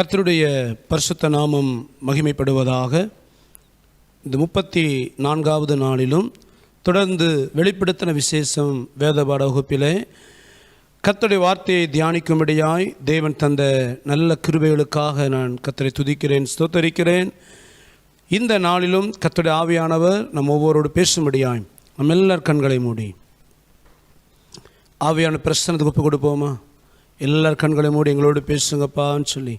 கர்த்தருடைய பரிசுத்த நாமம் மகிமைப்படுவதாக. இந்த 34வது நாளிலும் தொடர்ந்து வெளிப்படுத்தின விசேஷம் வேதபாட வகுப்பிலே கர்த்தருடைய வார்த்தையை தியானிக்கும்படியாய் தேவன் தந்த நல்ல கிருபைகளுக்காக நான் கர்த்தரை துதிக்கிறேன், ஸ்தோத்தரிக்கிறேன். இந்த நாளிலும் கர்த்தருடைய ஆவியானவர் நம் ஒவ்வொருவரோடு பேசும்படியாய் நம்ம எல்லார் கண்களை மூடி ஆவியான பிரசன்னத்துக்கு ஒப்பு கொடுப்போமா? எல்லார் கண்களை மூடி எங்களோடு பேசுங்கப்பான்னு சொல்லி,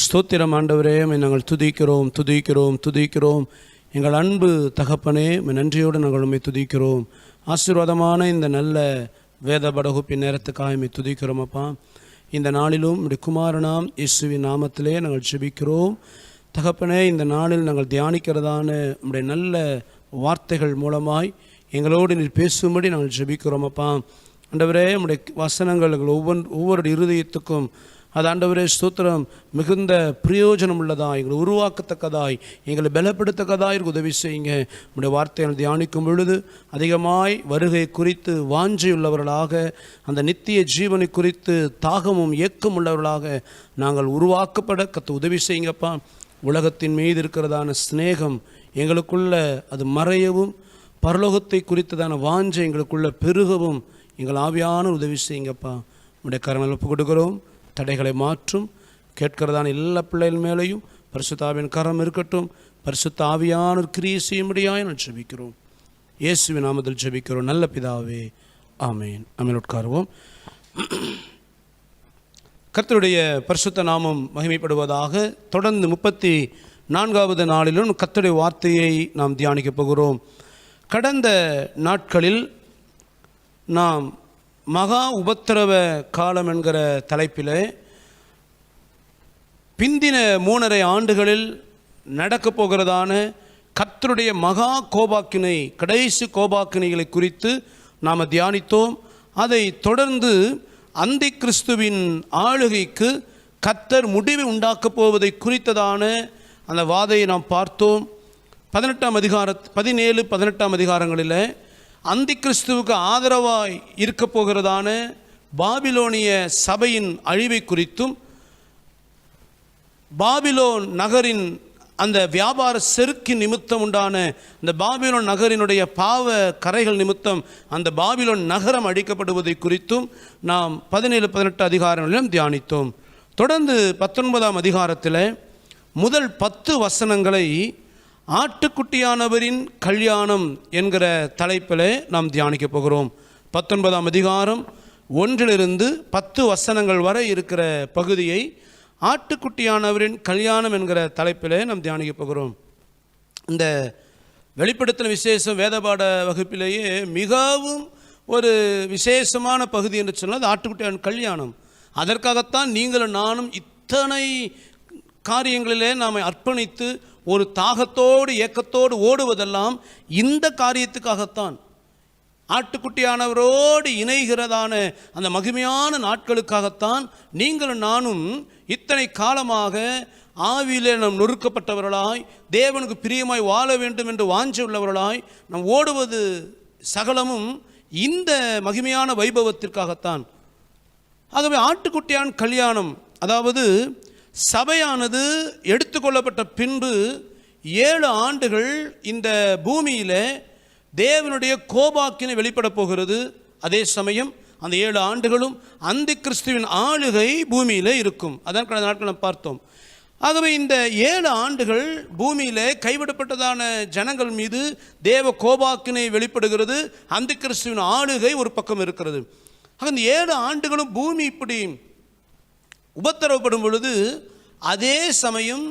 ஸ்தோத்திரம் ஆண்டவரே, நாங்கள் துதிக்கிறோம் துதிக்கிறோம் துதிக்கிறோம். எங்கள் அன்பு தகப்பனே, நன்றியோடு நாங்கள் உண்மை துதிக்கிறோம். ஆசீர்வாதமான இந்த நல்ல வேத படகுப்பின் நேரத்துக்காக துதிக்கிறோம் அப்பா. இந்த நாளிலும் நம்முடைய குமாரனாம் இயேசுவின் நாமத்திலே நாங்கள் ஜெபிக்கிறோம் தகப்பனே. இந்த நாளில் நாங்கள் தியானிக்கிறதான நம்முடைய நல்ல வார்த்தைகள் மூலமாய் எங்களோடு நீர் பேசும்படி நாங்கள் ஜெபிக்கிறோம் அப்பா. ஆண்டவரே, நம்முடைய வசனங்கள் ஒவ்வொரு இருதயத்துக்கும் அது ஆண்டவரே ஸ்தோத்திரம் மிகுந்த பிரயோஜனம் உள்ளதாய், எங்களை உருவாக்கத்தக்கதாய், எங்களை பலப்படுத்தக்கதாய் உதவி செய்யுங்க. நம்முடைய வார்த்தைகளை தியானிக்கும் பொழுது அதிகமாய் வருகை குறித்து வாஞ்சையுள்ளவர்களாக, அந்த நித்திய ஜீவனை குறித்து தாகமும் ஏக்கம் உள்ளவர்களாக நாங்கள் உருவாக்கப்பட கற்று உதவி செய்யுங்கப்பா. உலகத்தின் மீது இருக்கிறதான ஸ்நேகம் எங்களுக்குள்ள அது மறையவும், பரலோகத்தை குறித்ததான வாஞ்சை எங்களுக்குள்ள பெருகவும் எங்கள் ஆவியான உதவி செய்யுங்கப்பா. உடைய கரங்களை ஒப்பு கொடுக்கிறோம். தடைகளை மாற்றும். கேட்கிறதான எல்லா பிள்ளைகள் மேலேயும் பரிசுத்த ஆவியின் கரம் இருக்கட்டும். பரிசுத்த ஆவியான கிரியை செய்யும்படியாய் நான் ஜெபிக்கிறோம். இயேசுவின் நாமத்தில் ஜெபிக்கிறோம் நல்ல பிதாவே, ஆமேன். ஆமேன். உட்காருவோம். கர்த்தருடைய பரிசுத்த நாமம் மகிமைப்படுவதாக. தொடர்ந்து 34வது நாளிலும் கர்த்தருடைய வார்த்தையை நாம் தியானிக்கப் போகிறோம். கடந்த நாட்களில் நாம் மகா உபத்திரவ காலம் என்கிற தலைப்பில் பிந்தின 3.5 ஆண்டுகளில் நடக்கப் போகிறதான கர்த்தருடைய மகா கோபாக்கினை, கடைசி கோபாக்கினைகளை குறித்து நாம் தியானித்தோம். அதை தொடர்ந்து அந்தி கிறிஸ்துவின் ஆளுகைக்கு கர்த்தர் முடிவு உண்டாக்கப் போவதை குறித்ததான அந்த வாதையை நாம் பார்த்தோம். 17, 18 அதிகாரங்களில் அந்தி கிறிஸ்துவுக்கு ஆதரவாய் இருக்க போகிறதான பாபிலோனிய சபையின் அழிவை குறித்தும், பாபிலோன் நகரின் அந்த வியாபார செருக்கின் நிமித்தம் உண்டான இந்த பாபிலோன் நகரினுடைய பாவ கரைகள் நிமித்தம் அந்த பாபிலோன் நகரம் அழிக்கப்படுவதை குறித்தும் நாம் 17, 18 அதிகாரங்களிலும் தியானித்தோம். தொடர்ந்து 19ஆம் அதிகாரத்தில் முதல் 10 வசனங்களை ஆட்டுக்குட்டியானவரின் கல்யாணம் என்கிற தலைப்பில் நாம் தியானிக்க போகிறோம். 19ஆம் அதிகாரம் 1 - 10 வசனங்கள் வரை இருக்கிற பகுதியை ஆட்டுக்குட்டியானவரின் கல்யாணம் என்கிற தலைப்பில் நாம் தியானிக்க போகிறோம். இந்த வெளிப்படுத்தின விசேஷம் வேதபாட வகுப்பிலேயே மிகவும் ஒரு விசேஷமான பகுதி என்று சொன்னால் ஆட்டுக்குட்டியான கல்யாணம். அதற்காகத்தான் நீங்களும் நானும் இத்தனை காரியங்களிலே நாம் அர்ப்பணித்து ஒரு தாகத்தோடு ஏக்கத்தோடு ஓடுவதெல்லாம் இந்த காரியத்துக்காகத்தான். ஆட்டுக்குட்டியானவரோடு இணைகிறதான அந்த மகிமையான நாட்களுக்காகத்தான் நீங்களும் நானும் இத்தனை காலமாக ஆவியிலே நாம் நொறுக்கப்பட்டவர்களாய், தேவனுக்கு பிரியமாய் வாழ வேண்டும் என்று வாஞ்சை உள்ளவர்களாய் நாம் ஓடுவது சகலமும் இந்த மகிமையான வைபவத்திற்காகத்தான். ஆகவே ஆட்டுக்குட்டியான் கல்யாணம், அதாவது சபையானது எடுத்துக்கொள்ளப்பட்ட பின்பு 7 ஆண்டுகள் இந்த பூமியில் தேவனுடைய கோபாக்கினை வெளிப்பட போகிறது. அதே சமயம் அந்த 7 ஆண்டுகளும் அந்தி கிறிஸ்துவின் ஆளுகை பூமியில் இருக்கும். அதான் கடந்த நாட்கள் நாம் பார்த்தோம். ஆகவே இந்த 7 ஆண்டுகள் பூமியில் கைவிடப்பட்டதான ஜனங்கள் மீது தேவ கோபாக்கினை வெளிப்படுகிறது. அந்தி கிறிஸ்துவின் ஆளுகை ஒரு பக்கம் இருக்கிறது. ஆக இந்த 7 ஆண்டுகளும் பூமி இப்படி உபத்திரவப்படும் பொழுது, அதே சமயம்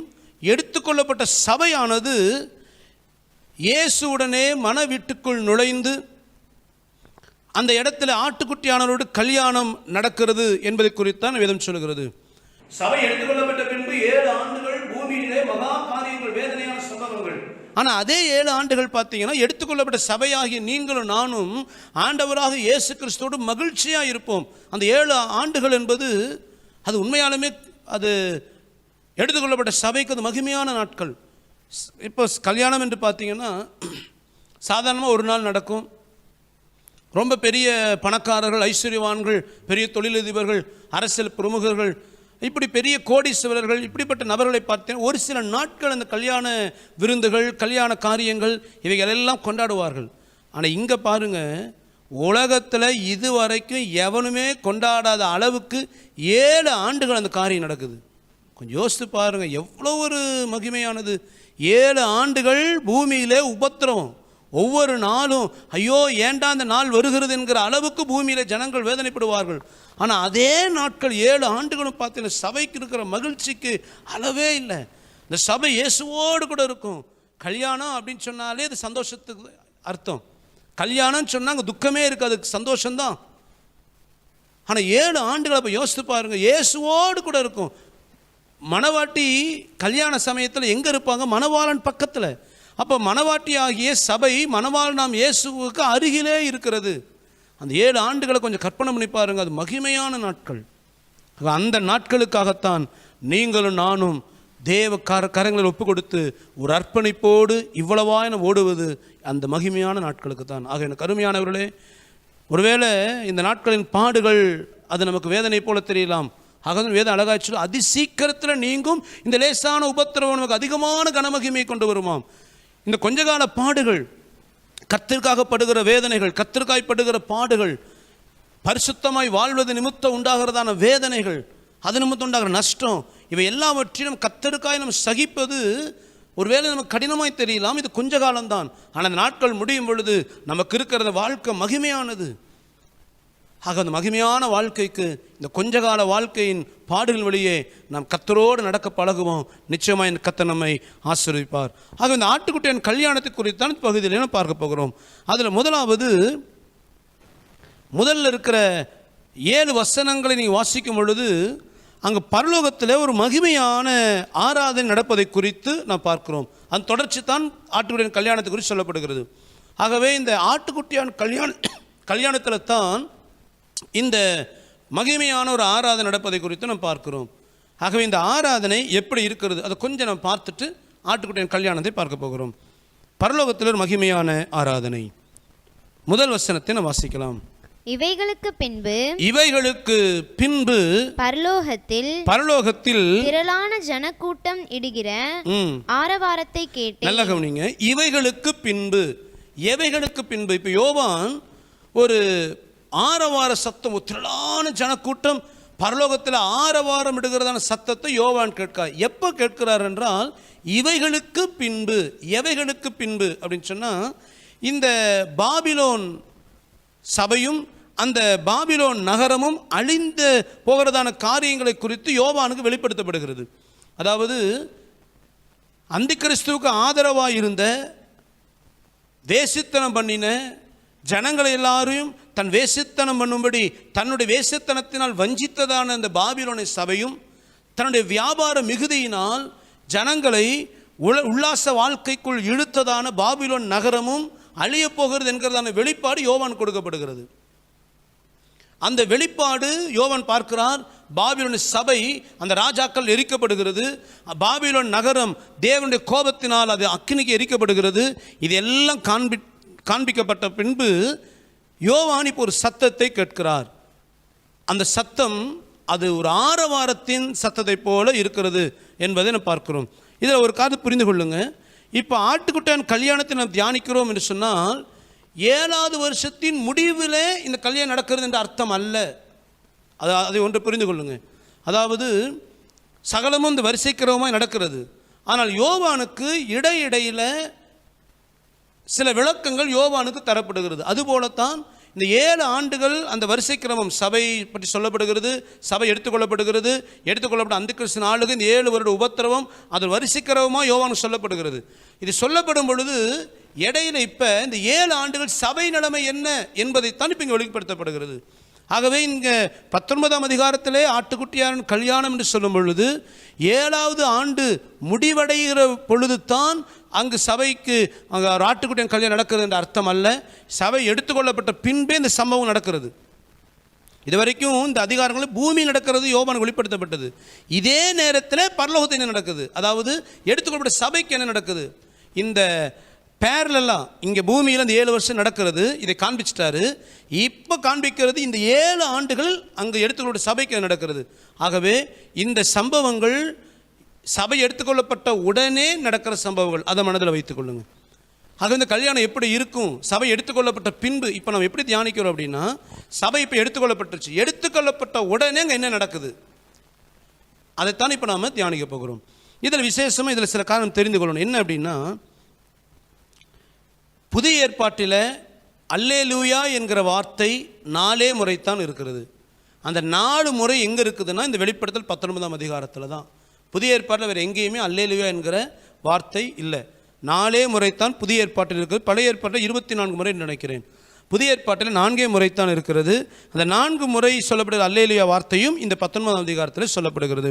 எடுத்துக்கொள்ளப்பட்ட சபையானது இயேசுவுடனே மன வீட்டுக்குள் நுழைந்து அந்த இடத்துல ஆட்டுக்குட்டியானவரோடு கல்யாணம் நடக்கிறது என்பதை குறித்தான் வேதம் சொல்கிறது. சபை எடுத்துக்கொள்ளப்பட்ட பின்பு 7 ஆண்டுகள் பூமியிலே மகா காரியங்கள், வேதனையான சம்பவங்கள். ஆனால் அதே 7 ஆண்டுகள் பார்த்தீங்கன்னா எடுத்துக்கொள்ளப்பட்ட சபையாகிய நீங்களும் நானும் ஆண்டவராக இயேசு கிறிஸ்துவோடு மகிழ்ச்சியாக இருப்போம். அந்த 7 ஆண்டுகள் என்பது அது உண்மையாலுமே அது எடுத்துக்கொள்ளப்பட்ட சபைக்கு அது மகிமையான நாட்கள். இப்போ கல்யாணம் என்று பார்த்தீங்கன்னா சாதாரணமாக ஒரு நாள் நடக்கும். ரொம்ப பெரிய பணக்காரர்கள், ஐஸ்வர்யவான்கள், பெரிய தொழிலதிபர்கள், அரசியல் பிரமுகர்கள் இப்படி பெரிய கோடீஸ்வரர்கள் இப்படிப்பட்ட நபர்களை பார்த்தேன் ஒரு சில நாட்கள் அந்த கல்யாண விருந்துகள் கல்யாண காரியங்கள் இவைகள் எல்லாம் கொண்டாடுவார்கள். ஆனால் இங்கே பாருங்கள், உலகத்தில் இதுவரைக்கும் எவனுமே கொண்டாடாத அளவுக்கு 7 ஆண்டுகள் அந்த காரியம் நடக்குது. கொஞ்சம் யோசித்து பாருங்கள், எவ்வளோ ஒரு மகிமையானது. 7 ஆண்டுகள் பூமியிலே உபத்திரவம். ஒவ்வொரு நாளும் ஐயோ ஏண்டா அந்த நாள் வருகிறது என்கிற அளவுக்கு பூமியில் ஜனங்கள் வேதனைப்படுவார்கள். ஆனால் அதே நாட்கள் 7 ஆண்டுகளும் பார்த்தீங்கன்னா சபைக்கு இருக்கிற மகிழ்ச்சிக்கு அளவே இல்லை. இந்த சபை இயேசுவோடு கூட இருக்கும். கல்யாணம் அப்படின்னு சொன்னாலே அது சந்தோஷத்துக்கு அர்த்தம். கல்யாணம்னு சொன்னால் அங்கே துக்கமே இருக்காது, சந்தோஷம்தான். ஆனால் 7 ஆண்டுகளை இப்போ யோசித்து பாருங்கள், இயேசுவோடு கூட இருக்கும். மணவாட்டி கல்யாண சமயத்தில் எங்கே இருப்பாங்க? மணவாளன் பக்கத்தில். அப்போ மணவாட்டி ஆகிய சபை மணவாளன் நாம் இயேசுவுக்கு அருகிலே இருக்கிறது. அந்த 7 ஆண்டுகளை கொஞ்சம் கற்பனை பண்ணி பாருங்கள், அது மகிமையான நாட்கள். அந்த நாட்களுக்காகத்தான் நீங்களும் நானும் தேவ கரங்களில் ஒப்பு கொடுத்து ஒரு அர்ப்பணிப்போடு இவ்வளவான ஓடுவது அந்த மகிமையான நாட்களுக்கு தான். ஆக எனக்கு அருமையானவர்களே, ஒருவேளை இந்த நாட்களின் பாடுகள் அது நமக்கு வேதனை போல தெரியலாம். ஆக வேதம் அழகாச்சு, அதி சீக்கிரத்தில் நீங்கும் இந்த லேசான உபத்திரவம் நமக்கு அதிகமான கனமகிமையை கொண்டு வருமாம். இந்த கொஞ்ச கால பாடுகள், கர்த்தருக்காக படுகிற வேதனைகள், கர்த்தருக்காய் படுகிற பாடுகள், பரிசுத்தமாய் வாழ்வது நிமித்தம் உண்டாகிறதான வேதனைகள், அது நிமித்தம் உண்டாகிற நஷ்டம், இவை எல்லாவற்றையும் கர்த்தருக்காய் நம்ம சகிப்பது ஒருவேளை நமக்கு கடினமாய் தெரியலாம். இது கொஞ்ச காலம்தான். ஆனால் அந்த நாட்கள் முடியும் பொழுது நமக்கு இருக்கிற வாழ்க்கை மகிமையானது. ஆக அந்த மகிமையான வாழ்க்கைக்கு இந்த கொஞ்ச கால வாழ்க்கையின் பாடுகள் வழியே நாம் கர்த்தரோடு நடக்க பழகுவோம். நிச்சயமாக இந்த கர்த்தர் நம்மை ஆசீர்வதிப்பார். ஆக இந்த ஆட்டுக்குட்டியின் கல்யாணத்தை குறித்தான் பகுதியில் நம்ம பார்க்க போகிறோம். அதில் முதல்ல இருக்கிற 7 வசனங்களை நீங்கள் வாசிக்கும் பொழுது அங்கே பரலோகத்தில் ஒரு மகிமையான ஆராதனை நடப்பதை குறித்து நாம் பார்க்கிறோம். அந்த தொடர்ச்சி தான் ஆட்டுக்குட்டியின் கல்யாணத்தை குறித்து சொல்லப்படுகிறது. ஆகவே இந்த ஆட்டுக்குட்டியான கல்யாணத்தில் தான் இந்த மகிமையான ஒரு ஆராதனை நடப்பதை குறித்து நாம் பார்க்கிறோம். ஆகவே இந்த ஆராதனை எப்படி இருக்கிறது அதை கொஞ்சம் நம்ம பார்த்துட்டு ஆட்டுக்குட்டியின் கல்யாணத்தை பார்க்க போகிறோம். பரலோகத்தில் ஒரு மகிமையான ஆராதனை. முதல் வசனத்தை நாம் வாசிக்கலாம். இவைகளுக்கு பின்பு பரலோகத்தில் திரளான ஜனக்கூட்டம் இடுகிற ஆரவாரத்தை கேட்டேன். நல்ல கவனிங்க, இவைகளுக்கு பின்பு. இப்ப யோவான் ஒரு ஆரவார சத்தம், திரளான ஜனக்கூட்டம் பரலோகத்தில் ஆரவாரம் இடுகிறதான சத்தத்தை யோவான் கேட்கிறார். எப்போ கேட்கிறார் என்றால் இவைகளுக்கு பின்பு. எவைகளுக்கு பின்பு அப்படின்னு சொன்னால் இந்த பாபிலோன் சபையும் அந்த பாபிலோன் நகரமும் அழிந்து போகிறதான காரியங்களை குறித்து யோவானுக்கு வெளிப்படுத்தப்படுகிறது. அதாவது அந்திகிறிஸ்துவுக்கு ஆதரவாக இருந்த வேசித்தனம் பண்ணின ஜனங்களை எல்லாரையும் தன் வேசித்தனம் பண்ணும்படி தன்னுடைய வேசித்தனத்தினால் வஞ்சித்ததான அந்த பாபிலோனை சபையும் தன்னுடைய வியாபார மிகுதியினால் ஜனங்களை உல்லாச வாழ்க்கைக்குள் இழுத்ததான பாபிலோன் நகரமும் அழிய போகிறது என்கிறதான வெளிப்பாடு யோவான் கொடுக்கப்படுகிறது. அந்த வெளிப்பாடு யோவான் பார்க்கிறார். பாபிலோன் சபை, அந்த ராஜாக்கள் எரிக்கப்படுகிறது. பாபிலோன் நகரம் தேவனுடைய கோபத்தினால் அது அக்கினிக்கு எரிக்கப்படுகிறது. இது எல்லாம் காண்பிக்கப்பட்ட பின்பு யோவான் இப்போ ஒரு சத்தத்தை கேட்கிறார். அந்த சத்தம் அது ஒரு ஆரவாரத்தின் சத்தத்தை போல இருக்கிறது என்பதை நாம் பார்க்கிறோம். இதில் ஒரு காது புரிந்து கொள்ளுங்க. இப்போ ஆட்டுக்குட்டியான் கல்யாணத்தை நாம் தியானிக்கிறோம் என்று சொன்னால் 7வது வருஷத்தின் முடிவில் இந்த கல்யாணம் நடக்கிறது என்ற அர்த்தம் அல்ல. அதை ஒன்று புரிந்து கொள்ளுங்க. அதாவது சகலமும் இந்த வரிசைக்கிரமமாக நடக்கிறது. ஆனால் யோவானுக்கு இடையிடையில் சில விளக்கங்கள் யோவானுக்கு தரப்படுகிறது. அதுபோலத்தான் இந்த 7 ஆண்டுகள் அந்த வரிசை கிரமம் சபை பற்றி சொல்லப்படுகிறது. சபை எடுத்துக்கொள்ளப்பட்ட அந்திகிறிஸ்து ஆளுகை இந்த 7 வருட உபத்திரவம் அது வரிசை கிரமமாக யோவானுக்கு சொல்லப்படுகிறது. இது சொல்லப்படும் பொழுது இடையில இப்போ இந்த 7 ஆண்டுகள் சபை நிலைமை என்ன என்பதைத்தான் இப்போ இங்கே வெளிப்படுத்தப்படுகிறது. ஆகவே இங்கே 19ஆம் அதிகாரத்திலே ஆட்டுக்குட்டியாரின் கல்யாணம் என்று சொல்லும் பொழுது 7வது ஆண்டு முடிவடைகிற பொழுது தான் அங்கு சபைக்கு அங்கே ஆட்டுக்குட்டியான் கல்யாணம் நடக்கிறது என்ற அர்த்தம் அல்ல. சபை எடுத்துக்கொள்ளப்பட்ட பின்பே இந்த சம்பவம் நடக்கிறது. இதுவரைக்கும் இந்த அதிகாரங்கள் பூமி நடக்கிறது யோவான் வெளிப்படுத்தப்பட்டது. இதே நேரத்தில் பரலோகத்தில் என்ன நடக்குது, அதாவது எடுத்துக்கொள்ளப்பட்ட சபைக்கு என்ன நடக்குது. இந்த பேரலெல்லாம் இங்கே பூமியில் இந்த 7 வருஷம் நடக்கிறது, இதை காண்பிச்சிட்டாரு. இப்போ காண்பிக்கிறது இந்த 7 ஆண்டுகள் அங்கே எடுத்துக்கொள்ள சபைக்கு நடக்கிறது. ஆகவே இந்த சம்பவங்கள் சபை எடுத்துக்கொள்ளப்பட்ட உடனே நடக்கிற சம்பவங்கள், அதை மனதில் வைத்துக் கொள்ளுங்கள். ஆக இந்த கல்யாணம் எப்படி இருக்கும், சபை எடுத்துக்கொள்ளப்பட்ட பின்பு இப்போ நம்ம எப்படி தியானிக்கிறோம் அப்படின்னா, சபை இப்போ எடுத்துக்கொள்ளப்பட்டுருச்சு, எடுத்துக்கொள்ளப்பட்ட உடனே அங்கே என்ன நடக்குது அதைத்தான் இப்போ நாம் தியானிக்க போகிறோம். இதில் விசேஷமாக இதில் சில காரணம் தெரிந்து கொள்ளணும். என்ன அப்படின்னா, புதிய ஏற்பாட்டில் அல்லேலூயா என்கிற வார்த்தை 4 முறைத்தான் இருக்கிறது. அந்த 4 முறை எங்கே இருக்குதுன்னா இந்த வெளிப்படுத்தல் 19ஆம் அதிகாரத்தில் தான். புதிய ஏற்பாட்டில் வேறு எங்கேயுமே அல்லேலூயா என்கிற வார்த்தை இல்லை. 4 முறைத்தான் புதிய ஏற்பாட்டில் இருக்குது. பழைய ஏற்பாட்டில் 24 முறை நினைக்கிறேன். புதிய ஏற்பாட்டில் 4 முறைத்தான் இருக்கிறது. அந்த 4 முறை சொல்லப்படுகிற அல்லேலூயா வார்த்தையும் இந்த 19ஆம் அதிகாரத்தில் சொல்லப்படுகிறது.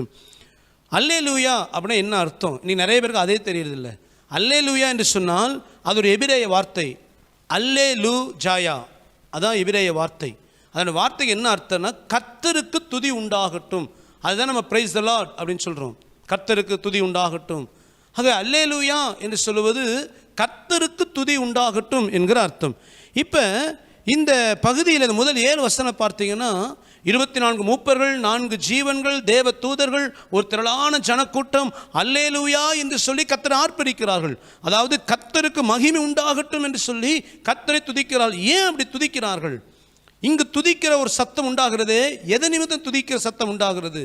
அல்லேலூயா அப்படின்னா என்ன அர்த்தம்? நீ நிறைய பேருக்கு அதே தெரியறதில்லை. அல்லேலூயா என்று சொன்னால் அது ஒரு எபிரேய வார்த்தை, அல்லேலூ ஜாயா, அதான் எபிரேய வார்த்தை. அதோட வார்த்தைக்கு என்ன அர்த்தம்னா கர்த்தருக்கு துதி உண்டாகட்டும். அதுதான் நம்ம பிரைஸ் தி லார்ட் அப்படின்னு சொல்கிறோம், கர்த்தருக்கு துதி உண்டாகட்டும். ஆகவே அல்லேலூயா என்று சொல்லுவது கர்த்தருக்கு துதி உண்டாகட்டும் என்கிற அர்த்தம். இப்போ இந்த பகுதியில் முதல் 7 வசனம் பார்த்தீங்கன்னா 24 மூப்பர்கள், 4 ஜீவன்கள், தேவ தூதர்கள், ஒரு திரளான ஜனக்கூட்டம் அல்லேலூயா என்று சொல்லி கர்த்தரை ஆர்ப்பரிக்கிறார்கள். அதாவது கர்த்தருக்கு மகிமை உண்டாகட்டும் என்று சொல்லி கர்த்தரை துதிக்கிறார்கள். ஏன் அப்படி துதிக்கிறார்கள்? இங்கு துதிக்கிற ஒரு சத்தம் உண்டாகிறது. எதை நிமித்தம் துதிக்கிற சத்தம் உண்டாகிறது?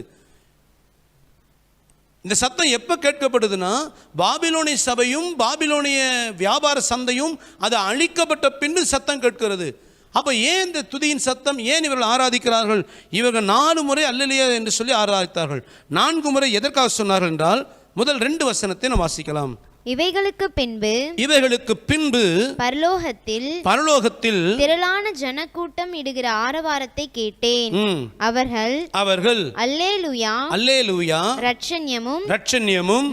இந்த சத்தம் எப்போ கேட்கப்படுதுன்னா, பாபிலோனிய சபையும் பாபிலோனிய வியாபார சந்தையும் அது அழிக்கப்பட்ட பின்பு சத்தம் கேட்கிறது. அப்போ ஏன் இந்த துதியின் சத்தம்? ஏன் இவர்கள் ஆராதிக்கிறார்கள்? இவர்கள் 4 முறை அல்லேலூயா என்று சொல்லி ஆராதித்தார்கள். 4 முறை எதற்காக சொன்னார்கள் என்றால், முதல் 2 வசனத்தை நாம் வாசிக்கலாம். இவைகளுக்கு பின்பு பரலோகத்தில் திரளான ஜனக்கூட்டம் இடுகிற ஆரவாரத்தை கேட்டேன். அவர்கள் அல்லேலூயா இரட்சண்யமும்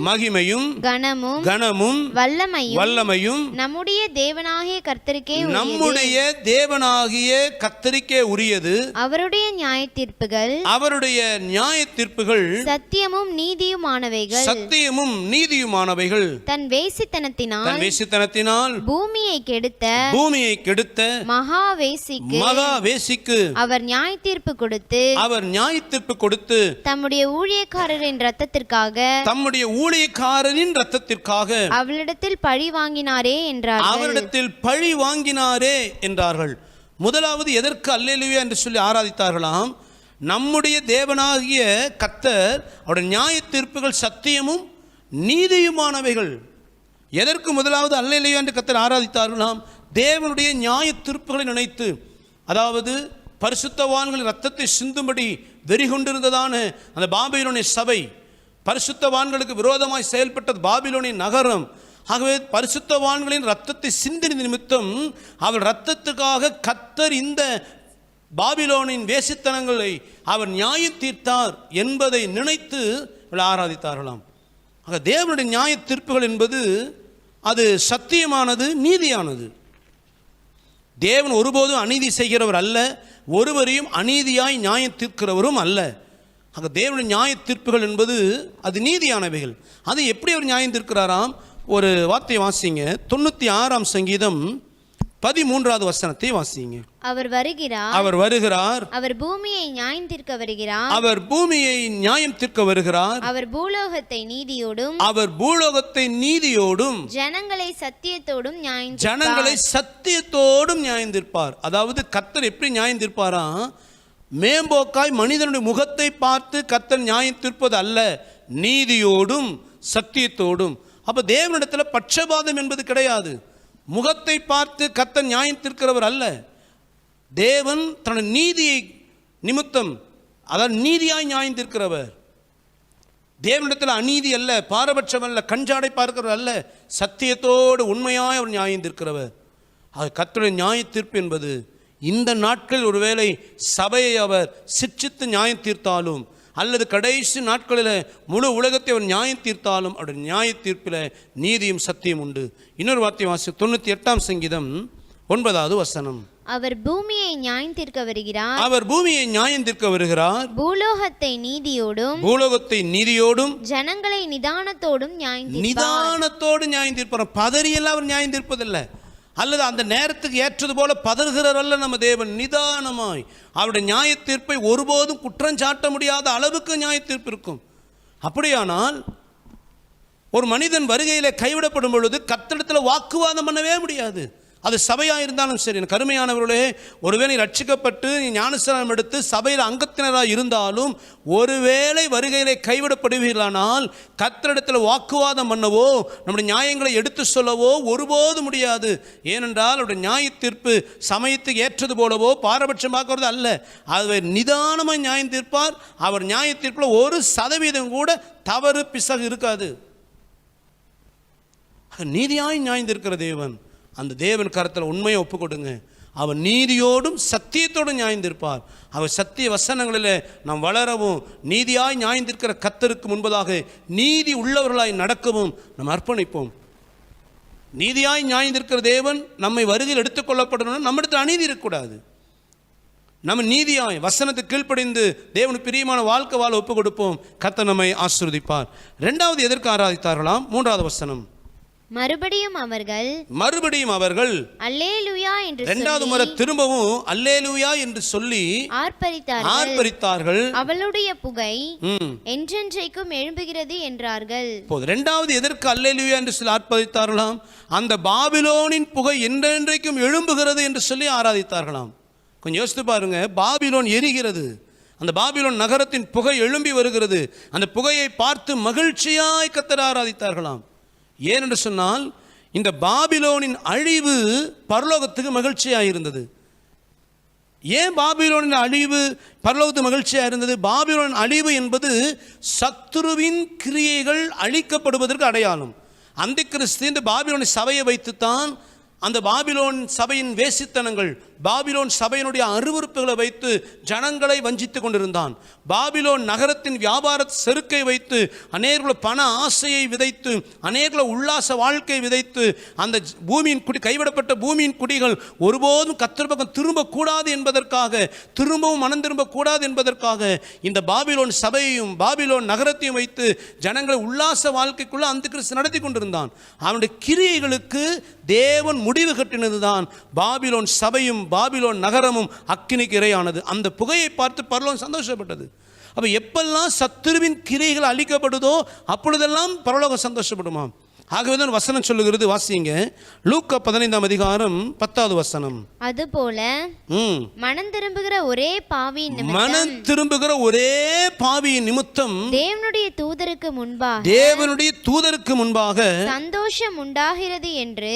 மகிமையும் கனமும் வல்லமையும் நம்முடைய தேவனாகிய கர்த்தருக்கே உரியது. அவருடைய நியாய தீர்ப்புகள் சத்தியமும் நீதியுமானவைகள். தன் வேசித்தனத்தினால் பூமியை கெடுத்த மகா வேசிக்கு அவர் நியாய தீர்ப்பு கொடுத்து தம்முடைய ஊழியக்காரரின் இரத்தத்திற்காக அவளிடத்தில் பழி வாங்கினாரே என்றார்கள். முதலாவது எதற்கு அல்லேலூயா என்று சொல்லி ஆராதித்தார்களாம்? நம்முடைய தேவனாகிய கர்த்தர் அவருடைய நியாய தீர்ப்புகள் சத்தியமும் நீதியுமானவைகள். எதற்கு முதலாவது அல்லேலூயா என்று கர்த்தர் ஆராதித்தார்களாம்? தேவனுடைய நியாய தீர்ப்புகளை நினைத்து, அதாவது பரிசுத்தவான்களின் இரத்தத்தை சிந்தும்படி வெறி கொண்டிருந்ததான அந்த பாபிலோனிய சபை, பரிசுத்தவான்களுக்கு விரோதமாய் செயல்பட்டது பாபிலோனிய நகரம். ஆகவே பரிசுத்தவான்களின் இரத்தத்தை சிந்தின நிமித்தம் அவர் இரத்தத்துக்காக கர்த்தர் இந்த பாபிலோனின் வேசித்தனங்களை அவர் நியாயம் தீர்த்தார் என்பதை நினைத்து ஆராதித்தார்களாம். ஆக தேவனுடைய நியாய தீர்ப்புகள் என்பது அது சத்தியமானது, நீதியானது. தேவன் ஒருபோதும் அநீதி செய்கிறவர் அல்ல, ஒருவரையும் அநீதியாய் நியாயம் தீர்க்கிறவரும் அல்ல. ஆக தேவனுடைய நியாய தீர்ப்புகள் என்பது அது நீதியானவைகள். அது எப்படி அவர் நியாயம் தீர்க்கிறாராம்? ஒரு வார்த்தையை வாசிங்க. 96ஆம் சங்கீதம் 13வது வசனத்தை வாசிங்க. அவர் வருகிறார். அவர் பூமியை நியாயம் தீர்க்க வருகிறார். அவர் பூலோகத்தை நீதியோடும் ஜனங்களை சத்தியத்தோடும் நியாயம் தீர்ப்பார். அதாவது கர்த்தர் எப்படி நியாயம் தீர்ப்பாரா? மேம்போக்காய் மனிதனுடைய முகத்தை பார்த்து கர்த்தர் நியாயம் தீர்ப்பது அல்ல, நீதியோடும் சத்தியத்தோடும். அப்ப தேவனிடத்தில் பட்சபாதம் என்பது கிடையாது. முகத்தை பார்த்து கர்த்தர் நியாயம் தீர்க்கிறவர் அல்ல. தேவன் தன்னுடைய நீதியை நிமித்தம், அதாவது நீதியாய் நியாயம் தீர்க்கிறவர். தேவனிடத்தில் அநீதி அல்ல, பாரபட்சம் அல்ல, கஞ்சாடை பார்க்கிறவர் அல்ல, சத்தியத்தோடு உண்மையாய் அவர் நியாயம் தீர்க்கிறவர். அது கர்த்தருடைய நியாய தீர்ப்பு என்பது இந்த நாட்களில் ஒருவேளை சபையை அவர் சிட்சித்து நியாயம் தீர்த்தாலும், அல்லது கடைசி நாட்களில் முழு உலகத்தை அவர் நியாயம் தீர்த்தாலும் அவருடைய நியாய தீர்ப்பில் நீதியும் சத்தியம் உண்டு. இன்னொரு வார்த்தை வாசி. 98ஆம் சங்கீதம் 9வது வசனம். அவர் பூமியை நியாயந்தீர்க்க வருகிறார். அவர் பூமியை நியாயந்தீர்க்க வருகிறார். பூலோகத்தை நீதியோடும் ஜனங்களை நிதானத்தோடும் நியாயந்தீர்ப்பார். பதறியெல்லாம் அவர் நியாயந்தீர்ப்பதில்லை, அல்லது அந்த நேரத்துக்கு ஏற்றது போல பதறுகிறவரல்ல நம்ம தேவன். நிதானமாய் அவருடைய நியாய தீர்ப்பை ஒருபோதும் குற்றம் சாட்ட முடியாத அளவுக்கு நியாய தீர்ப்பு இருக்கும். அப்படியானால் ஒரு மனிதன் வருகையில் கைவிடப்படும் பொழுது கர்த்தரிடத்தில் வாக்குவாதம் பண்ணவே முடியாது. அது சபையாக இருந்தாலும் சரி. கருமையானவர்களே, ஒருவேளை ரட்சிக்கப்பட்டு ஞானஸ்நானம் எடுத்து சபையில் அங்கத்தினராக இருந்தாலும் ஒருவேளை வருகையிலே கைவிடப்படுவீர்களானால் கர்த்தரிடத்தில் வாக்குவாதம் பண்ணவோ நம்முடைய நியாயங்களை எடுத்து சொல்லவோ ஒருபோது முடியாது. ஏனென்றால் அவருடைய நியாய தீர்ப்பு சமயத்துக்கு ஏற்றது போலவோ பாரபட்சமாக்குறது அல்ல. அவர் நிதானமாக நியாயம் தீர்ப்பார். அவர் நியாய தீர்ப்பில் 1% கூட தவறு பிசகு இருக்காது. நீதியாய் நியாயம் தீர்க்கிற தேவன். அந்த தேவன் கரத்தில் உண்மையை ஒப்பு கொடுங்க. அவர் நீதியோடும் சத்தியத்தோடும் நியாயந்திருப்பார். அவர் சத்திய வசனங்களில் நாம் வளரவும் நீதியாய் நியாயந்திருக்கிற கர்த்தருக்கு முன்பதாக நீதி உள்ளவர்களாய் நடக்கவும் நாம் அர்ப்பணிப்போம். நீதியாய் நியாயந்திருக்கிற தேவன் நம்மை வருகையில் எடுத்துக்கொள்ளப்படணும். நம்மிடத்தில் அநீதி இருக்கக்கூடாது. நம்ம நீதியாய் வசனத்துக்கு கீழ்ப்படிந்து தேவனுக்கு பிரியமான வாழ்க்கை வாழ ஒப்பு கொடுப்போம். கர்த்தர் நம்மை ஆசீர்வதிப்பார். 2வது எதற்கு ஆராதித்தார்களாம்? 3வது வசனம். மறுபடியும் அவர்கள் அல்லேலூயா என்று 2வது முறை திரும்பவும் அல்லேலூயா என்று சொல்லி ஆர்ப்பரித்தார்கள். அவளுடைய புகை என்றென்றைக்கும் எழும்புகிறது என்றார்கள். 2வது எதற்கு அல்லேலூயா என்று சொல்லி ஆர்ப்பரித்தார்களாம்? அந்த பாபிலோனின் புகை என்றென்றைக்கும் எழும்புகிறது என்று சொல்லி ஆராதித்தார்களாம். கொஞ்சம் யோசித்து பாருங்க. பாபிலோன் எரிகிறது, அந்த பாபிலோன் நகரத்தின் புகை எழும்பி வருகிறது. அந்த புகையை பார்த்து மகிழ்ச்சியாய் கர்த்தரை ஆராதித்தார்களாம். ஏனென்று சொன்னால் இந்த பாபிலோனின் அழிவு பரலோகத்துக்கு மகிழ்ச்சியாக இருந்தது. ஏன் பாபிலோனின் அழிவு பரலோகத்துக்கு மகிழ்ச்சியாக இருந்தது? பாபிலோனின் அழிவு என்பது சத்துருவின் கிரியைகள் அழிக்கப்படுவதற்கு அடையாளம். அந்திக்கிறிஸ்து இந்த பாபிலோனின் சபையை வைத்துத்தான் அந்த பாபிலோன் சபையின் வேசித்தனங்கள், பாபிலோன் சபையினுடைய அருவருப்புகளை வைத்து ஜனங்களை வஞ்சித்து கொண்டிருந்தான். பாபிலோன் நகரத்தின் வியாபார செருக்கை வைத்து அநேகர்கள பண ஆசையை விதைத்து, அநேகர்கள உல்லாச வாழ்க்கை விதைத்து, அந்த பூமியின் குடி கைவிடப்பட்ட பூமியின் குடிகள் ஒருபோதும் கர்த்தர் பக்கம் திரும்பக்கூடாது என்பதற்காக, திரும்பவும் மனம் திரும்பக்கூடாது என்பதற்காக இந்த பாபிலோன் சபையையும் பாபிலோன் நகரத்தையும் வைத்து ஜனங்களை உல்லாச வாழ்க்கைக்குள்ள அந்திக்கிறிஸ்து நடத்தி கொண்டிருந்தான். அவனுடைய கிரியைகளுக்கு தேவன் முடிவு கட்டினதுதான் பாபிலோன் சபையும் பாபிலோன் நகரமும் அக்கினிக்கு இரையானது. அந்த புகையை பார்த்து பரலோகம் சந்தோஷப்பட்டது. அப்ப எப்பெல்லாம் சத்துருவின் கிரியைகள் அழிக்கப்படுதோ அப்பொழுதெல்லாம் பரலோகம் சந்தோஷப்படுமாம். ஆகவேதான் வசனம் சொல்லுகிறது, வாசிங்க. லூக்கா 15ஆம் அதிகாரம் 10வது வசனம். அதுபோல மனம் திரும்புகிற ஒரே பாவியின் நிமித்தம் தேவனுடைய தூதருக்கு முன்பாக சந்தோஷம் உண்டாகிறது என்று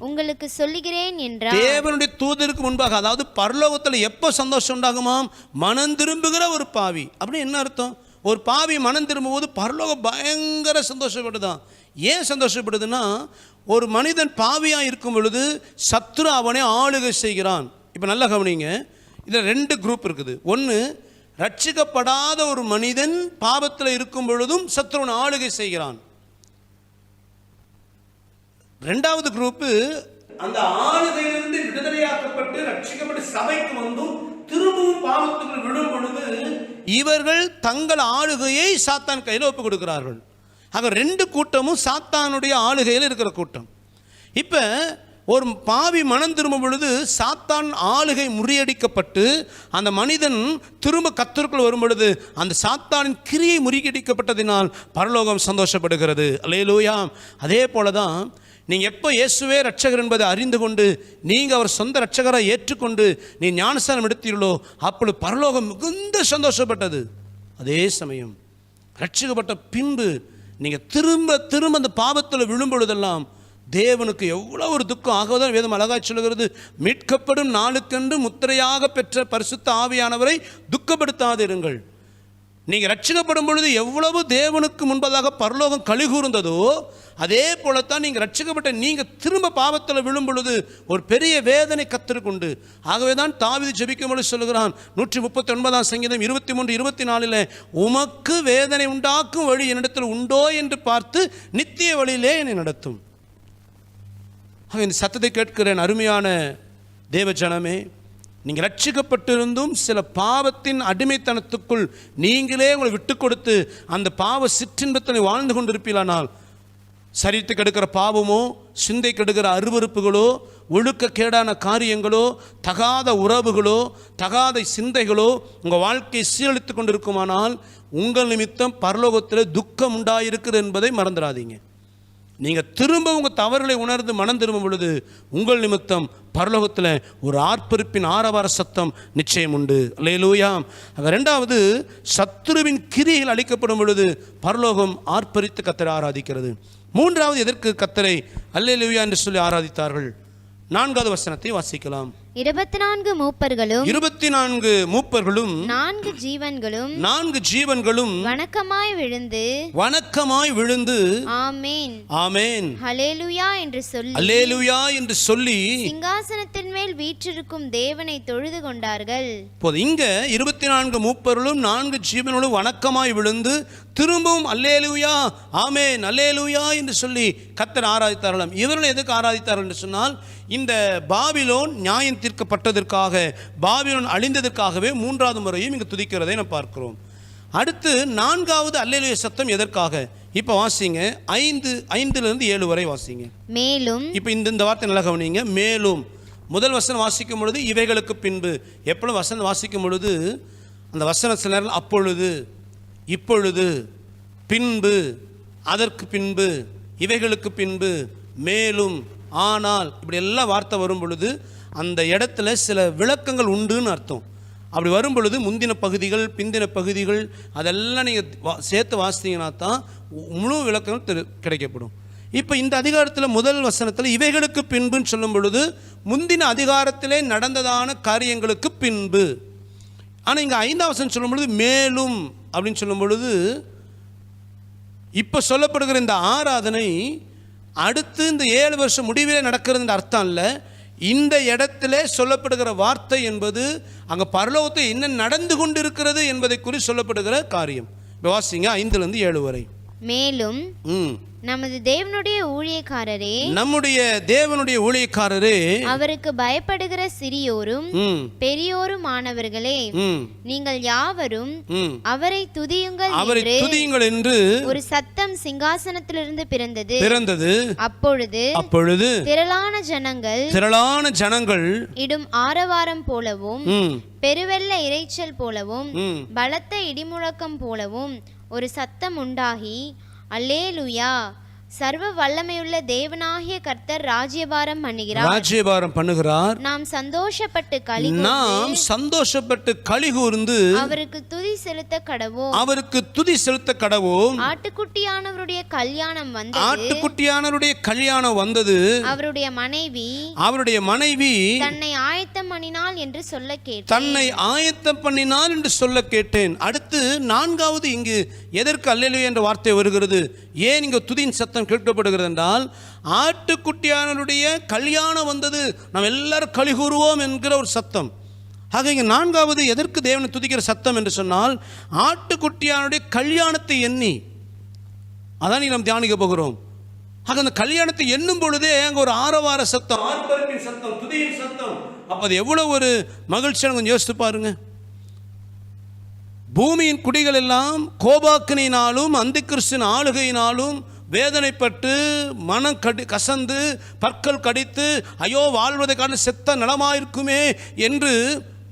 உங்களுக்கு சொல்லுகிறேன் என்றார். தேவனுடைய தூதருக்கு முன்பாக, அதாவது பரலோகத்தில் எப்போ சந்தோஷம் உண்டாகுமாம்? மனம் திரும்புகிற ஒரு பாவி. அப்படி என்ன அர்த்தம்? ஒரு பாவி மனம் திரும்பும்போது பரலோகம் பயங்கர சந்தோஷப்படுதான். ஏன் சந்தோஷப்படுதுன்னா, ஒரு மனிதன் பாவியாக இருக்கும் பொழுது சத்துரு அவனை ஆளுகை செய்கிறான். இப்போ நல்லா கவனிங்க, இதில் 2 குரூப் இருக்குது. ஒன்று, ரட்சிக்கப்படாத ஒரு மனிதன் பாவத்தில் இருக்கும் பொழுதும் சத்துருவனை ஆளுகை செய்கிறான். 2வது குரூப்பு, அந்த ஆளுகையிலிருந்து விடுதலையாக்கப்பட்டு ரட்சிக்கப்பட்டு சபைக்கு வந்தும் திரும்பவும் பாவத்துக்குள் விடும் பொழுது இவர்கள் தங்கள் ஆளுகையை சாத்தான் கையில் ஒப்புக் கொடுக்கிறார்கள். ஆக 2 கூட்டமும் சாத்தானுடைய ஆளுகையில் இருக்கிற கூட்டம். இப்போ ஒரு பாவி மனம் திரும்பும் பொழுது சாத்தான் ஆளுகை முறியடிக்கப்பட்டு அந்த மனிதன் திரும்ப கர்த்தருக்குள் வரும் பொழுது அந்த சாத்தானின் கிரியை முறியடிக்கப்பட்டதினால் பரலோகம் சந்தோஷப்படுகிறது. அல்லேலூயா. அதே போல தான் நீங்கள் எப்போ இயேசுவே ரட்சகர் என்பதை அறிந்து கொண்டு நீங்கள் அவர் சொந்த ரட்சகராக ஏற்றுக்கொண்டு நீ ஞானஸ்நானம் எடுத்தீர்களோ அப்பொழுது பரலோகம் மிகுந்த சந்தோஷப்பட்டது. அதே சமயம் ரட்சிக்கப்பட்ட பின்பு நீங்கள் திரும்ப அந்த பாவத்தில் விழும் பொழுதெல்லாம் தேவனுக்கு எவ்வளோ ஒரு துக்கம். ஆகதான் வேதம் அழகாய் சொல்லுகிறது, மீட்கப்படும் நாளுக்கென்று முத்திரையாக பெற்ற பரிசுத்த ஆவியானவரை துக்கப்படுத்தாதிருங்கள். நீங்கள் ரட்சிக்கப்படும் பொழுது எவ்வளவு தேவனுக்கு முன்பதாக பரலோகம் கலிகூர்ந்ததோ அதே போலத்தான் நீங்கள் ரட்சிக்கப்பட்ட நீங்கள் திரும்ப பாவத்தில் விழும் பொழுது ஒரு பெரிய வேதனை கர்த்தருக்குண்டு. ஆகவே தான் தாவீது ஜெபிக்கும்படி சொல்லுகிறான் 139ஆம் சங்கீதம் 23-24 உமக்கு வேதனை உண்டாக்கும் வழி என்னிடத்தில் உண்டோ என்று பார்த்து நித்திய வழியிலே என்னை நடத்தும். ஆக இந்த சத்தத்தை கேட்கிறேன் அருமையான தேவஜனமே, நீங்கள் ரட்சிக்கப்பட்டிருந்தும் சில பாவத்தின் அடிமைத்தனத்துக்குள் நீங்களே உங்களை விட்டு கொடுத்து அந்த பாவ சிற்றின்பத்தில் வாழ்ந்து கொண்டிருப்பீர்களானால், சரீரத்துக்கு எடுக்கிற பாவமோ, சிந்தைக்கு எடுக்கிற அருவருப்புகளோ, ஒழுக்கக்கேடான காரியங்களோ, தகாத உறவுகளோ, தகாத சிந்தைகளோ உங்கள் வாழ்க்கையை சீரழித்து கொண்டிருக்குமானால் உங்கள் நிமித்தம் பரலோகத்தில் துக்கம் உண்டாயிருக்குது என்பதை மறந்துடாதீங்க. நீங்கள் திரும்ப உங்கள் தவறுகளை உணர்ந்து மனம் திரும்பும் பொழுது உங்கள் நிமித்தம் பரலோகத்தில் ஒரு ஆர்ப்பரிப்பின் ஆரவார சத்தம் நிச்சயம் உண்டு. அல்லேலூயா. ரெண்டாவது, சத்துருவின் கிரியில் அளிக்கப்படும் பொழுது பரலோகம் ஆர்ப்பரித்து கர்த்தரை ஆராதிக்கிறது. மூன்றாவது, எதற்கு கர்த்தரை அல்லேலூயா என்று சொல்லி ஆராதித்தார்கள்? 4வது வசனத்தை வாசிக்கலாம். 24 மூப்பர்களும் 24 மூப்பர்களும் 4 ஜீவன்களும் வணக்கமாய் விழுந்து ஆமென் ஆமென் ஹல்லேலூயா என்று சொல்லி சிங்காசனத்தின் மேல் வீற்றிருக்கும் தேவனை தொழுது கொண்டார்கள். போது இங்க 24 மூப்பர்களும் 4 ஜீவன்களும் வணக்கமாய் விழுந்து திரும்பவும் அல்லேலூயா ஆமென் அல்லேலூயா என்று சொல்லி கர்த்தர் ஆராதித்தார்களாம். இவர்கள் எதுக்கு ஆராதித்தார்கள் என்று சொன்னால், இந்த பாபிலோன் நியாயம் தீர்க்கப்பட்டதற்காக, பாபிலோன் அழிந்ததற்காகவே 3வது முறையும் இங்கு துதிக்கிறதை நாம் பார்க்கிறோம். அடுத்து 4வது அல்லேலூயா சத்தம் எதற்காக? இப்போ வாசிங்க, 5லிருந்து 7 வரை வாசிங்க. மேலும், இப்போ இந்த வார்த்தை நல்லா கவனிங்க. மேலும் முதல் வசனம் வாசிக்கும் பொழுது இவைகளுக்கு பின்பு, எப்பொழுதும் வசனம் வாசிக்கும் பொழுது அந்த வசன சில நேரம் அப்பொழுது, இப்பொழுது, பின்பு, அதற்கு பின்பு, இவைகளுக்கு பின்பு, மேலும், ஆனால், இப்படி எல்லா வார்த்தை வரும் பொழுது அந்த இடத்துல சில விளக்கங்கள் உண்டுன்னு அர்த்தம். அப்படி வரும் பொழுது முந்தின பகுதிகள், பிந்தின பகுதிகள் அதெல்லாம் நீங்கள் சேர்த்து வாசித்தீங்கன்னா தான் முழு விளக்கங்கள் கிடைக்கப்படும். இப்போ இந்த அதிகாரத்தில் முதல் வசனத்தில் இவைகளுக்கு பின்புன்னு சொல்லும் பொழுது முந்தின அதிகாரத்திலே நடந்ததான காரியங்களுக்கு பின்பு. ஆனால் இங்கே 5வது வசனம் சொல்லும் பொழுது மேலும் அப்படின்னு சொல்லும் பொழுது இப்போ சொல்லப்படுகிற இந்த ஆராதனை அடுத்து இந்த 7 வருஷம் முடிவிலே நடக்கிறது அர்த்தம் இல்லை. இந்த இடத்துல சொல்லப்படுகிற வார்த்தை என்பது அங்கே பரலோகத்தை என்ன நடந்து கொண்டிருக்கிறது என்பதை குறித்து சொல்லப்படுகிற காரியம். வாசிங்க 5லிருந்து 7 வரை. மேலும் நமது தேவனுடைய ஊழியக்காரரே அவருக்கு பயப்படுகிற சிறியோரும் பெரியோருமானவர்களே, நீங்கள் யாவரும் அவரை துதியுங்கள் என்று ஒரு சத்தம் சிங்காசனத்திலிருந்து பிறந்தது. அப்பொழுது திரளான ஜனங்கள் இடும் ஆரவாரம் போலவும், பெருவெள்ள இரைச்சல் போலவும், பலத்த இடிமுழக்கம் போலவும் ஒரு சத்தம் உண்டாகி, அல்லேலூயா, சர்வ வல்லமையுள்ள தேவனாகிய கர்த்தர் ராஜ்யபாரம் பண்ணுகிறார். நாம் சந்தோஷப்பட்டு களிகூர்ந்து அவருக்கு துதி செலுத்த கடவோம். ஆட்டுக்குட்டியானவருடைய கல்யாணம் வந்தது. அவருடைய மனைவி தன்னை ஆயத்தம் பண்ணினாள் என்று சொல்ல கேட்டேன். அடுத்து 4வது இங்கு எதற்கு அல்லேலூயா என்ற வார்த்தை வருகிறது? ஏன் இங்கு துதியின் சத்தம் கேட்கப்படுகிறது என்றால், ஆட்டுக்குட்டியானவருடைய கல்யாணம் வந்தது, நாம் எல்லாரும் களிகூறுவோம் என்கிற ஒரு சத்தம். ஆக இங்கே 4வது எதற்கு தேவனை துதிக்கிற சத்தம் என்று சொன்னால், ஆட்டுக்குட்டியானுடைய கல்யாணத்தை எண்ணி அதான் நாம் தியானிக்க போகிறோம். ஆக அந்த கல்யாணத்தை எண்ணும் பொழுதே அங்கே ஒரு ஆரவார சத்தம், ஆர்ப்பரிப்பின் சத்தம், துதியின் சத்தம். அப்போ அது எவ்வளவு ஒரு மகிழ்ச்சியான கொஞ்சம் யோசித்து பாருங்க. பூமியின் குடிகள் எல்லாம் கோபாக்கினாலும் அந்தி கிறிஸ்துவின் ஆளுகையினாலும் வேதனைப்பட்டு மனம் கசந்து பற்கள் கடித்து ஐயோ வாழ்வதை காண செத்த நலமாயிருக்குமே என்று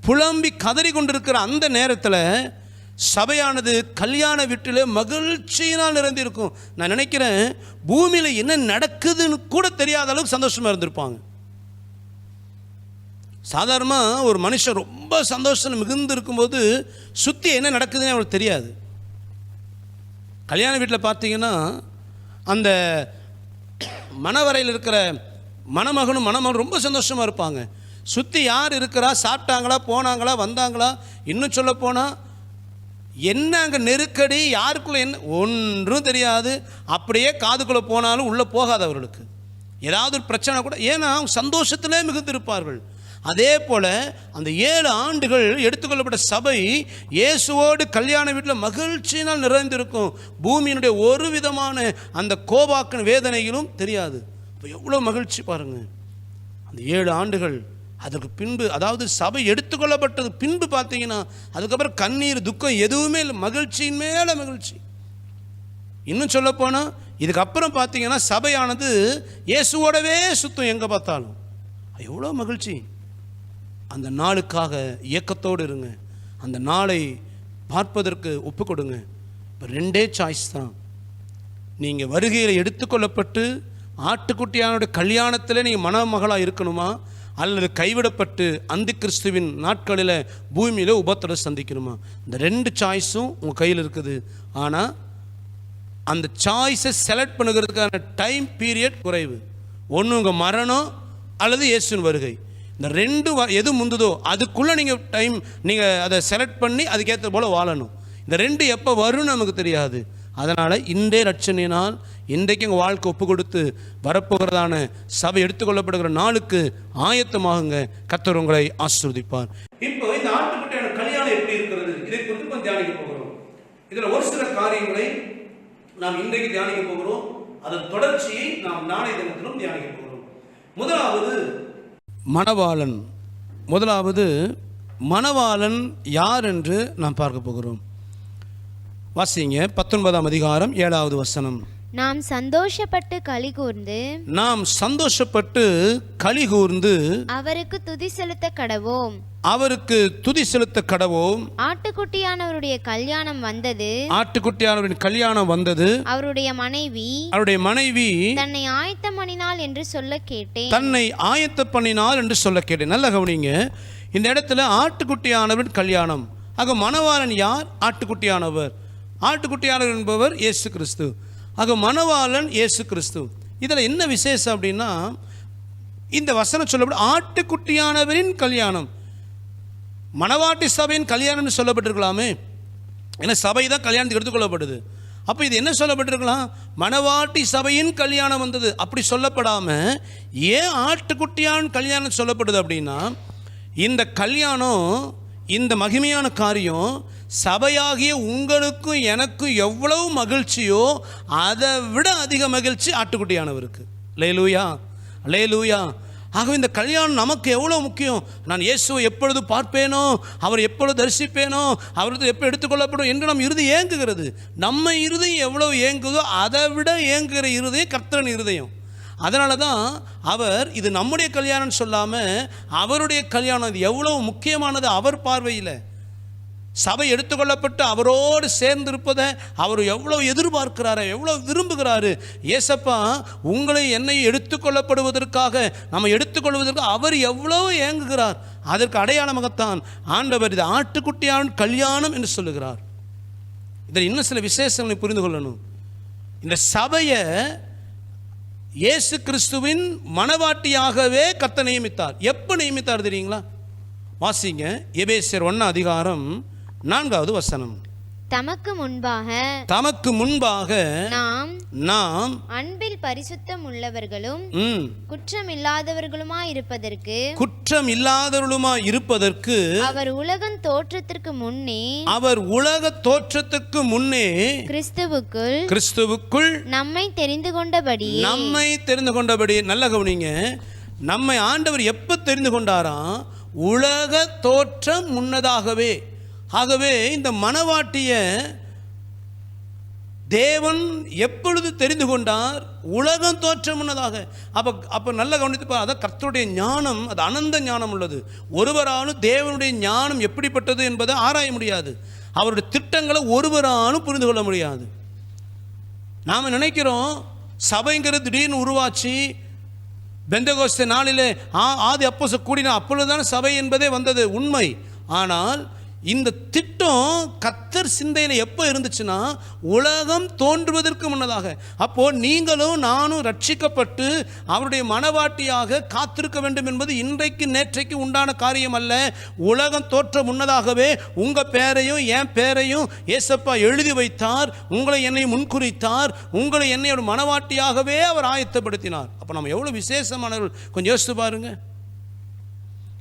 புலம்பி கதறி கொண்டிருக்கிற அந்த நேரத்தில் சபையானது கல்யாண வீட்டில் மகிழ்ச்சியினால் நிறைந்திருக்கும். நான் நினைக்கிறேன் பூமியில் என்ன நடக்குதுன்னு கூட தெரியாத அளவுக்கு சந்தோஷமாக இருந்திருப்பாங்க. சாதாரணமாக ஒரு மனுஷன் ரொம்ப சந்தோஷம் மிகுந்து இருக்கும்போது சுற்றி என்ன நடக்குதுன்னு அவங்களுக்கு தெரியாது. கல்யாண வீட்டில் பார்த்தீங்கன்னா அந்த மணவரையில் இருக்கிற மணமகனும் மணமகனும் ரொம்ப சந்தோஷமாக இருப்பாங்க. சுற்றி யார் இருக்கிறா, சாப்பிட்டாங்களா, போனாங்களா, வந்தாங்களா, இன்னும் சொல்ல போனால் என்ன அங்கே நெருக்கடி, யாருக்குள்ளே என்ன ஒன்றும் தெரியாது. அப்படியே காதுக்குள்ளே போனாலும் உள்ளே போகாது அவர்களுக்கு. ஏதாவது ஒரு பிரச்சனை கூட, ஏன்னா அவங்க சந்தோஷத்திலே மிகுந்திருப்பார்கள். அதே போல் அந்த 7 ஆண்டுகள் எடுத்துக்கொள்ளப்பட்ட சபை இயேசுவோடு கல்யாண வீட்டில் மகிழ்ச்சியினால் நிறைந்திருக்கும். பூமியினுடைய ஒரு விதமான அந்த கோபாக்கின் வேதனையிலும் தெரியாது. இப்போ எவ்வளோ மகிழ்ச்சி பாருங்கள். அந்த 7 ஆண்டுகள் அதற்கு பின்பு, அதாவது சபை எடுத்துக்கொள்ளப்பட்டது பின்பு பார்த்தீங்கன்னா அதுக்கப்புறம் கண்ணீர் துக்கம் எதுவுமே இல்லை, மகிழ்ச்சியின் மேலே மகிழ்ச்சி. இன்னும் சொல்லப்போனால் இதுக்கப்புறம் பார்த்தீங்கன்னா சபையானது இயேசுவோடவே சுத்தம் எங்கே பார்த்தாலும். எவ்வளோ மகிழ்ச்சி. அந்த நாளுக்காக இயக்கத்தோடு இருங்க, அந்த நாளை பார்ப்பதற்கு ஒப்பு கொடுங்க. இப்போ 2 சாய்ஸ் தான். நீங்கள் வருகையில் எடுத்துக்கொள்ளப்பட்டு ஆட்டுக்குட்டியானுடைய கல்யாணத்தில் நீங்கள் மணமகளாக இருக்கணுமா, அல்லது கைவிடப்பட்டு அந்தி கிறிஸ்துவின் நாட்களில் பூமியில் உபத்திரவ சந்திக்கணுமா? இந்த 2 சாய்ஸும் உங்கள் கையில் இருக்குது. ஆனால் அந்த சாய்ஸை செலக்ட் பண்ணுறதுக்கான டைம் பீரியட் குறைவு. ஒன்று உங்கள் மரணம் அல்லது இயேசுவின் வருகை. இந்த 2 எது முந்துதோ அதுக்குள்ளே நீங்கள் அதை செலக்ட் பண்ணி அதுக்கேற்ற போல் வாழணும். இந்த 2 எப்போ வரும்னு நமக்கு தெரியாது. அதனால் இன்றே ரட்சணியினால் இன்றைக்கு உங்கள் வாழ்க்கை ஒப்பு கொடுத்து வரப்போகிறதான சபை எடுத்துக்கொள்ளப்படுகிற நாளுக்கு ஆயத்தமாகுங்க. கர்த்தர் உங்களை ஆசீர்வதிப்பார். இப்போ இந்த ஆட்டுக்குட்டியான கல்யாணம் எப்படி இருக்கிறது, இதை குறித்து கொஞ்சம் தியானிக்க போகிறோம். இதில் ஒரு சில காரியங்களை நாம் இன்றைக்கு தியானிக்க போகிறோம். அதன் தொடர்ச்சியை நாம் நாளைய தினத்திலும் தியானிக்க போகிறோம். முதலாவது மணவாளன் யார் என்று நாம் பார்க்க போகிறோம். வாசிங்க 19ஆம் அதிகாரம் 7வது வசனம். நாம் சந்தோஷப்பட்டு களிகூர்ந்து அவருக்கு துதி செலுத்த கடவோம். ஆட்டுக்குட்டியானவருடைய கல்யாணம் வந்தது. அவருடைய மனைவி தன்னை ஆயத்தம் பண்ணினாள் என்று சொல்ல கேட்டேன். நல்ல கவனிங்க. இந்த இடத்துல ஆட்டுக்குட்டியானவரின் கல்யாணம். ஆக மணவாளன் யார்? ஆட்டுக்குட்டியானவர் என்பவர் இயேசு கிறிஸ்து. ஆக மணவாளன் இயேசு கிறிஸ்து. இதில் என்ன விசேஷம் அப்படின்னா, இந்த வசனம் சொல்லப்படும் ஆட்டுக்குட்டியானவரின் கல்யாணம். மணவாட்டி சபையின் கல்யாணம்னு சொல்லப்பட்டிருக்கலாமே, ஏன்னா சபை தான் கல்யாணத்துக்கு எடுத்துக்கொள்ளப்படுது. அப்போ இது என்ன சொல்லப்பட்டிருக்கலாம்? மணவாட்டி சபையின் கல்யாணம் வந்தது. அப்படி சொல்லப்படாமல் ஏன் ஆட்டுக்குட்டியான கல்யாணம் சொல்லப்படுது அப்படின்னா, இந்த கல்யாணம், இந்த மகிமையான காரியம் சபையாகிய உங்களுக்கும் எனக்கும் எவ்வளவு மகிழ்ச்சியோ அதை விட அதிக மகிழ்ச்சி ஆட்டுக்குட்டியானவருக்கு. அல்லேலூயா, அல்லேலூயா. ஆகவே இந்த கல்யாணம் நமக்கு எவ்வளோ முக்கியம். நான் இயேசுவை எப்பொழுது பார்ப்பேனோ, அவர் எப்பொழுது தரிசிப்பேனோ, அவரது எப்போ எடுத்துக்கொள்ளப்படும் என்று நம் இருதயம் ஏங்குகிறது. நம்ம இருதயம் எவ்வளோ ஏங்குதோ அதை விட ஏங்குகிற இருதயம் கர்த்தரின் இருதயம். அதனால தான் அவர் இது நம்முடைய கல்யாணம் சொல்லாமல் அவருடைய கல்யாணம் இது எவ்வளோ முக்கியமானது அவர் பார்வையில். சபை எடுத்துக்கொள்ளப்பட்டு அவரோடு சேர்ந்திருப்பதை அவர் எவ்வளோ எதிர்பார்க்கிறாரு, எவ்வளோ விரும்புகிறாரு. ஏசப்பா உங்களை என்னை எடுத்துக்கொள்ளப்படுவதற்காக, நம்ம எடுத்துக்கொள்வதற்கு அவர் எவ்வளோ ஏங்குகிறார். அதற்கு அடையாளமாகத்தான் ஆண்டவர் இது ஆட்டுக்குட்டியான கல்யாணம் என்று சொல்லுகிறார். இதில் இன்னும் சில விசேஷங்களை புரிந்து கொள்ளணும். இந்த சபையை இயேசு கிறிஸ்துவின் மணவாட்டியாகவே கர்த்தர் நியமித்தார். எப்போ நியமித்தார் தெரியுங்களா? வாசிங்க எபேசியர் 1 அதிகாரம் 4வது வசனம். தமக்கு முன்பாக நாம் அன்பில் பரிசுத்தம் உள்ளவர்களும் குற்றமில்லாதவர்களுமாய் இருப்பதற்கு அவர் உலக தோற்றத்திற்கு முன்னே கிறிஸ்துவுக்குள் நம்மை தெரிந்து கொண்டபடி. நல்ல கவனிங்க. நம்மை ஆண்டவர் எப்ப தெரிந்து கொண்டாராம்? உலக தோற்றம் முன்னதாகவே. ஆகவே இந்த மணவாட்டியை தேவன் எப்பொழுது தெரிந்து கொண்டார்? உலகம் தோற்றம் முன்னதாக. அப்போ நல்ல கவனித்து, அதான் கர்த்தருடைய ஞானம், அது அனந்த ஞானம் உள்ளது. ஒருவராலும் தேவனுடைய ஞானம் எப்படிப்பட்டது என்பதை ஆராய முடியாது. அவருடைய திட்டங்களை ஒருவராலும் புரிந்து கொள்ள முடியாது. நாம் நினைக்கிறோம் சபைங்கிறது திடீர்னு உருவாச்சு, பெந்தகோஸ்தே நாளிலே ஆதி அப்போஸ்தலர் கூடின அப்பொழுதுதான் சபை என்பதே வந்தது, உண்மை. ஆனால் இந்த திட்டம் கர்த்தர் சிந்தையில் எப்போ இருந்துச்சுன்னா, உலகம் தோன்றுவதற்கு முன்னதாக. அப்போது நீங்களும் நானும் ரட்சிக்கப்பட்டு அவருடைய மணவாட்டியாக காத்திருக்க வேண்டும் என்பது இன்றைக்கு நேற்றைக்கு உண்டான காரியம் அல்ல. உலகம் தோற்ற முன்னதாகவே உங்கள் பேரையும் என் பேரையும் ஏசப்பா எழுதி வைத்தார். உங்களை என்னை முன்குறித்தார். உங்களை என்னையோட மணவாட்டியாகவே அவர் ஆயத்தப்படுத்தினார். அப்போ நம்ம எவ்வளோ விசேஷமானவர்கள் கொஞ்சம் யோசித்து பாருங்க.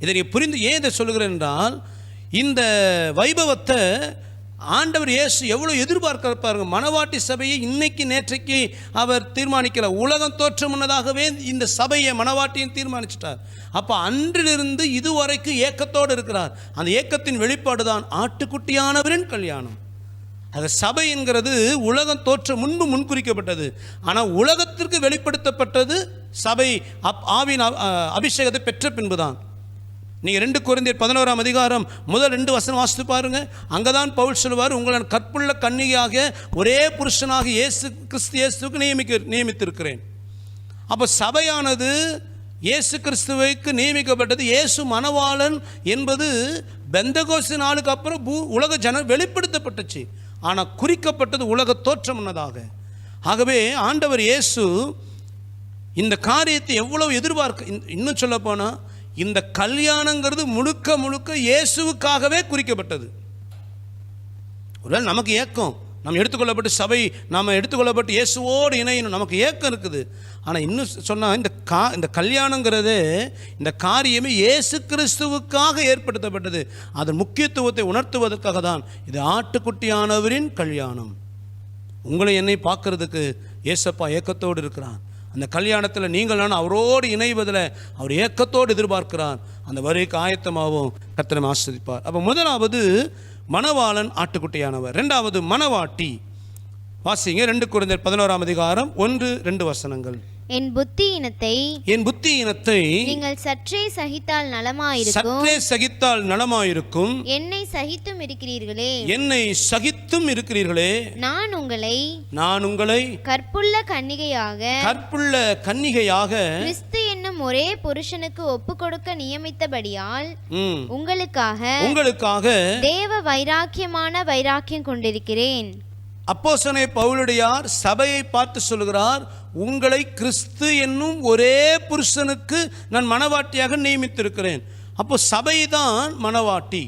இதை நீ புரிந்து ஏன் இதை சொல்லுகிறேன் என்றால், இந்த வைபவத்தை ஆண்டவர் இயேசு எவ்வளோ எதிர்பார்க்க பாருங்க. மணவாட்டி சபையை இன்னைக்கு நேற்றைக்கு அவர் தீர்மானிக்கல, உலகம் தோற்றம் முன்னதாகவே இந்த சபையை மணவாட்டியும் தீர்மானிச்சிட்டார். அப்போ அன்றிலிருந்து இதுவரைக்கும் ஏக்கத்தோடு இருக்கிறார். அந்த ஏக்கத்தின் வெளிப்பாடு தான் ஆட்டுக்குட்டியானவரின் கல்யாணம். அது சபை என்கிறது உலகம் தோற்ற முன்பு முன்குறிக்கப்பட்டது. ஆனால் உலகத்திற்கு வெளிப்படுத்தப்பட்டது சபை ஆவின் அபிஷேகத்தை பெற்ற பின்புதான். நீங்கள் 2 கொரிந்தியர் 11ஆம் அதிகாரம் முதல் 2 வசனம் வாசித்து பாருங்க. அங்கே தான் பவுல் சொல்லுவார், உங்களை கற்புள்ள கன்னிகையாக ஒரே புருஷனாக கிறிஸ்து இயேசுக்கு நியமித்திருக்கிறேன். அப்போ சபையானது இயேசு கிறிஸ்துவுக்கு நியமிக்கப்பட்டது. இயேசு மணவாளன் என்பது பெந்தகோஸ்து நாளுக்கு அப்புறம் உலக வெளிப்படுத்தப்பட்டுச்சு. ஆனால் குறிக்கப்பட்டது உலக தோற்றம் முன்னதாக. ஆகவே ஆண்டவர் இயேசு இந்த காரியத்தை எவ்வளவு எதிர்பார்க்க, இன்னும் சொல்ல போனால் இந்த கல்யாணங்கிறது முழுக்க முழுக்க இயேசுவுக்காகவே குறிக்கப்பட்டது. ஒருவேளை நமக்கு ஏக்கம், நம்ம எடுத்துக்கொள்ளப்பட்டு சபை நாம் எடுத்துக்கொள்ளப்பட்டு இயேசுவோடு இணையணும், நமக்கு ஏக்கம் இருக்குது. ஆனால் இன்னும் சொன்னால் இந்த கல்யாணங்கிறது, இந்த காரியமே இயேசு கிறிஸ்துவுக்காக ஏற்படுத்தப்பட்டது. அதன் முக்கியத்துவத்தை உணர்த்துவதற்காக தான் இது ஆட்டுக்குட்டியானவரின் கல்யாணம். உங்களை என்னை பார்க்கறதுக்கு இயேசப்பா ஏக்கத்தோடு இருக்கிறான். அந்த கல்யாணத்தில் நீங்கள் நான் அவரோடு இணைவதில் அவர் ஏக்கத்தோடு எதிர்பார்க்கிறார். அந்த வரைக்கு ஆயத்தமாகவும் கர்த்தரை ஆசீர்வதிப்பார். அப்போ முதலாவது மணவாளன் ஆட்டுக்குட்டியானவர். 2வது மணவாட்டி. வாசிங்க 2 கொரிந்தியர் 11ஆம் அதிகாரம் 1-2 வசனங்கள். என் புத்தியினத்தை நீங்கள் சற்றே சகித்தால் நலமாயிருக்கும். என்னை சகித்தும் இருக்கிறீர்களே. நான் உங்களை கற்புள்ள கன்னிகையாக கிறிஸ்து என்னும் ஒரே புருஷனுக்கு ஒப்பு கொடுக்க நியமித்தபடியால் உங்களுக்காக தேவ வைராக்கியம் கொண்டிருக்கிறேன். அப்போஸ்தலனாகிய பவுலுடையார் சபையை பார்த்து சொல்கிறார், உங்களை கிறிஸ்து என்னும் ஒரே புருஷனுக்கு நான் மணவாட்டியாக நியமித்திருக்கிறேன். அப்போ சபை தான் மணவாட்டி.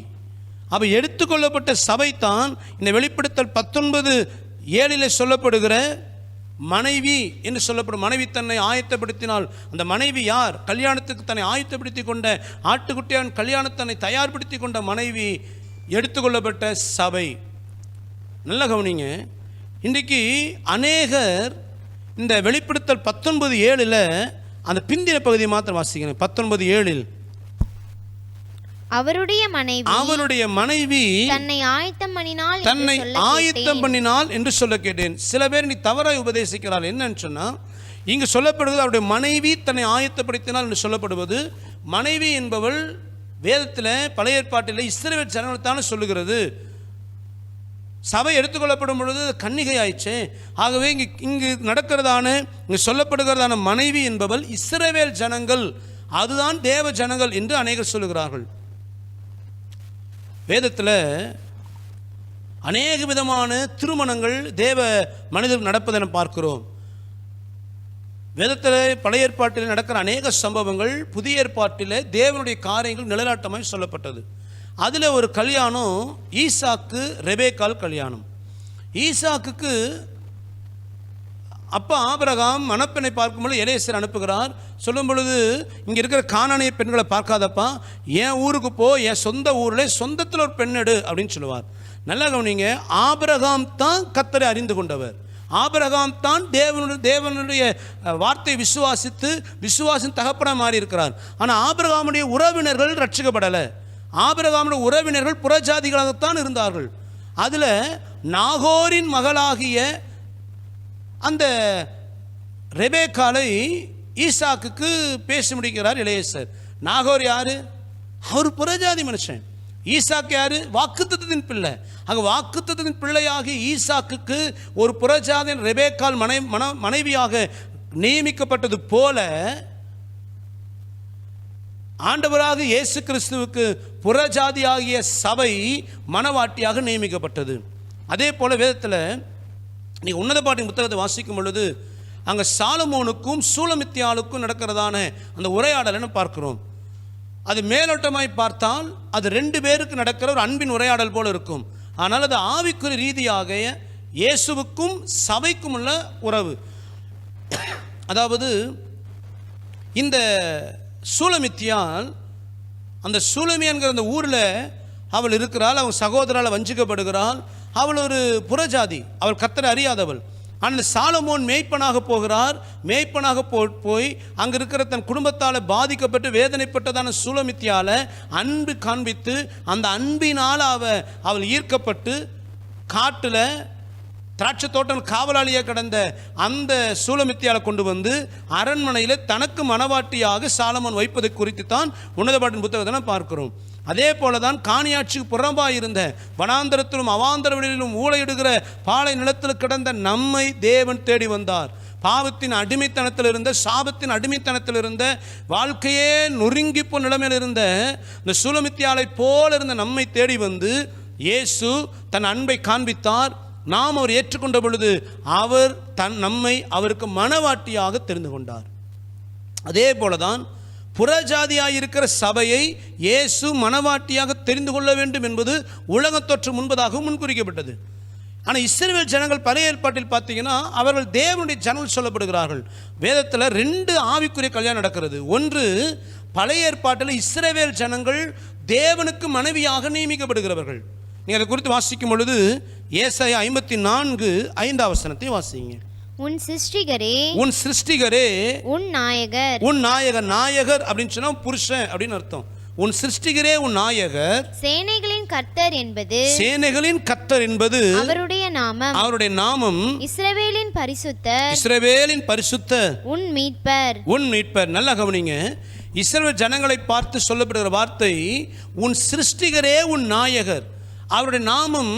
அப்போ எடுத்துக்கொள்ளப்பட்ட சபை தான் இந்த வெளிப்படுத்தல் 19:7 சொல்லப்படுகிற மனைவி என்று சொல்லப்படும். மனைவி தன்னை ஆயத்தப்படுத்தினால் அந்த மனைவி யார்? கல்யாணத்துக்கு தன்னை ஆயத்தப்படுத்தி கொண்ட ஆட்டுக்குட்டியான் கல்யாணத்தன்னை தயார்படுத்தி கொண்ட மனைவி எடுத்துக்கொள்ளப்பட்ட சபை. நல்ல கவனிங்க. இன்றைக்கு அநேகர் இந்த வெளிப்படுத்தல் 19:7 அந்த பிந்தின பகுதியை மாத்திரம் வாசிக்கிறேன். 19:7 அவருடைய மனைவி தன்னை ஆயத்தம் பண்ணினாள் என்று சொல்ல கேட்டேன். சில பேர் நீ தவறாய் உபதேசிக்கிறாள். என்னன்னு சொன்னா, இங்கு சொல்லப்படுவது அவருடைய மனைவி தன்னை ஆயத்தப்படுத்தினாள் என்று சொல்லப்படுவது, மனைவி என்பவள் வேதத்தில் பழைய ஏற்பாட்டில் இஸ்ரவேல் ஜனங்களைத்தானே சொல்லுகிறது. சபை எடுத்துக்கொள்ளப்படும் பொழுது கன்னிகை ஆயிடுச்சு. ஆகவே இங்கு நடக்கிறதான, இங்கு சொல்லப்படுகிறதான மனைவி என்பவள் இஸ்ரவேல் ஜனங்கள், அதுதான் தேவ ஜனங்கள் என்று அநேகர் சொல்லுகிறார்கள். வேதத்தில் அநேக விதமான திருமணங்கள் தேவ மனிதர்கள் நடப்பதென பார்க்கிறோம். வேதத்தில் பழைய ஏற்பாட்டில் நடக்கிற அநேக சம்பவங்கள் புதிய ஏற்பாட்டில் தேவனுடைய காரியங்கள் நிழலாட்டமாய் சொல்லப்பட்டது. அதில் ஒரு கல்யாணம் ஈசாக்கு ரெபேக்கால் கல்யாணம். ஈசாக்குக்கு அப்பா ஆபிரகாம் மணப்பெண்ணை பார்க்கும்போது எலேசர் அனுப்புகிறார். சொல்லும் பொழுது, இங்கே இருக்கிற கானானிய பெண்களை பார்க்காதப்பா, என் ஊருக்கு போ, என் சொந்த ஊரில் சொந்தத்தில் ஒரு பெண் எடு அப்படின்னு சொல்லுவார். நல்லா கவனிங்க, ஆபிரகாம் தான் கர்த்தரை அறிந்து கொண்டவர். ஆபிரகாம் தான் தேவனுடைய வார்த்தையை விசுவாசின் தகப்பனாக மாறி இருக்கிறார். ஆனால் ஆபிரகாமுடைய உறவினர்கள் ரட்சிக்கப்படலை. ஆபிரகாமுடைய உறவினர்கள் புறஜாதிகளாகத்தான் இருந்தார்கள். அதில் நாகோரின் மகளாகிய அந்த ரெபேக்காலை ஈசாக்குக்கு பேசி முடிக்கிறார் எலேசர். நாகோர் யாரு? அவர் புறஜாதி மனுஷன். ஈசாக்கு யாரு? வாக்குத்தத்தத்தின் பிள்ளை. ஆக வாக்குத்தத்தத்தின் பிள்ளையாகி ஈசாக்குக்கு ஒரு புறஜாதியின் ரெபேக்கால் மனைவியாக நியமிக்கப்பட்டது போல ஆண்டவராக இயேசு கிறிஸ்துவுக்கு புறஜாதியாகிய சபை மணவாட்டியாக நியமிக்கப்பட்டது. அதே போல வேதத்தில் நீ உன்னத பாட்டின் புத்தகத்தை வாசிக்கும் பொழுது அங்கே சாலமோனுக்கும் சூலமித்தியாளுக்கும் நடக்கிறதான அந்த உரையாடலை பார்க்கிறோம். அது மேலோட்டமாய் பார்த்தால் அது 2 பேருக்கு நடக்கிற ஒரு அன்பின் உரையாடல் போல இருக்கும். ஆனால் அது ஆவிக்குரிய ரீதியாக இயேசுவுக்கும் சபைக்கும் உள்ள உறவு. அதாவது இந்த சூலமித்தியால், அந்த சூலமியான்கிற அந்த ஊரில் அவள் இருக்கிறாள். அவன் சகோதரால் வஞ்சிக்கப்படுகிறாள். அவள் ஒரு புறஜாதி, அவள் கர்த்தரை அறியாதவள். அந்த சாலமோன் மேய்ப்பனாக போகிறார். மேய்ப்பனாக போய் அங்கே இருக்கிற தன் குடும்பத்தால் பாதிக்கப்பட்டு வேதனைப்பட்டதான சூலமித்தியால் அன்பு காண்பித்து அந்த அன்பினால் அவள் ஈர்க்கப்பட்டு காட்டில் திராட்சை தோட்டம் காவலாளியாக கிடந்த அந்த சூலமித்தியால கொண்டு வந்து அரண்மனையில் தனக்கு மனவாட்டியாக சாலமோன் வைப்பதை குறித்து தான் உன்னத பாட்டின் புத்தகத்தை பார்க்கிறோம். அதே போல தான் காணியாட்சிக்கு புறம்பாக இருந்த வனாந்தரத்திலும் அவாந்தர வெளியிலும் ஊழையிடுகிற பாலை நிலத்தில் கிடந்த நம்மை தேவன் தேடி வந்தார். பாவத்தின் அடிமைத்தனத்தில் இருந்த, சாபத்தின் அடிமைத்தனத்தில் இருந்த, வாழ்க்கையே நொறுங்கிப்போ நிலைமையில் இருந்த இந்த சூலமித்தியாலை போல இருந்த நம்மை தேடி வந்து இயேசு தன் அன்பை காண்பித்தார். நாம் அவர் ஏற்றுக்கொண்ட பொழுது அவர் நம்மை அவருக்கு மனவாட்டியாக தெரிந்து கொண்டார். அதே போலதான் புறஜாதியாயிருக்கிற சபையை இயேசு மனவாட்டியாக தெரிந்து கொள்ள வேண்டும் என்பது உலகத்தொற்று முன்பதாகவும் முன்குறிக்கப்பட்டது. ஆனால் இஸ்ரவேல் ஜனங்கள் பழைய ஏற்பாட்டில் பார்த்தீங்கன்னா அவர்கள் தேவனுடைய ஜனங்கள் சொல்லப்படுகிறார்கள். வேதத்தில் 2 ஆவிக்குரிய கல்யாணம் நடக்கிறது. ஒன்று, பழைய ஏற்பாட்டில் இஸ்ரவேல் ஜனங்கள் தேவனுக்கு மனைவியாக நியமிக்கப்படுகிறவர்கள். நீங்கள் அதை குறித்து வாசிக்கும் பொழுது ஏசாயா 54:5 வசனத்தை வாசிங்க. உன் சிருஷ்டிகரே, உன் சிருஷ்டிகரே, உன் நாயகர். உன் நாயகர், நாயகர் அப்படின்னு சொன்னா புருஷன் அப்படின்னு அர்த்தம். உன் சிருஷ்டிகரே, உன் நாயகர், சேனைகளின் கர்த்தர் என்பது, சேனைகளின் கர்த்தர் என்பது அவருடைய நாமம். அவருடைய நாமம் இஸ்ரவேலின் பரிசுத்தர், இஸ்ரவேலின் பரிசுத்தர், உன் மீட்பர். உன் மீட்பர். நல்லா கவனிங்க. இஸ்ரவேல் ஜனங்களை பார்த்து சொல்லப்படுகிற வார்த்தை உன் சிருஷ்டிகரே, உன் நாயகர். அவருடைய நாமம்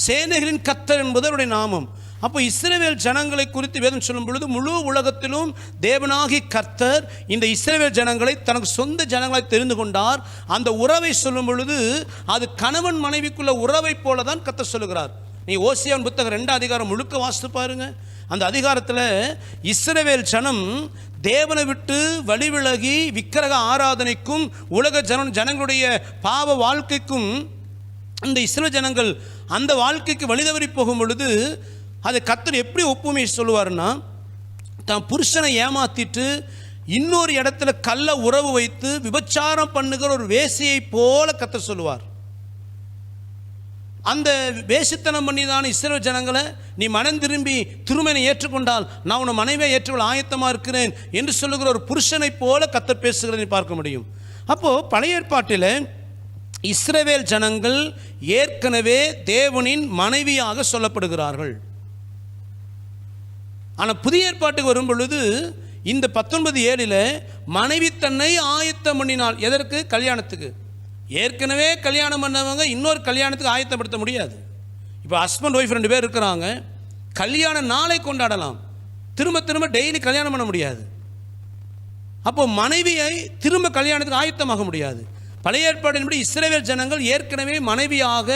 சேனைகளின் கர்த்தர் என்பது அவருடைய நாமம். அப்போ இஸ்ரவேல் ஜனங்களை குறித்து வேதம் சொல்லும் பொழுது முழு உலகத்திலும் தேவனாகி கர்த்தர் இந்த இஸ்ரவேல் ஜனங்களை தனக்கு சொந்த ஜனங்களை தெரிந்து கொண்டார். அந்த உறவை சொல்லும் பொழுது அது கணவன் மனைவிக்குள்ள உறவை போல தான் கர்த்தர் சொல்லுகிறார். நீ ஓசியாவின் புத்தகம் 2 அதிகாரம் முழுக்க வாசித்து பாருங்க. அந்த அதிகாரத்தில் இஸ்ரவேல் ஜனம் தேவனை விட்டு வழிவிலகி விக்கிரக ஆராதனைக்கும் உலக ஜனங்களுடைய பாவ வாழ்க்கைக்கும் இந்த இஸ்ரவேல் ஜனங்கள் அந்த வாழ்க்கைக்கு வழிதவறி போகும் பொழுது அதை கர்த்தர் எப்படி ஒப்புமை சொல்லுவார்னா, தான் புருஷனை ஏமாத்திட்டு இன்னொரு இடத்துல கள்ள உறவு வைத்து விபச்சாரம் பண்ணுகிற ஒரு வேசியை போல கர்த்தர் சொல்லுவார். அந்த வேசித்தனம் பண்ணி தான் இஸ்ரவேல் ஜனங்களை நீ மனம் திரும்பி திருமணை ஏற்றுக்கொண்டால் நான் உன்னை மனைவியை ஏற்றுக்கொள்ள ஆயத்தமாக இருக்கிறேன் என்று சொல்லுகிற ஒரு புருஷனை போல கர்த்தர் பேசுகிறதை பார்க்க முடியும். அப்போது பழைய ஏற்பாட்டில் இஸ்ரவேல் ஜனங்கள் ஏற்கனவே தேவனின் மனைவியாக சொல்லப்படுகிறார்கள். ஆனால் புதிய ஏற்பாட்டுக்கு வரும் பொழுது இந்த 19:7 மனைவி தன்னை ஆயத்தம் பண்ணினாள். எதற்கு? கல்யாணத்துக்கு. ஏற்கனவே கல்யாணம் பண்ணவங்க இன்னொரு கல்யாணத்துக்கு ஆயத்தப்படுத்த முடியாது. இப்போ ஹஸ்பண்ட் ஒய்ஃப் 2 பேர் இருக்கிறாங்க, கல்யாண நாளை கொண்டாடலாம், திரும்ப திரும்ப டெய்லி கல்யாணம் பண்ண முடியாது. அப்போ மனைவியை திரும்ப கல்யாணத்துக்கு ஆயத்தமாக முடியாது. பழைய ஏற்பாட்டின்படி இஸ்ரவேல் ஜனங்கள் ஏற்கனவே மனைவியாக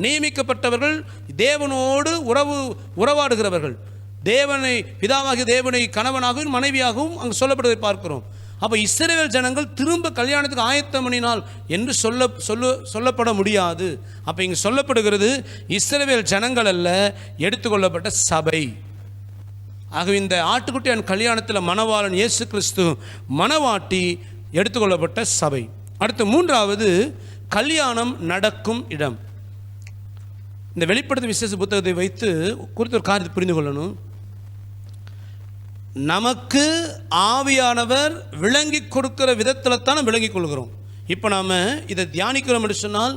நியமிக்கப்பட்டவர்கள், தேவனோடு உறவாடுகிறவர்கள், தேவனை பிதாவாகிய தேவனை கணவனாகவும் மனைவியாகவும் அங்கு சொல்லப்படுவதை பார்க்கிறோம். அப்போ இஸ்ரவேல் ஜனங்கள் திரும்ப கல்யாணத்துக்கு ஆயத்தம் பண்ணினால் என்று சொல்லப்பட முடியாது. அப்போ இங்கே சொல்லப்படுகிறது இஸ்ரவேல் ஜனங்கள் அல்ல, எடுத்துக்கொள்ளப்பட்ட சபை. ஆகவே இந்த ஆட்டுக்குட்டியான் கல்யாணத்தில் மணவாளன் இயேசு கிறிஸ்து, மணவாட்டி எடுத்துக்கொள்ளப்பட்ட சபை. அடுத்து 3வது கல்யாணம் நடக்கும் இடம். இந்த வெளிப்படுத்தும் விசேஷ புத்தகத்தை வைத்து குறித்த ஒரு காரியத்தை புரிந்து கொள்ளணும். நமக்கு ஆவியானவர் விளங்கி கொடுக்கிற விதத்தில் தான் விளங்கி கொள்கிறோம். இப்போ நாம் இதை தியானிக்கிறோம் என்று சொன்னால்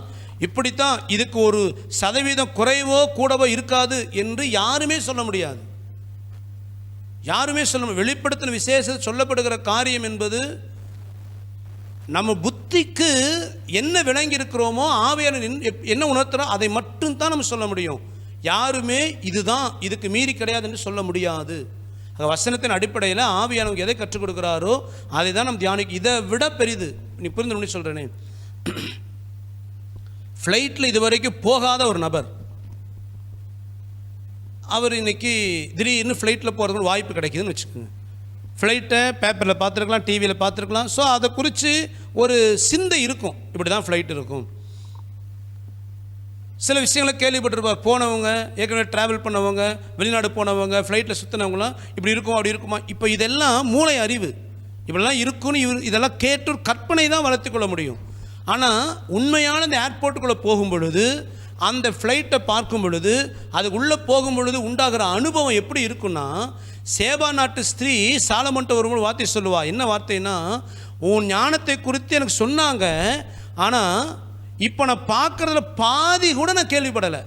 இப்படித்தான், இதுக்கு ஒரு சதவீதம் குறைவோ கூடவோ இருக்காது என்று யாருமே சொல்ல முடியாது. யாருமே சொல்ல வெளிப்படுத்தின விசேஷ சொல்லப்படுகிற காரியம் என்பது நம்ம புத்திக்கு என்ன விளங்கி இருக்கிறோமோ, ஆவியான என்ன உணர்த்துறோம் அதை மட்டும்தான் நம்ம சொல்ல முடியும். யாருமே இதுதான் இதுக்கு மீறி கிடையாது என்று சொல்ல முடியாது. வசனத்தின் அடிப்படையில் ஆவியானவங்க எதை கற்றுக் கொடுக்குறாரோ அதை தான் நம்ம தியானிக்க. இதை விட பெரிது நீ புரிந்து சொல்கிறேனே, ஃப்ளைட்டில் இது வரைக்கும் போகாத ஒரு நபர், அவர் இன்னைக்கு திடீர்னு ஃப்ளைட்டில் போகிறதுக்கு வாய்ப்பு கிடைக்குதுன்னு வச்சுக்கோங்க. ஃப்ளைட்டை பேப்பரில் பார்த்துருக்கலாம், டிவியில் பார்த்துருக்கலாம். ஸோ அதை குறித்து ஒரு சிந்தை இருக்கும், இப்படி தான் ஃப்ளைட் இருக்கும். சில விஷயங்களை கேள்விப்பட்டிருப்பார். போனவங்க, ஏற்கனவே ட்ராவல் பண்ணவங்க, வெளிநாடு போனவங்க, ஃப்ளைட்டில் சுற்றினவங்களாம் இப்படி இருக்கும் அப்படி இருக்குமா. இப்போ இதெல்லாம் மூளை அறிவு, இப்படிலாம் இருக்குன்னு இதெல்லாம் கேட்டு கற்பனை தான் வளர்த்து கொள்ள முடியும். ஆனால் உண்மையான இந்த ஏர்போர்ட்டுக்குள்ளே போகும் பொழுது அந்த ஃப்ளைட்டை பார்க்கும் பொழுது அது உள்ளே போகும் பொழுது உண்டாகிற அனுபவம் எப்படி இருக்குன்னா, சேபா நாட்டு ஸ்திரீ சாலமன்ட்ட வரும்போது வார்த்தை சொல்லுவா. என்ன வார்த்தைன்னா, உன் ஞானத்தை குறித்து எனக்கு சொன்னாங்க, ஆனால் இப்போ நான் பார்க்குறதுல பாதி கூட நான் கேள்விப்படலை.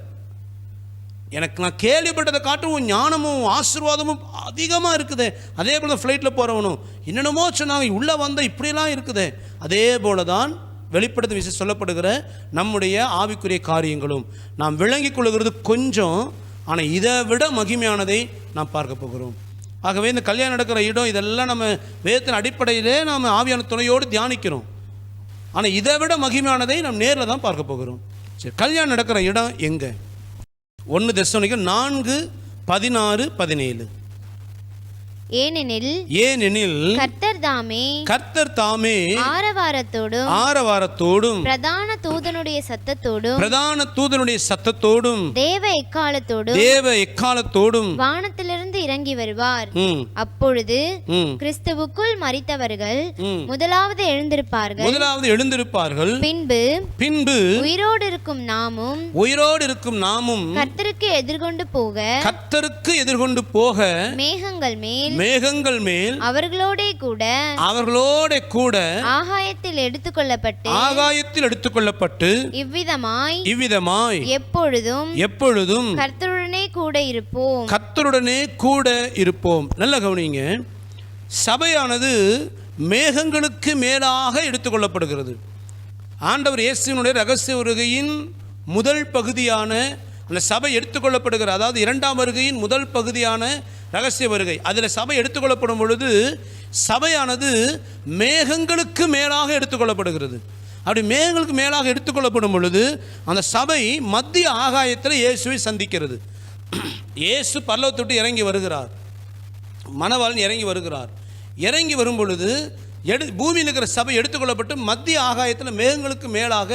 எனக்கு நான் கேள்விப்பட்டதை காட்டும் உன் ஞானமும் ஆசீர்வாதமும் அதிகமாக இருக்குது. அதே போல் தான் ஃப்ளைட்டில் போகிறவனும் என்னென்னமோ சொன்னாங்க, உள்ளே வந்தால் இப்படியெல்லாம் இருக்குது. அதே போல தான் வெளிப்படுத்தும் விஷயம் சொல்லப்படுகிற நம்முடைய ஆவிக்குரிய காரியங்களும் நாம் விளங்கி கொள்ளுகிறது கொஞ்சம், ஆனால் இதை விட மகிமையானதை நாம் பார்க்க போகிறோம். ஆகவே இந்த கல்யாணம் நடக்கிற இடம் இதெல்லாம் நம்ம வேதத்தின் அடிப்படையிலே நாம் ஆவியான துணையோடு தியானிக்கிறோம். ஆனால் இதை விட மகிமையானதை நாம் நேரில் தான் பார்க்க போகிறோம். சரி, கல்யாணம் நடக்கிற இடம் எங்கே? 1 தெசலோனிக்கர் 4:16-17. ஏனெனில் கர்த்தர் தாமே ஆரவாரத்தோடும் பிரதான தூதனுடைய சத்தத்தோடும் தேவ எக்காலத்தோடும் வானத்திலிருந்து இறங்கி வருவார். அப்பொழுது கிறிஸ்துவுக்குள் மரித்தவர்கள் முதலாவது எழுந்திருப்பார்கள். பின்பு உயிரோடு இருக்கும் நாமும் கர்த்தருக்கு எதிர்கொண்டு போக மேகங்கள் மேல் அவர்களோட கூட ஆகாயத்தில் எடுத்துக்கொள்ளப்பட்டு இவ்விதமாய் எப்பொழுதும் கர்த்தருடனே கூட இருப்போம். நல்ல கவனிங்க, சபையானது மேகங்களுக்கு மேலாக எடுத்துக்கொள்ளப்படுகிறது. ஆண்டவர் இயேசுவினுடைய ரகசிய வருகையின் முதல் பகுதியான அந்த சபை எடுத்துக்கொள்ளப்படுகிற, அதாவது 2ஆம் வருகையின் முதல் பகுதியான ரகசிய வருகை, அதில் சபை எடுத்துக்கொள்ளப்படும் பொழுது சபையானது மேகங்களுக்கு மேலாக எடுத்துக்கொள்ளப்படுகிறது. அப்படி மேகங்களுக்கு மேலாக எடுத்துக்கொள்ளப்படும் பொழுது அந்த சபை மத்திய ஆகாயத்தில் இயேசுவை சந்திக்கிறது. இயேசு பரலோகத்தை விட்டு இறங்கி வருகிறார், மணவாளன் இறங்கி வருகிறார். இறங்கி வரும் பொழுது பூமியில் இருக்கிற சபை எடுத்துக்கொள்ளப்பட்டு மத்திய ஆகாயத்தில் மேகங்களுக்கு மேலாக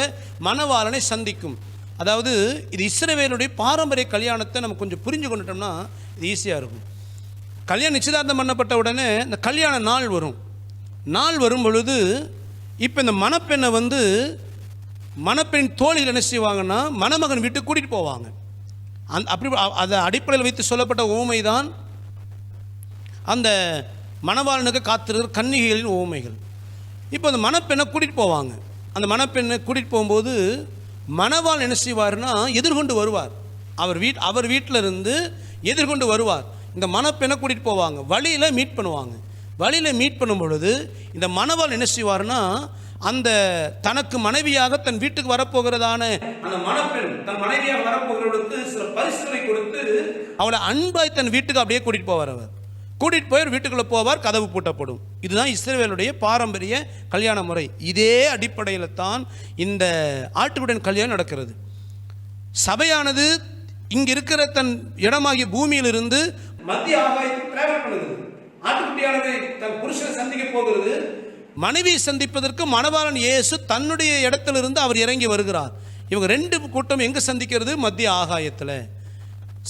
மணவாளனை சந்திக்கும். அதாவது இது இஸ்ரவேலுடைய பாரம்பரிய கல்யாணத்தை நம்ம கொஞ்சம் புரிஞ்சு கொண்டுட்டோம்னா இது ஈஸியாக இருக்கும். கல்யாணம் நிச்சயதார்த்தம் பண்ணப்பட்ட உடனே இந்த கல்யாண நாள் வரும் பொழுது இப்போ இந்த மணப்பெண்ணை மணப்பெண் தோழிகள் என்ன செய்வாங்கன்னா மணமகன் வீட்டுக்கு கூட்டிகிட்டு போவாங்க. அப்படி அதை அடிப்படையில் வைத்து சொல்லப்பட்ட உவமை தான் அந்த மணவாளனுக்கு காத்திருக்கிற கன்னிகைகளின் உவமைகள். இப்போ அந்த மணப்பெண்ணை கூட்டிகிட்டு போவாங்க. அந்த மணப்பெண்ணை கூட்டிகிட்டு போகும்போது மணவாள் என்ன செய்வார்னா எதிர்கொண்டு வருவார். அவர் வீட்டில் இருந்து எதிர்கொண்டு வருவார். இந்த மணப்பெண்ணை கூட்டிகிட்டு போவாங்க. வழியில் மீட் பண்ணுவாங்க. வழியில் மீட் பண்ணும் பொழுது இந்த மணவாள் என்ன செய்வார்னா அந்த தனக்கு மனைவியாக தன் வீட்டுக்கு வரப்போகிறதான அந்த மணப்பெண் தன் மனைவியாக வரப்போகிறவர்களுக்கு சில பரிசுகளை கொடுத்து அவளை அன்பாய் தன் வீட்டுக்கு அப்படியே கூட்டிகிட்டு போவார். அவர் கூட்டிகிட்டு போய் வீட்டுக்குள்ளே போவார், கதவு பூட்டப்படும். இதுதான் இஸ்ரவேலுடைய பாரம்பரிய கல்யாண முறை. இதே அடிப்படையில் தான் இந்த ஆட்டுக்குட்டியின் கல்யாணம் நடக்கிறது. சபையானது இங்கே இருக்கிற தன் இடமாகிய பூமியிலிருந்து மத்திய ஆகாயத்துக்கு டிராவல் பண்ணுகிறது. ஆட்டுக்குட்டியானது தன் புருஷனை சந்திக்க போகிறது. மனைவியை சந்திப்பதற்கு மணவாளன் இயேசு தன்னுடைய இடத்திலிருந்து அவர் இறங்கி வருகிறார். இவங்க 2 கூட்டம் எங்கே சந்திக்கிறது? மத்திய ஆகாயத்தில்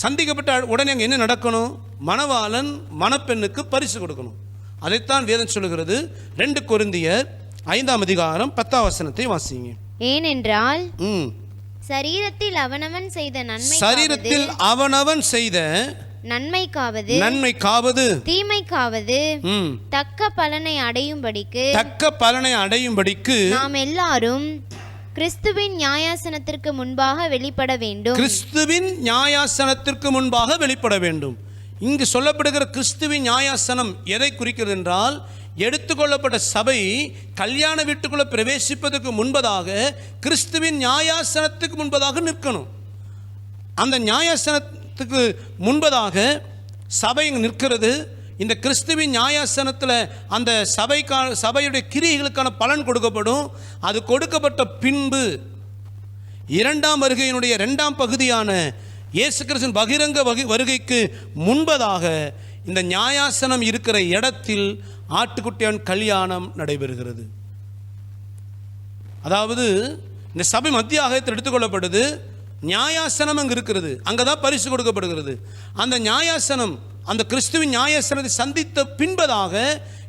சந்திக்கப்பட்ட உடனே அங்கே என்ன நடக்கணும்? மணவாளன் மணப்பெண்ணுக்கு பரிசு கொடுக்கணும். அதைத்தான் வேதம் சொல்லுகிறது. 2 கொரிந்தியர் 5ஆம் அதிகாரம் 10ஆம் வசனத்தை வாசிங்க. ஏனென்றால் சரீரத்தில் அவனவன் செய்த நன்மைக்காவது தீமைக்காவது தக்க பலனை அடையும்படிக்கு நாம் எல்லாரும் கிறிஸ்துவின் நியாயாசனத்திற்கு முன்பாக வெளிப்பட வேண்டும். இங்கு சொல்லப்படுகிற கிறிஸ்துவின் நியாயாசனம் எதை குறிக்கிறது என்றால், எடுத்துக்கொள்ளப்பட்ட சபை கல்யாண வீட்டுக்குள்ள பிரவேசிப்பதற்கு முன்பதாக கிறிஸ்துவின் நியாயாசனத்துக்கு முன்பதாக நிற்கணும். அந்த நியாயாசனத்துக்கு முன்பதாக சபை நிற்கிறது. இந்த கிறிஸ்துவின் நியாயாசனத்தில் அந்த சபையுடைய கிரியைகளுக்கான பலன் கொடுக்கப்படும். அது கொடுக்கப்பட்ட பின்பு 2ஆம் வருகையினுடைய 2ஆம் பகுதியான இயேசு கிறிஸ்துவின் பகிரங்க வருகைக்கு முன்பதாக இந்த நியாயாசனம் இருக்கிற இடத்தில் ஆட்டுக்குட்டியான் கல்யாணம் நடைபெறுகிறது. அதாவது இந்த சபை மத்திய ஆகாயத்தில் எடுத்துக்கொள்ளப்படுது. நியாயாசனம் அங்கே இருக்கிறது. அங்கே தான் பரிசு கொடுக்கப்படுகிறது. அந்த நியாயாசனம், அந்த கிறிஸ்துவின் நியாயாசனத்தை சந்தித்த பின்பதாக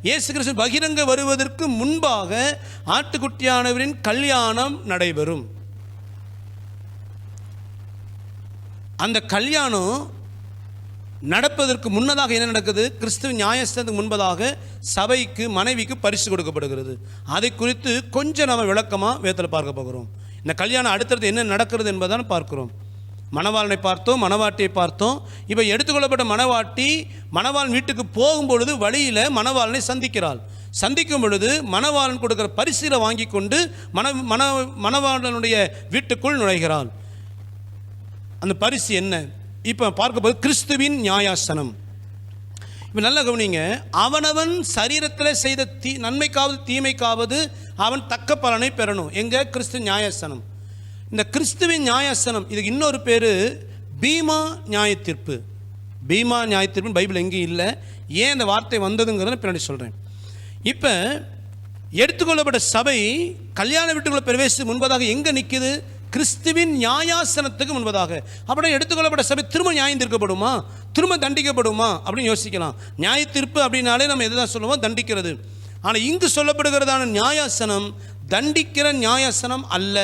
இயேசு கிறிஸ்து பகிரங்க வருவதற்கு முன்பாக ஆட்டுக்குட்டியானவரின் கல்யாணம் நடைபெறும். அந்த கல்யாணம் நடப்பதற்கு முன்னதாக என்ன நடக்குது? கிறிஸ்துவின் நியாயஸ்தானத்துக்கு முன்பதாக சபைக்கு மனைவிக்கு பரிசு கொடுக்கப்படுகிறது. அதை குறித்து கொஞ்சம் நம்ம விளக்கமாக வேதத்தில் பார்க்க போகிறோம். இந்த கல்யாணம் அடுத்தடுத்து என்ன நடக்கிறது என்பதான் பார்க்கிறோம். மணவாளனை பார்த்தோம், மணவாட்டியை பார்த்தோம். இப்போ எடுத்துக்கொள்ளப்பட்ட மணவாட்டி மணவாளன் வீட்டுக்கு போகும்பொழுது வழியில் மணவாளனை சந்திக்கிறாள். சந்திக்கும் பொழுது மணவாளன் கொடுக்குற பரிசில வாங்கி கொண்டு மணவாளனுடைய வீட்டுக்குள் நுழைகிறாள். அந்த பரிசு என்ன? இப்போ பார்க்கும்போது கிறிஸ்துவின் நியாயாசனம். இப்போ நல்லா கவனிங்க. அவனவன் சரீரத்தில் செய்த நன்மைக்காவது தீமைக்காவது அவன் தக்க பலனை பெறணும். எங்கே? கிறிஸ்து நியாயாசனம். இந்த கிறிஸ்துவின் நியாயாசனம் இதுக்கு இன்னொரு பேர் பீமா நியாயத்தீர்ப்பு. பீமா நியாயத்தீர்ப்பு பைபிள் எங்கேயும் இல்லை. ஏன் இந்த வார்த்தை வந்ததுங்கிறத பின்னாடி சொல்கிறேன். இப்போ எடுத்துக்கொள்ளப்பட்ட சபை கல்யாண வீட்டுக்குள்ள பிரவேசித்து முன்பதாக எங்கே நிற்குது? கிறிஸ்துவின் நியாயாசனத்துக்கு முன்பதாக. அப்படின்னா எடுத்துக்கொள்ளப்பட்ட சபை திரும்ப நியாயம் தீர்க்கப்படுமா, திரும்ப தண்டிக்கப்படுமா அப்படின்னு யோசிக்கலாம். நியாய தீர்ப்பு அப்படின்னாலே நம்ம எதை தான் சொல்லுவோம்? தண்டிக்கிறது. ஆனால் இங்கு சொல்லப்படுகிறதான நியாயாசனம் தண்டிக்கிற நியாயாசனம் அல்ல.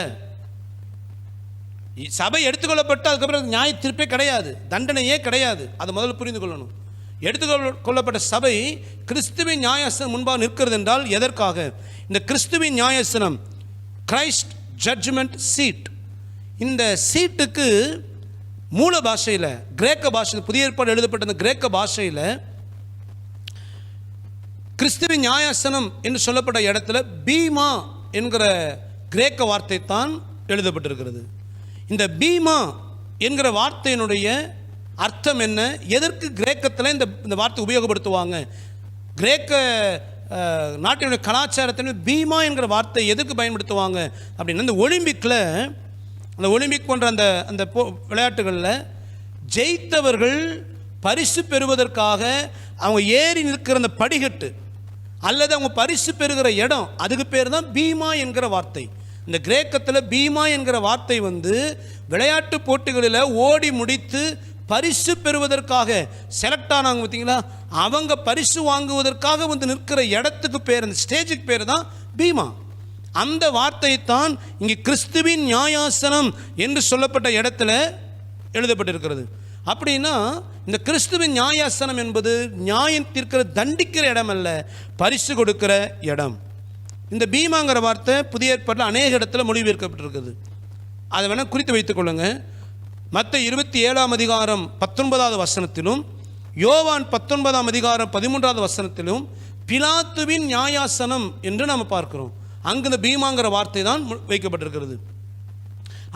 சபை எடுத்துக்கொள்ளப்பட்டு அதுக்கப்புறம் நியாய தீர்ப்பே கிடையாது, தண்டனையே கிடையாது. அதை முதல்ல புரிந்து கொள்ளணும். எடுத்துக்கொள்ளப்பட்ட சபை கிறிஸ்துவின் நியாயாசனம் முன்பாக நிற்கிறது என்றால் எதற்காக? இந்த கிறிஸ்துவின் நியாயாசனம் கிரைஸ்ட் ஜட்ஜ்மெண்ட் சீட். இந்த சீட்டுக்கு மூல பாஷையில் கிரேக்க பாஷையில் புதிய ஏற்பாடு எழுதப்பட்ட அந்த கிரேக்க பாஷையில் கிறிஸ்துவின் நியாயாசனம் என்று சொல்லப்பட்ட இடத்துல பீமா என்கிற கிரேக்க வார்த்தை தான் எழுதப்பட்டிருக்கிறது. இந்த பீமா என்கிற வார்த்தையினுடைய அர்த்தம் என்ன? எதற்கு கிரேக்கத்தில் இந்த வார்த்தை உபயோகப்படுத்துவாங்க? கிரேக்க நாட்டினுடைய கலாச்சாரத்தின் பீமா என்கிற வார்த்தை எதுக்கு பயன்படுத்துவாங்க அப்படின்னா, இந்த ஒலிம்பிக்கில் அந்த ஒலிம்பிக் போன்ற அந்த விளையாட்டுகளில் ஜெயித்தவர்கள் பரிசு பெறுவதற்காக அவங்க ஏறி நிற்கிற அந்த படிக்கட்டு அல்லது அவங்க பரிசு பெறுகிற இடம், அதுக்கு பேர் தான் பீமா என்கிற வார்த்தை. இந்த கிரேக்கத்தில் பீமா என்கிற வார்த்தை விளையாட்டு போட்டிகளில் ஓடி முடித்து பரிசு பெறுவதற்காக செலக்ட் ஆனாங்க பார்த்தீங்களா, அவங்க பரிசு வாங்குவதற்காக நிற்கிற இடத்துக்கு பேர், அந்த ஸ்டேஜுக்கு பேர் தான் பீமா. அந்த வார்த்தை தான் இங்கே கிறிஸ்துவின் நியாயாசனம் என்று சொல்லப்பட்ட இடத்துல எழுதப்பட்டிருக்கிறது. அப்படின்னா இந்த கிறிஸ்துவின் நியாயாசனம் என்பது நியாயம் தீர்க்கிற தண்டிக்கிற இடம் அல்ல, பரிசு கொடுக்கிற இடம். இந்த பீமாங்கிற வார்த்தை புதிய ஏற்பாட்டில் அநேக இடத்துல மொழிபெயர்க்கப்பட்டிருக்குது. அதை வேணால் குறித்து வைத்துக் கொள்ளுங்க. மத்தேயு 27ஆம் அதிகாரம் 19வது வசனத்திலும் யோவான் 19ஆம் அதிகாரம் 13வது வசனத்திலும் பிலாத்துவின் நியாயாசனம் என்று நாம் பார்க்கிறோம். அங்கு இந்த பீமாங்கிற வார்த்தை தான் வைக்கப்பட்டிருக்கிறது.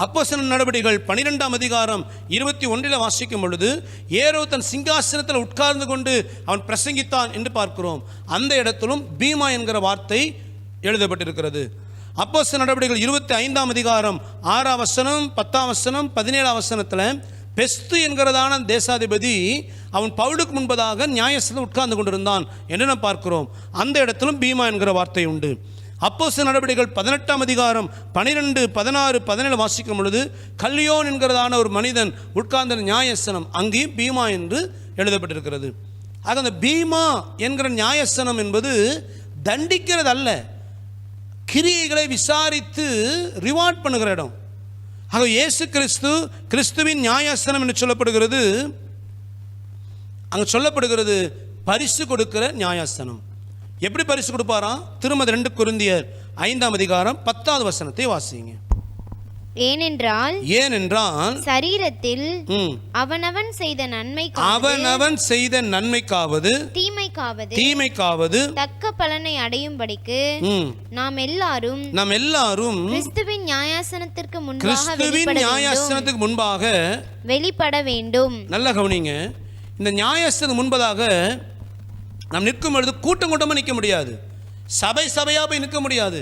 அப்போஸ்தலர் நடவடிக்கைகள் 12ஆம் அதிகாரம் 21 வாசிக்கும் பொழுது ஏரோது தன் சிங்காசனத்தில் உட்கார்ந்து கொண்டு அவன் பிரசங்கித்தான் என்று பார்க்கிறோம். அந்த இடத்திலும் பீமா என்கிற வார்த்தை எழுதப்பட்டிருக்கிறது. அப்போஸ்தலர் நடவடிக்கைகள் 25ஆம் அதிகாரம் 6ஆம் வசனம் 10ஆம் வசனம் 17ஆம் வசனத்தில் பெஸ்து என்கிறதான தேசாதிபதி அவன் பவுலுக்கு முன்பதாக நியாயஸ்தானத்தில் உட்கார்ந்து கொண்டிருந்தான் என்று நாம் பார்க்கிறோம். அந்த இடத்திலும் பீமா என்கிற வார்த்தை உண்டு. அப்போஸ்தலர் நடவடிக்கைகள் 18ஆம் அதிகாரம் 12, 16, 17 வாசிக்கும் பொழுது கல்லியோன் என்கிறதான ஒரு மனிதன் உட்கார்ந்த நியாயஸ்தானம் அங்கேயும் பீமா என்று எழுதப்பட்டிருக்கிறது. ஆக அந்த பீமா என்கிற நியாயஸ்தானம் என்பது தண்டிக்கிறது அல்ல, கிரியைகளை விசாரித்து ரிவார்ட் பண்ணுகிற இடம். ஆக இயேசு கிறிஸ்துவின் நியாயாசனம் என்று சொல்லப்படுகிறது. அங்கே சொல்லப்படுகிறது பரிசு கொடுக்கிற நியாயாசனம். எப்படி பரிசு கொடுப்பாராம்? திரும்ப 2 கொரிந்தியர் 5ஆம் அதிகாரம் 10வது வசனத்தை வாசிங்க. ஏனென்றால் சரீரத்தில் அவனவன் செய்த நன்மைக்காவது தீமைக்காவது தக்க பலனை அடையும்படிக்கு நாம் எல்லாரும் கிறிஸ்துவின் நியாயாசனத்திற்கு முன்பாக வெளிப்பட வேண்டும். நல்ல கவனிங்க. இந்த நியாயாசனத்துக்கு முன்பதாக நாம் நிற்கும் பொழுது கூட்டம் கூட்டமாக நிற்க முடியாது, சபையாக போய் நிற்க முடியாது.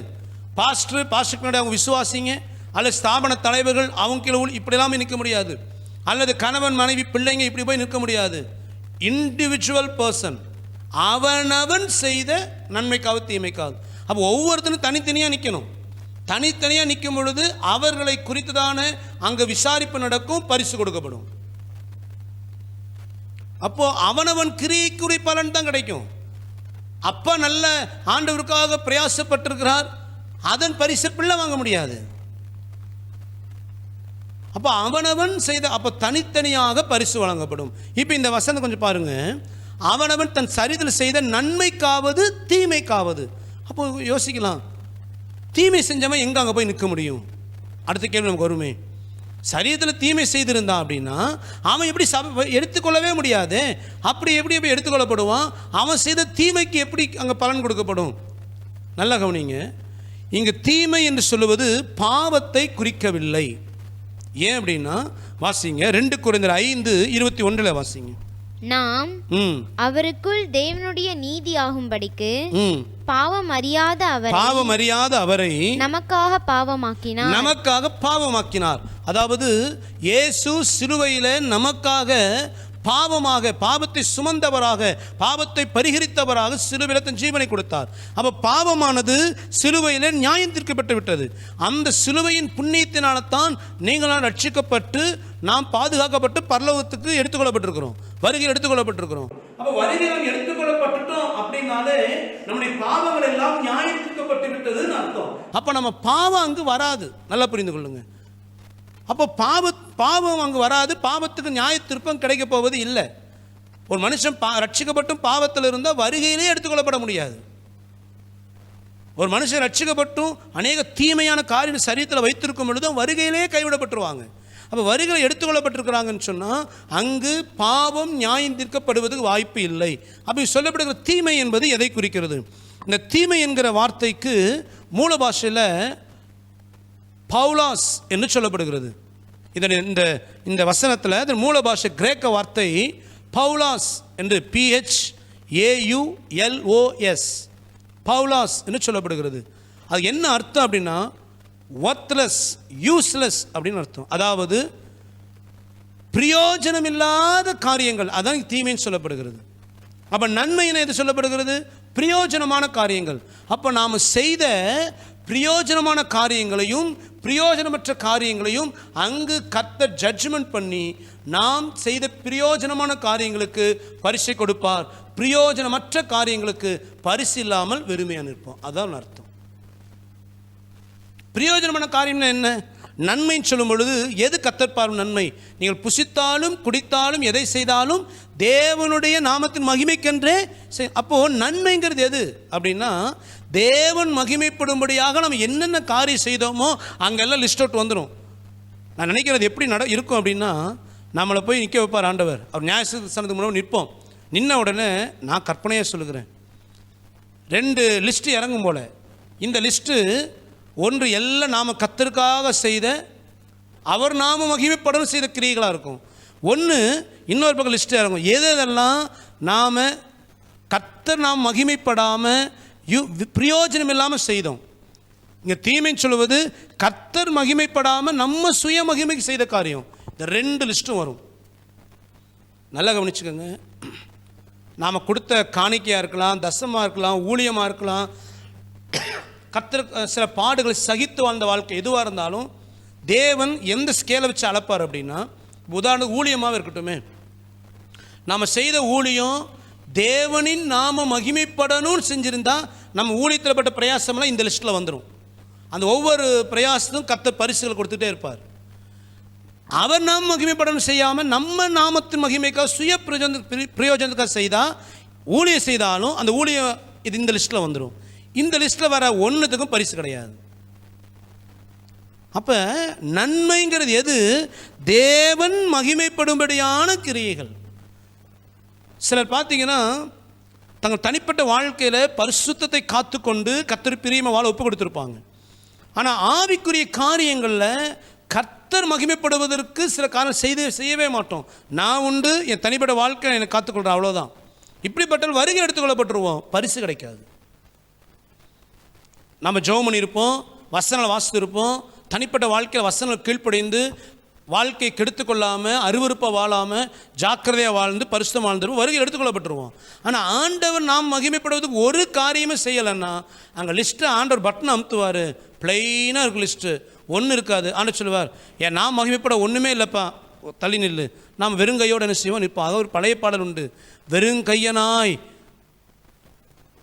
பாஸ்டருக்கு முன்னாடி அவங்க விசுவாசிங்க அல்லது ஸ்தாபன தலைவர்கள் அவங்க கீழே இப்படி எல்லாமே நிற்க முடியாது, அல்லது கணவன் மனைவி பிள்ளைங்க இப்படி போய் நிற்க முடியாது. இண்டிவிஜுவல் பர்சன் அவனவன் செய்த நன்மைக்காவது தீமைக்காவது. அப்போ ஒவ்வொருத்தரும் தனித்தனியாக நிற்கணும். தனித்தனியாக நிற்கும் பொழுது அவர்களை குறித்துதான அங்கே விசாரிப்பு நடக்கும், பரிசு கொடுக்கப்படும். அப்போ அவனவன் கிரியைக்குரிய பலன் தான் கிடைக்கும். அப்பா நல்ல ஆண்டவருக்காக பிரயாசப்பட்டிருக்கிறார், அதன் பரிசு பிள்ளை வாங்க முடியாது. அப்போ அவனவன் செய்த, அப்போ தனித்தனியாக பரிசு வழங்கப்படும். இப்போ இந்த வசனம் கொஞ்சம் பாருங்க, அவனவன் தன் சரீரத்தில் செய்த நன்மைக்காவது தீமைக்காவது. அப்போ யோசிக்கலாம், தீமை செஞ்சவன் எங்கே அங்கே போய் நிற்க முடியும்? அடுத்த கேள்வி நமக்கு வருமே. சரீரத்தில் தீமை செய்திருந்தான் அப்படின்னா அவன் எப்படி எடுத்துக்கொள்ளவே முடியாது. அப்படி எப்படி எடுத்துக்கொள்ளப்படுவான்? அவன் செய்த தீமைக்கு எப்படி அங்கே பலன் கொடுக்கப்படும்? நல்லா கவனிங்க, இங்கு தீமை என்று சொல்லுவது பாவத்தை குறிக்கவில்லை. ஏன் அப்படின்னா வாசிங்க 2 கொரிந்தியர் 5:21 வாசிங்க. நாம் அவருக்குள் தேவனுடைய நீதி ஆகும்படிக்கு பாவம் அறியாத அவரை நமக்காக பாவமாக்கினார். அதாவது இயேசு சிலுவையில நமக்காக பாவத்தை சுமந்தவராக, பாவத்தை பரிகரித்தவராக சிலுவையில் தன் ஜீவனை கொடுத்தார். அப்ப பாவமானது சிலுவையிலே நியாயம் தீர்க்கப்பட்டு விட்டது. அந்த சிலுவையின் புண்ணியத்தினால்தான் நீங்களாம் ரட்சிக்கப்பட்டு நாம் பாதுகாக்கப்பட்டு பரலோகத்துக்கு எடுத்துக்கொள்ளப்பட்டிருக்கிறோம், வருகையில் எடுத்துக்கொள்ளப்பட்டிருக்கிறோம். அப்ப வருகையில் எடுத்துக்கொள்ளப்பட்டுட்டோம் அப்படின்னாலே நம்முடைய பாவங்கள் எல்லாம் நியாயம் தீர்க்கப்பட்டு விட்டதுன்னு அர்த்தம். அப்ப நம்ம பாவம் அங்கு வராது. நல்லா புரிந்து கொள்ளுங்க. அப்போ பாவம் அங்கு வராது, பாவத்துக்கு நியாய திருப்பம் கிடைக்க போவது இல்லை. ஒரு மனுஷன் ரட்சிக்கப்பட்டும் பாவத்தில் இருந்தால் வருகையிலே எடுத்துக்கொள்ளப்பட முடியாது. ஒரு மனுஷன் ரட்சிக்கப்பட்டும் அநேக தீமையான காரியம் சரீரத்தில் வைத்திருக்கும் பொழுதும் வருகையிலே கைவிடப்பட்டுருவாங்க. அப்போ வருகையில் எடுத்துக்கொள்ளப்பட்டிருக்கிறாங்கன்னு சொன்னால் அங்கு பாவம் நியாயம் தீர்க்கப்படுவதற்கு வாய்ப்பு இல்லை. அப்படி சொல்லப்படுகிற தீமை என்பது எதை குறிக்கிறது? இந்த தீமை என்கிற வார்த்தைக்கு மூல பாஷையில் பவுலாஸ் என்று சொல்லப்படுகிறது. இந்த வசனத்தில் இதன் மூல பாஷை கிரேக்க வார்த்தை பவுலாஸ் என்று PHAULOS பவுலாஸ் என்று சொல்லப்படுகிறது. அது என்ன அர்த்தம் அப்படின்னா ஒர்த்லெஸ், யூஸ்லெஸ் அப்படின்னு அர்த்தம். அதாவது பிரயோஜனம் இல்லாத காரியங்கள், அதான் தீமைன்னு சொல்லப்படுகிறது. அப்போ நன்மை என்ன எது சொல்லப்படுகிறது? பிரயோஜனமான காரியங்கள். அப்போ நாம் செய்த பிரயோஜனமான காரியங்களையும் பிரயோஜனமற்ற காரியங்களையும் அங்கு கர்த்தர் ஜட்ஜ்மெண்ட் பண்ணி நாம் செய்த பிரயோஜனமான காரியங்களுக்கு பரிசை கொடுப்பார், பிரயோஜனமற்ற காரியங்களுக்கு பரிசு இல்லாமல் வெறுமையாக நிற்போம். அதான் அர்த்தம். பிரயோஜனமான காரியம்னா என்ன? நன்மைன்னு சொல்லும் பொழுது எது கர்த்தர் பார்க்கும் நன்மை? நீங்கள் புசித்தாலும் குடித்தாலும் எதை செய்தாலும் தேவனுடைய நாமத்தின் மகிமைக்கென்றே. அப்போது நன்மைங்கிறது எது அப்படின்னா தேவன் மகிமைப்படும்படியாக நம்ம என்னென்ன காரியம் செய்தோமோ அங்கெல்லாம் லிஸ்ட் அவுட் வந்துடும். நான் நினைக்கிறது எப்படி இருக்கும் அப்படின்னா, நம்மளை போய் நிற்க வைப்பார் ஆண்டவர். அவர் நியாயஸ்தானத்துக்கு முன்னாடி நிற்போம். நின்ன உடனே நான் கற்பனையாக சொல்லுகிறேன், 2 லிஸ்ட்டு இறங்கும் போல். இந்த லிஸ்ட்டு ஒன்று எல்லாம் நாம் கர்த்தருக்காக செய்த, அவர் நாம மகிமைப்படணும் செய்த கிரியைகளாக இருக்கும். ஒன்று இன்னொரு பக்கம் லிஸ்ட்டு இறங்கும், எதெல்லாம் நாம் கர்த்தர் நாம் மகிமைப்படாமல் பிரயோஜனம் இல்லாமல் செய்தோம். இங்கே தீமைன்னு சொல்லுவது கர்த்தர் மகிமைப்படாமல் நம்ம சுய மகிமைக்கு செய்த காரியம். இந்த 2 லிஸ்ட்டும் வரும். நல்லா கவனிச்சுக்கோங்க. நாம் கொடுத்த காணிக்கையாக இருக்கலாம், தசமாக இருக்கலாம், ஊழியமாக இருக்கலாம், கர்த்தர் சில பாடுகளை சகித்து வாழ்ந்த வாழ்க்கை எதுவாக இருந்தாலும் தேவன் எந்த ஸ்கேலை வச்சு அளப்பார் அப்படின்னா, உதாரணம் ஊழியமாக இருக்கட்டுமே, நாம் செய்த ஊழியம் தேவனின் நாம மகிமைப்படணும்னு செஞ்சுருந்தா நம்ம ஊழியத்தில் பட்ட பிரயாசம்லாம் இந்த லிஸ்ட்டில் வந்துடும். அந்த ஒவ்வொரு பிரயாசத்தும் கர்த்தர் பரிசுகள் கொடுத்துட்டே இருப்பார். அவர் நாம் மகிமைப்படணும் செய்யாமல் நம்ம நாமத்தின் மகிமைக்காக சுய பிரயோஜனத்துக்காக செய்தால், ஊழியம் செய்தாலும் அந்த ஊழியம் இது இந்த லிஸ்ட்டில் வந்துடும். இந்த லிஸ்ட்டில் வர ஒன்றுத்துக்கும் பரிசு கிடையாது. அப்போ நன்மைங்கிறது எது? தேவன் மகிமைப்படும்படியான கிரியைகள். சிலர் பார்த்தீங்கன்னா தங்கள் தனிப்பட்ட வாழ்க்கையில் பரிசுத்தத்தை காத்துக்கொண்டு கர்த்தர் பிரியமாக வாழ ஒப்பு கொடுத்துருப்பாங்க. ஆனால் ஆவிக்குரிய காரியங்களில் கர்த்தர் மகிமைப்படுவதற்கு சில காரணம் செய்யவே மாட்டோம். நான் உண்டு, என் தனிப்பட்ட வாழ்க்கை என்னை காத்துக்கொள்கிறேன், அவ்வளோதான். இப்படிப்பட்ட வருகை எடுத்துக்கொள்ளப்பட்டுருவோம், பரிசு கிடைக்காது. நம்ம ஜெபம் பண்ணியிருப்போம், வசனங்களை வாசித்திருப்போம், தனிப்பட்ட வாழ்க்கையில் வசனங்கள் கீழ்ப்படைந்து வாழ்க்கையை கெடுத்துக்கொள்ளாமல் அருவருப்பாக வாழாமல் ஜாக்கிரதையாக வாழ்ந்து பரிசுத்தம் வாழ்ந்துருவோம், வருகை எடுத்துக்கொள்ளப்பட்டுருவோம். ஆனால் ஆண்டவர் நாம் மகிமைப்படுவதுக்கு ஒரு காரியமே செய்யலைன்னா அங்கே லிஸ்ட்டு ஆண்டவர் பட்டன் அமுத்துவார், பிளெயினாக இருக்கும் லிஸ்ட்டு, ஒன்றும் இருக்காது. ஆண்டவர் சொல்லுவார், ஏன் நாம் மகிமைப்பட ஒன்றுமே இல்லைப்பா, தள்ளி நில்லு. நாம் வெறுங்கையோடு என்ன செய்வோம் நிற்போம். அது ஒரு பழைய பாடல் உண்டு, வெறுங்கையனாய்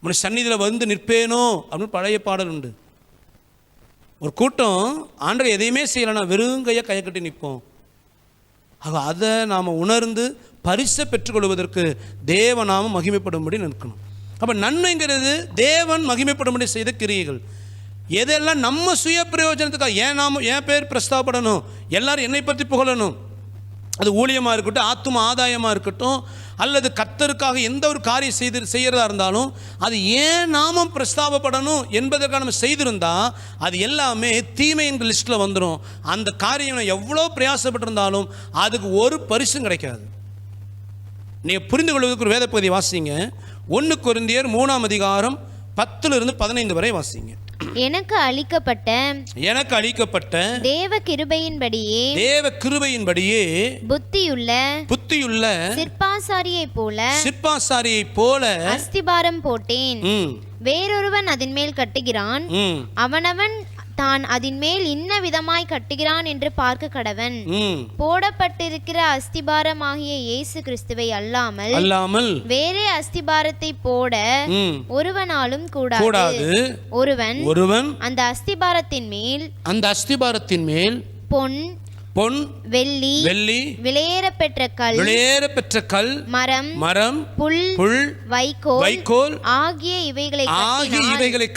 உன் சந்நிதியில் வந்து நிற்பேனோ அப்படின்னு பழைய பாடல் உண்டு. ஒரு கூட்டம் ஆண்டவர் எதையுமே செய்யலைன்னா வெறும் கையை கையை கட்டி நிற்போம். ஆக அதை நாம் உணர்ந்து பரிசை பெற்றுக்கொள்வதற்கு தேவநாமம் மகிமைப்படும்படி நிற்கணும். அப்போ நன்மைங்கிறது தேவன் மகிமைப்படும்படி செய்த கிரியைகள். எதெல்லாம் நம்ம சுய பிரயோஜனத்துக்காக என் பேர் பிரஸ்தாபப்படணும், எல்லாரும் என்னை பற்றி புகழணும், அது ஊழியமாக இருக்கட்டும், ஆத்தும ஆதாயமாக இருக்கட்டும், அல்லது கர்த்தருக்காக எந்த ஒரு காரியம் செய்கிறதா இருந்தாலும் அது ஏன் நாமம் பிரஸ்தாபப்படணும் என்பதற்காக நம்ம செய்திருந்தால் அது எல்லாமே தீமை என்ற லிஸ்ட்டில் வந்துடும். அந்த காரியம் எவ்வளோ பிரயாசப்பட்டிருந்தாலும் அதுக்கு ஒரு பரிசும் கிடைக்காது. நீங்கள் புரிந்து கொள்வதற்கு ஒரு வேத பகுதி வாசிங்க. 1 கொரிந்தியர் 3ஆம் அதிகாரம் 10-15 வரை வாசிங்க. எனக்கு அளிக்கப்பட்ட தேவ கிருபையின்படியே புத்தியுள்ள சிற்பாசாரியைப் போல அஸ்திபாரம் போட்டேன். வேறொருவன் அதன் மேல் கட்டுகிறான், அவனவன் தான் அதன் மேல் இன்ன விதமாய் கட்டுகிறான் என்று பார்க்க கடவன். போடப்பட்டிருக்கிற அஸ்திபாரமாகிய இயேசு கிறிஸ்துவை அல்லாமல் வேறே அஸ்திபாரத்தை போட ஒருவனாலும் கூடாது. ஒருவன் அந்த அஸ்திபாரத்தின் மேல் பொன் வெள்ளி விலையேறப்பெற்ற கல் மரம் புல் வைக்கோல் ஆகிய இவைகளை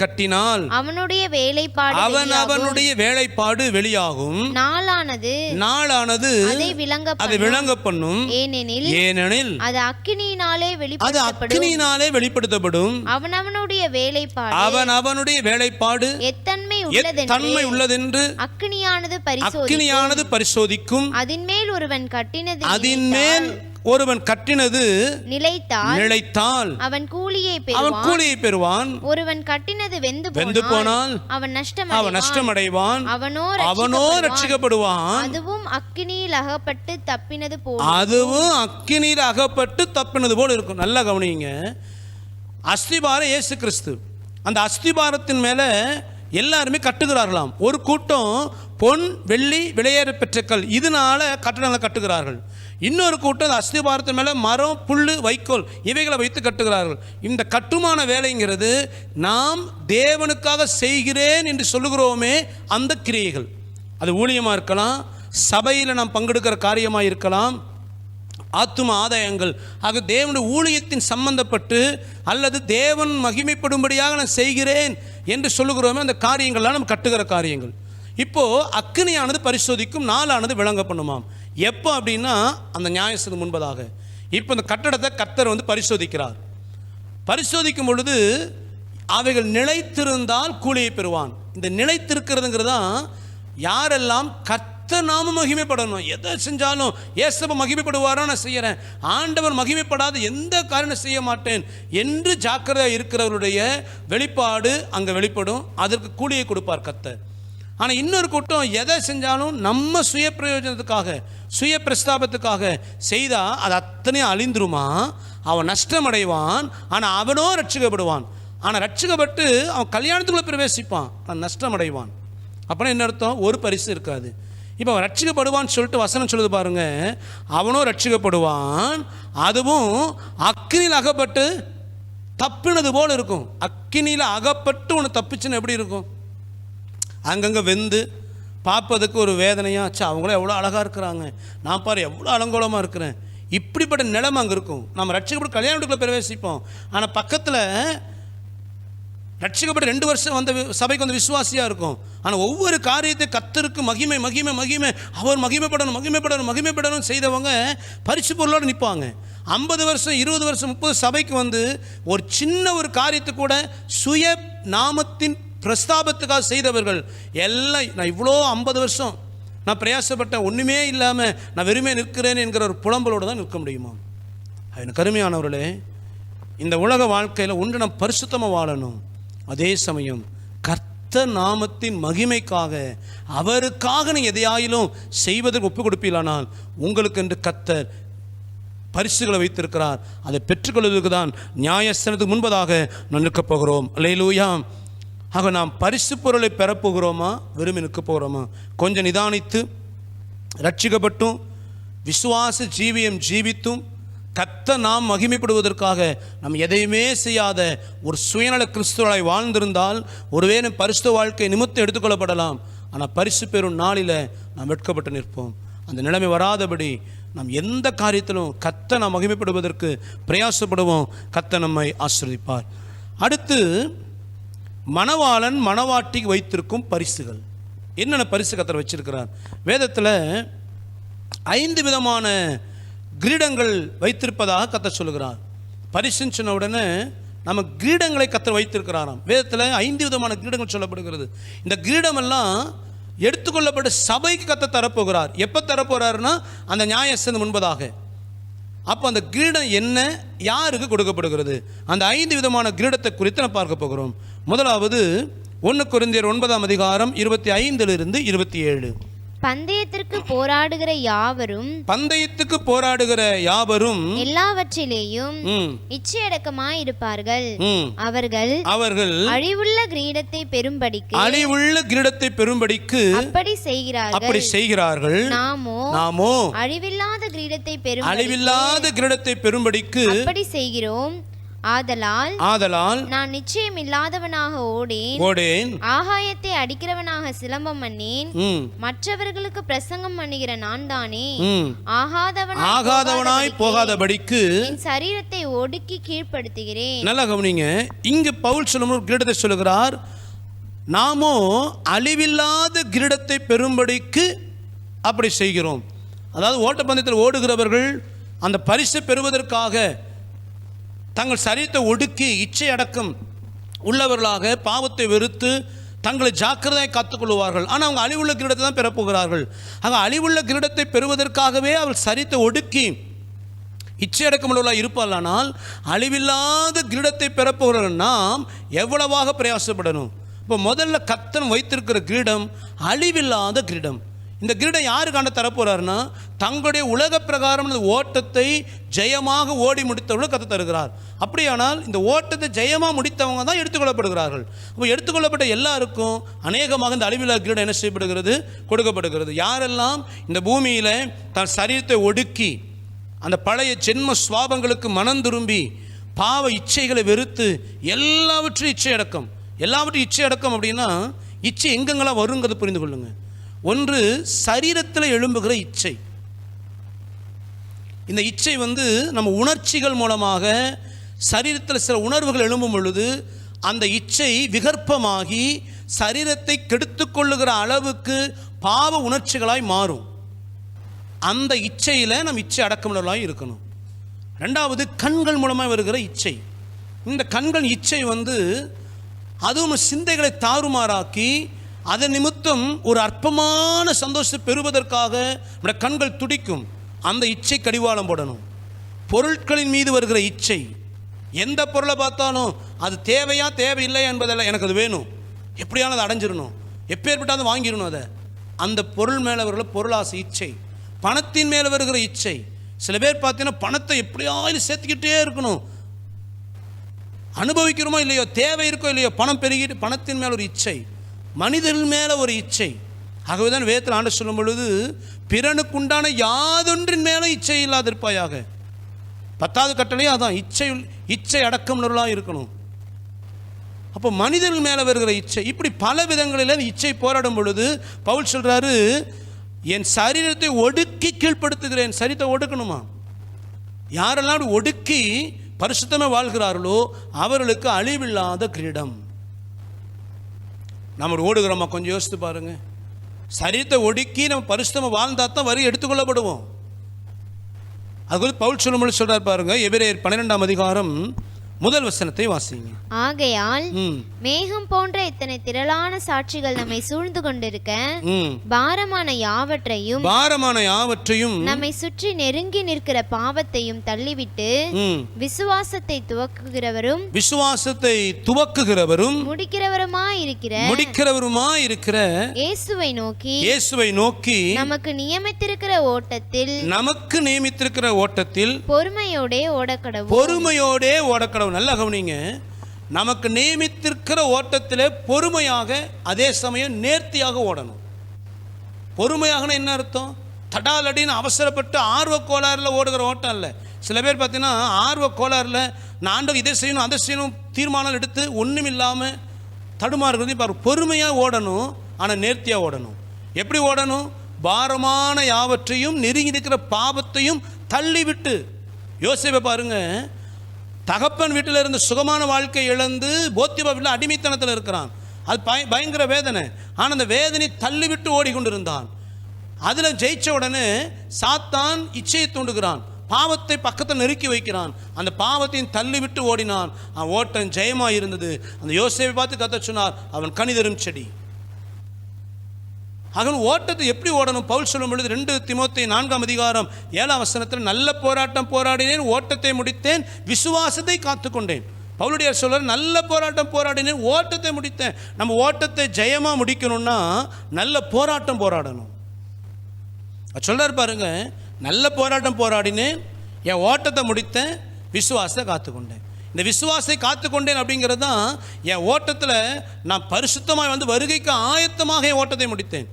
கட்டினால் அவனுடைய வேலைப்பாடு வெளியாகும். நாளானது அதை விளங்க பண்ணும். ஏனெனில் அது அக்கினியினாலே வெளிப்படுத்தப்படும். அவனவனுடைய வேலைப்பாடு எத்தன்மை உள்ளதென்று அக்கினியானது பரிசோதிக்கும். அதின்மேல் ஒருவன் கட்டினது நிலைத்தால் அவன் கூலியை பெறுவான். ஒருவன் கட்டினது வெந்து போனால் அவன் நஷ்டமடைவான். அவனோ ரட்சிக்கப்படுவான். அதுவும் அக்கினியில் அகப்பட்டு தப்பினது போல் இருக்கும். நல்லா கவனிங்க. அஸ்திபாரம் இயேசு கிறிஸ்து. அந்த அஸ்திபாரத்தின் மேல எல்லாருமே கட்டுகிறார்களாம். ஒரு கூட்டம் பொன் வெள்ளி விலையேற பெற்ற கல், இதனால கட்டடங்களை கட்டுகிறார்கள். இன்னொரு கூட்டம் அஸ்திபாரத்தின் மேலே மரம் புல் வைக்கோல் இவைகளை வைத்து கட்டுகிறார்கள். இந்த கட்டுமான வேலைங்கிறது நாம் தேவனுக்காக செய்கிறேன் என்று சொல்லுகிறோமே அந்த கிரியைகள். அது ஊழியமாக இருக்கலாம், சபையில் நாம் பங்கெடுக்கிற காரியமாக இருக்கலாம், ஆத்தும ஆதாயங்கள். ஆக தேவனுடைய ஊழியத்தின் சம்பந்தப்பட்டு அல்லது தேவன் மகிமைப்படும்படியாக நான் செய்கிறேன் என்று சொல்லுகிறோமே அந்த காரியங்கள்லாம் நம்ம கட்டுகிற காரியங்கள். இப்போது அக்கினியானது பரிசோதிக்கும், நாளானது விளங்க பண்ணுமாம். எப்போ அப்படின்னா அந்த நியாயத்துக்கு முன்பதாக. இப்போ இந்த கட்டடத்தை கர்த்தர் பரிசோதிக்கிறார். பரிசோதிக்கும் பொழுது அவைகள் நிலைத்திருந்தால் கூலியை பெறுவான். இந்த நிலைத்திருக்கிறதுங்கிறதான் யாரெல்லாம் கர்த்தர் நாம மகிமைப்படணும். எதை செஞ்சாலும் இயேசுவை மகிமைப்படுவாரா நான் செய்கிறேன், ஆண்டவர் மகிமைப்படாத எந்த காரணம் செய்ய மாட்டேன் என்று ஜாக்கிரதையாக இருக்கிறவருடைய வெளிப்பாடு அங்கே வெளிப்படும். அதற்கு கூலியை கொடுப்பார் கர்த்தர். ஆனால் இன்னொரு கூட்டம் எதை செஞ்சாலும் நம்ம சுய பிரயோஜனத்துக்காக சுய பிரஸ்தாபத்துக்காக செய்தால் அது அத்தனையும் அழிந்துருமா, அவன் நஷ்டமடைவான். ஆனால் அவனோ ரட்சிக்கப்படுவான். ஆனால் ரட்சிக்கப்பட்டு அவன் கல்யாணத்துக்குள்ளே பிரவேசிப்பான், அவன் நஷ்டமடைவான். அப்படின்னா என்ன அர்த்தம்? ஒரு பரிசு இருக்காது. இப்போ அவன் ரட்சிக்கப்படுவான்னு சொல்லிட்டு வசனம் சொல்லுது பாருங்க. அவனோ ரட்சிக்கப்படுவான், அதுவும் அக்கினியில் அகப்பட்டு தப்பினது போல் இருக்கும். அக்கினியில் அகப்பட்டு ஒன்று தப்பிச்சுன்னு எப்படி இருக்கும்? அங்கங்கே வெந்து பார்ப்பதுக்கு ஒரு வேதனையாச்சு. அவங்களும் எவ்வளோ அழகாக இருக்கிறாங்க, நான் பாரு எவ்வளோ அலங்கோலமாக இருக்கிறேன். இப்படிப்பட்ட நிலைமை அங்கே இருக்கும். நம்ம ரட்சிக்கப்பட்டு கல்யாண வீட்டுக்குள்ளே பிரவேசிப்போம். ஆனால் பக்கத்தில் ரட்சிக்கப்பட்டு 2 வருஷம் சபைக்கு விசுவாசியாக இருக்கும். ஆனால் ஒவ்வொரு காரியத்தை கர்த்தருக்கு மகிமை மகிமை மகிமை அவர் மகிமைப்படணும் மகிமைப்படணும் மகிமைப்படணும் செய்தவங்க பரிசு பொருளோடு நிற்பாங்க. 50 வருஷம் 20 வருஷம் 30 சபைக்கு ஒரு சின்ன ஒரு காரியத்தை கூட சுய நாமத்தின் பிரஸ்தாபத்துக்காக செய்தவர்கள் எல்லாம் நான் இவ்வளோ 50 வருஷம் நான் பிரயாசப்பட்டேன், ஒன்றுமே இல்லாமல் நான் வெறுமே நிற்கிறேன் என்கிற ஒரு புலம்பலோடு தான் நிற்க முடியுமா? எனக்கு கருமையானவர்களே, இந்த உலக வாழ்க்கையில் ஒன்று நாம் பரிசுத்தமாக வாழணும். அதே சமயம் கர்த்தர் நாமத்தின் மகிமைக்காக அவருக்காக நீங்கள் எதையாயிலும் செய்வதற்கு ஒப்புக் கொடுப்பீர்களானால் உங்களுக்கு என்று கர்த்தர் பரிசுகளை வைத்திருக்கிறார். அதை பெற்றுக்கொள்வதற்கு தான் நியாயஸ்தானத்துக்கு முன்பதாக நான் நிற்கப் போகிறோம். அல்லேலூயா. ஆக நாம் பரிசு பொருளை பெறப்போகிறோமா, விரும்பி நிற்க போகிறோமா? கொஞ்சம் நிதானித்து ரட்சிக்கப்பட்டும் விசுவாச ஜீவியம் ஜீவித்தும் கர்த்தர் நாம் மகிமைப்படுவதற்காக நாம் எதையுமே செய்யாத ஒரு சுயநல கிறிஸ்துவராய் வாழ்ந்திருந்தால் ஒருவேளை பரிசுத்த வாழ்க்கை நிமித்தம் எடுத்துக்கொள்ளப்படலாம். ஆனால் பரிசு பெறும் நாளில் நாம் வெட்கப்பட்டு நிற்போம். அந்த நிலைமை வராதபடி நாம் எந்த காரியத்திலும் கர்த்தர் நாம் மகிமைப்படுவதற்கு பிரயாசப்படுவோம். கர்த்தர் நம்மை ஆசீர்வதிப்பார். அடுத்து மணவாளன் மணவாட்டிக்கு வைத்திருக்கும் பரிசுகள். என்னென்ன பரிசு கர்த்தர் வச்சிருக்கிறார்? வேதத்தில் 5 விதமான கிரீடங்கள் வைத்திருப்பதாக கர்த்தர் சொல்லுகிறார். பரிசுன்னு சொன்ன உடனே நம்ம கிரீடங்களை கர்த்தர் வைத்திருக்கிறாராம். வேதத்தில் 5 விதமான கிரீடங்கள் சொல்லப்படுகிறது. இந்த கிரீடமெல்லாம் எடுத்துக்கொள்ளப்பட்ட சபைக்கு கர்த்தர் தரப்போகிறார். எப்போ தரப்போகிறாருன்னா அந்த நியாயஸ்தம் முன்பதாக. அப்போ அந்த கிரீடம் என்ன, யாருக்கு கொடுக்கப்படுகிறது? அந்த 5 விதமான கிரீடத்தை குறித்து நம்ம பார்க்க போகிறோம். முதலாவது 1 கொரிந்தியர் 9ஆம் அதிகாரம் 25 - 27. பந்தயத்திற்கு போராடுகிற யாவரும் எல்லாவற்றிலேயும் இச்சையடக்கமாய் இருப்பார்கள். அவர்கள் அழிவுள்ள கிரீடத்தை பெறும்படிக்கு அப்படி செய்கிறார்கள். நாமோ அழிவில்லாத கிரீடத்தை பெறும்படிக்கு அப்படி செய்கிறோம். ஆதலால் நான் நிச்சயம் இல்லாதவனாக ஓடேன், ஆகாயத்தை அடிக்கிறவனாக சிலம்பம் பண்ணேன். மற்றவர்களுக்கு பிரசங்கம் பண்ணுகிற நான் தானே ஆகாதவனாய் போகாதபடிக்கு என் சரீரத்தை ஒடுக்கி கீழ்ப்படுத்துகிறேன். நல்லா கவனிங்க. இங்கு பவுல் சொல்லும் ஒரு கிரீடத்தை சொல்லுகிறார். நாமோ அழிவில்லாத கிரீடத்தை பெறும்படிக்கு அப்படி செய்கிறோம். அதாவது ஓட்டப்பந்தயத்தில் ஓடுகிறவர்கள் அந்த பரிசை பெறுவதற்காக தங்கள் சரீரத்தை ஒடுக்கி இச்சை அடக்கம் உள்ளவர்களாக பாவத்தை வெறுத்து தங்களை ஜாக்கிரதையாக காத்துக்கொள்வார்கள். ஆனால் அவங்க அழிவுள்ள கிரீடத்தை தான் பெறப்போகிறார்கள். ஆக அழிவுள்ள கிரீடத்தை பெறுவதற்காகவே அவள் சரீரத்தை ஒடுக்கி இச்சை அடக்கமுள்ளவர்களாக இருப்பார்களானால் அழிவில்லாத கிரீடத்தை பெறப்போகிறவர்கள் நாம் எவ்வளவாக பிரயாசப்படணும். இப்போ முதல்ல கர்த்தர் வைத்திருக்கிற கிரீடம் அழிவில்லாத கிரீடம். இந்த கிரீடம் யாருக்காண்ட தரப்போறாருன்னா தங்களுடைய உலக பிரகாரம் ஓட்டத்தை ஜெயமாக ஓடி முடித்தவர்கள் கர்த்தர் தருகிறார். அப்படியானால் இந்த ஓட்டத்தை ஜெயமாக முடித்தவங்க தான் எடுத்துக்கொள்ளப்படுகிறார்கள். அப்போ எடுத்துக்கொள்ளப்பட்ட எல்லாருக்கும் அநேகமாக இந்த அழிவில்லா கிரீடம் என்ன செய்யப்படுகிறது? கொடுக்கப்படுகிறது. யாரெல்லாம் இந்த பூமியில் தன் சரீரத்தை ஒடுக்கி அந்த பழைய ஜென்ம சுவாபங்களுக்கு மனம் திரும்பி பாவ இச்சைகளை வெறுத்து எல்லாவற்றையும் இச்சை அடக்கம் அப்படின்னா இச்சை எங்கெங்கெல்லாம் வருங்கிறது புரிந்து கொள்ளுங்க. ஒன்று சரீரத்தில் எழும்புகிற இச்சை. இந்த இச்சை நம்ம உணர்ச்சிகள் மூலமாக சரீரத்தில் சில உணர்வுகள் எழும்பும் பொழுது அந்த இச்சை விகற்பமாகி சரீரத்தை கெடுத்துக்கொள்ளுகிற அளவுக்கு பாவ உணர்ச்சிகளாய் மாறும். அந்த இச்சையில் நம்ம இச்சை அடக்கமுள்ளவர்களாக இருக்கணும். ரெண்டாவது கண்கள் மூலமாக வருகிற இச்சை. இந்த கண்கள் இச்சை அதுவும் சிந்தைகளை தாறுமாறாக்கி அதன் நிமித்தம் ஒரு அற்பமான சந்தோஷத்தை பெறுவதற்காக நம்முடைய கண்கள் துடிக்கும். அந்த இச்சை கடிவாளம் போடணும். பொருட்களின் மீது வருகிற இச்சை, எந்த பொருளை பார்த்தாலும் அது தேவையா தேவையில்லை என்பதெல்லாம், எனக்கு அது வேணும், எப்படியானது அதை அடைஞ்சிடணும், எப்பேற்பட்டாலும் வாங்கிடணும். அதை அந்த பொருள் மேலே வருகிற பொருளாசை இச்சை. பணத்தின் மேலே வருகிற இச்சை. சில பேர் பார்த்தீங்கன்னா பணத்தை எப்படியாவது சேர்த்துக்கிட்டே இருக்கணும். அனுபவிக்கிறோமோ இல்லையோ, தேவை இருக்கோ இல்லையோ, பணம் பெருகிட்டு பணத்தின் மேலே ஒரு இச்சை, மனிதன் மேலே ஒரு இச்சை. ஆகவே தான் வேதத்தில் ஆண்டு சொல்லும் பொழுது பிறனுக்குண்டான யாதொன்றின் மேலே இச்சை இல்லாதிருப்பாயாக. 10வது கட்டளையே அதான், இச்சை அடக்கமுள்ளவர்களாக இருக்கணும். அப்போ மனிதர்கள் மேலே வருகிற இச்சை, இப்படி பல விதங்களில் இச்சை போராடும் பொழுது பவுல் சொல்கிறாரு, என் சரீரத்தை ஒடுக்கி கீழ்ப்படுத்துகிறேன். சரீரத்தை ஒடுக்கணுமா? யாரெல்லாம் ஒடுக்கி பரிசுத்தமாக வாழ்கிறார்களோ அவர்களுக்கு அழிவில்லாத கிரீடம். நம்ம ஓடுகிறோமா? கொஞ்சம் யோசித்து பாருங்க. சரீரத்தை ஒடுக்கி நம்ம பரிசுத்தமாக வாழ்ந்தால் தான் வரி எடுத்துக்கொள்ளப்படுவோம். அது குறித்து பவுல் சொல்லும்போது சொல்றார் பாருங்க. எபிரேயர் 12ஆம் அதிகாரம் 1 வசனத்தை வாசிங்க. ஆகையால் மேகம் போன்ற இத்தனை திரளான சாட்சிகள் நம்மை சூழ்ந்து கொண்டிருக்க பாரமான யாவற்றையும் நம்மை சுற்றி நெருங்கி நிற்கிற பாவத்தையும் தள்ளிவிட்டு விசுவாசத்தை துவக்குகிறவரும் முடிக்கிறவருமாயிருக்கிற இயேசுவை நோக்கி நமக்கு நியமித்திருக்கிற ஓட்டத்தில் பொறுமையோடே ஓடக்கடவும். நல்லா கவனிங்க. நமக்கு நியமித்திருக்கிற ஓட்டத்தில் பொறுமையாக, அதே சமயம் நேர்த்தியாக ஓடணும். பொறுமையாகனா என்ன அர்த்தம்? தடாலடின்னு அவசரப்பட்டு ஆர்வ கோளாறுல ஓடுகிற ஓட்டம் இல்லை. சில பேர் பார்த்தீங்கன்னா ஆர்வ கோளாறில் நான் ஆண்டவர் இதை செய்யணும் அதை செய்யணும் தீர்மானம் எடுத்து ஒன்றும் இல்லாமல் தடுமாறுகிறது. இப்போ பொறுமையாக ஓடணும், ஆனால் நேர்த்தியாக ஓடணும். எப்படி ஓடணும்? பாரமான யாவற்றையும் நெருங்கி இருக்கிற பாவத்தையும் தள்ளிவிட்டு. யோசிப்பை பாருங்க, தகப்பன் வீட்டில் இருந்த சுகமான வாழ்க்கை இழந்து போத்திபா வீட்டில் அடிமைத்தனத்தில் இருக்கிறான். அது பயங்கர வேதனை. ஆனால் அந்த வேதனை தள்ளிவிட்டு ஓடிக்கொண்டிருந்தான். அதில் ஜெயிச்ச உடனே சாத்தான் இச்சையை தூண்டுகிறான், பாவத்தை பக்கத்தில் நெருக்கி வைக்கிறான். அந்த பாவத்தையும் தள்ளிவிட்டு ஓடினான். அவன் ஓட்டம் ஜெயமாக இருந்தது. அந்த யோசேப்பை பார்த்து கர்த்தர் சொன்னார், அவன் கனிதரும் செடி. அவன் ஓட்டத்தை எப்படி ஓடணும்? பவுல் சொல்லும் பொழுது 2 தீமோத்தேயு 4:7 நல்ல போராட்டம் போராடினேன், ஓட்டத்தை முடித்தேன், விசுவாசத்தை காத்துக்கொண்டேன். பவுலுடைய சொல்ற நல்ல போராட்டம் போராடினேன், ஓட்டத்தை முடித்தேன். நம்ம ஓட்டத்தை ஜெயமாக முடிக்கணும்னா நல்ல போராட்டம் போராடணும். சொல்றாரு பாருங்க, நல்ல போராட்டம் போராடினேன், என் ஓட்டத்தை முடித்தேன், விசுவாசத்தை காத்துக்கொண்டேன். இந்த விசுவாசத்தை காத்துக்கொண்டேன் அப்படிங்கிறது தான் என் ஓட்டத்தில் நான் பரிசுத்தமாக வந்து வருகைக்கு ஆயத்தமாக என் ஓட்டத்தை முடித்தேன்.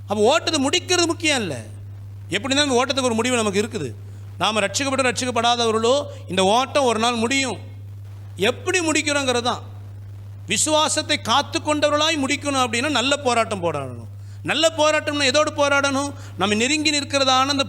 அப்போ ஓட்டத்தை முடிக்கிறது முக்கியம் இல்லை. எப்படி தான் இந்த ஓட்டத்துக்கு ஒரு முடிவு நமக்கு இருக்குது. நாம் ரட்சிக்கப்பட்டு ரட்சிக்கப்படாதவர்களோ இந்த ஓட்டம் ஒரு நாள் முடியும். எப்படி முடிக்கிறோங்கிறது தான். விசுவாசத்தை காத்து கொண்டவர்களாய் முடிக்கணும் அப்படின்னா நல்ல போராட்டம் போராடணும். நல்ல போராட்டம்னா எதோடு போராடணும்? நம்ம நெருங்கி நிற்கிறதான அந்த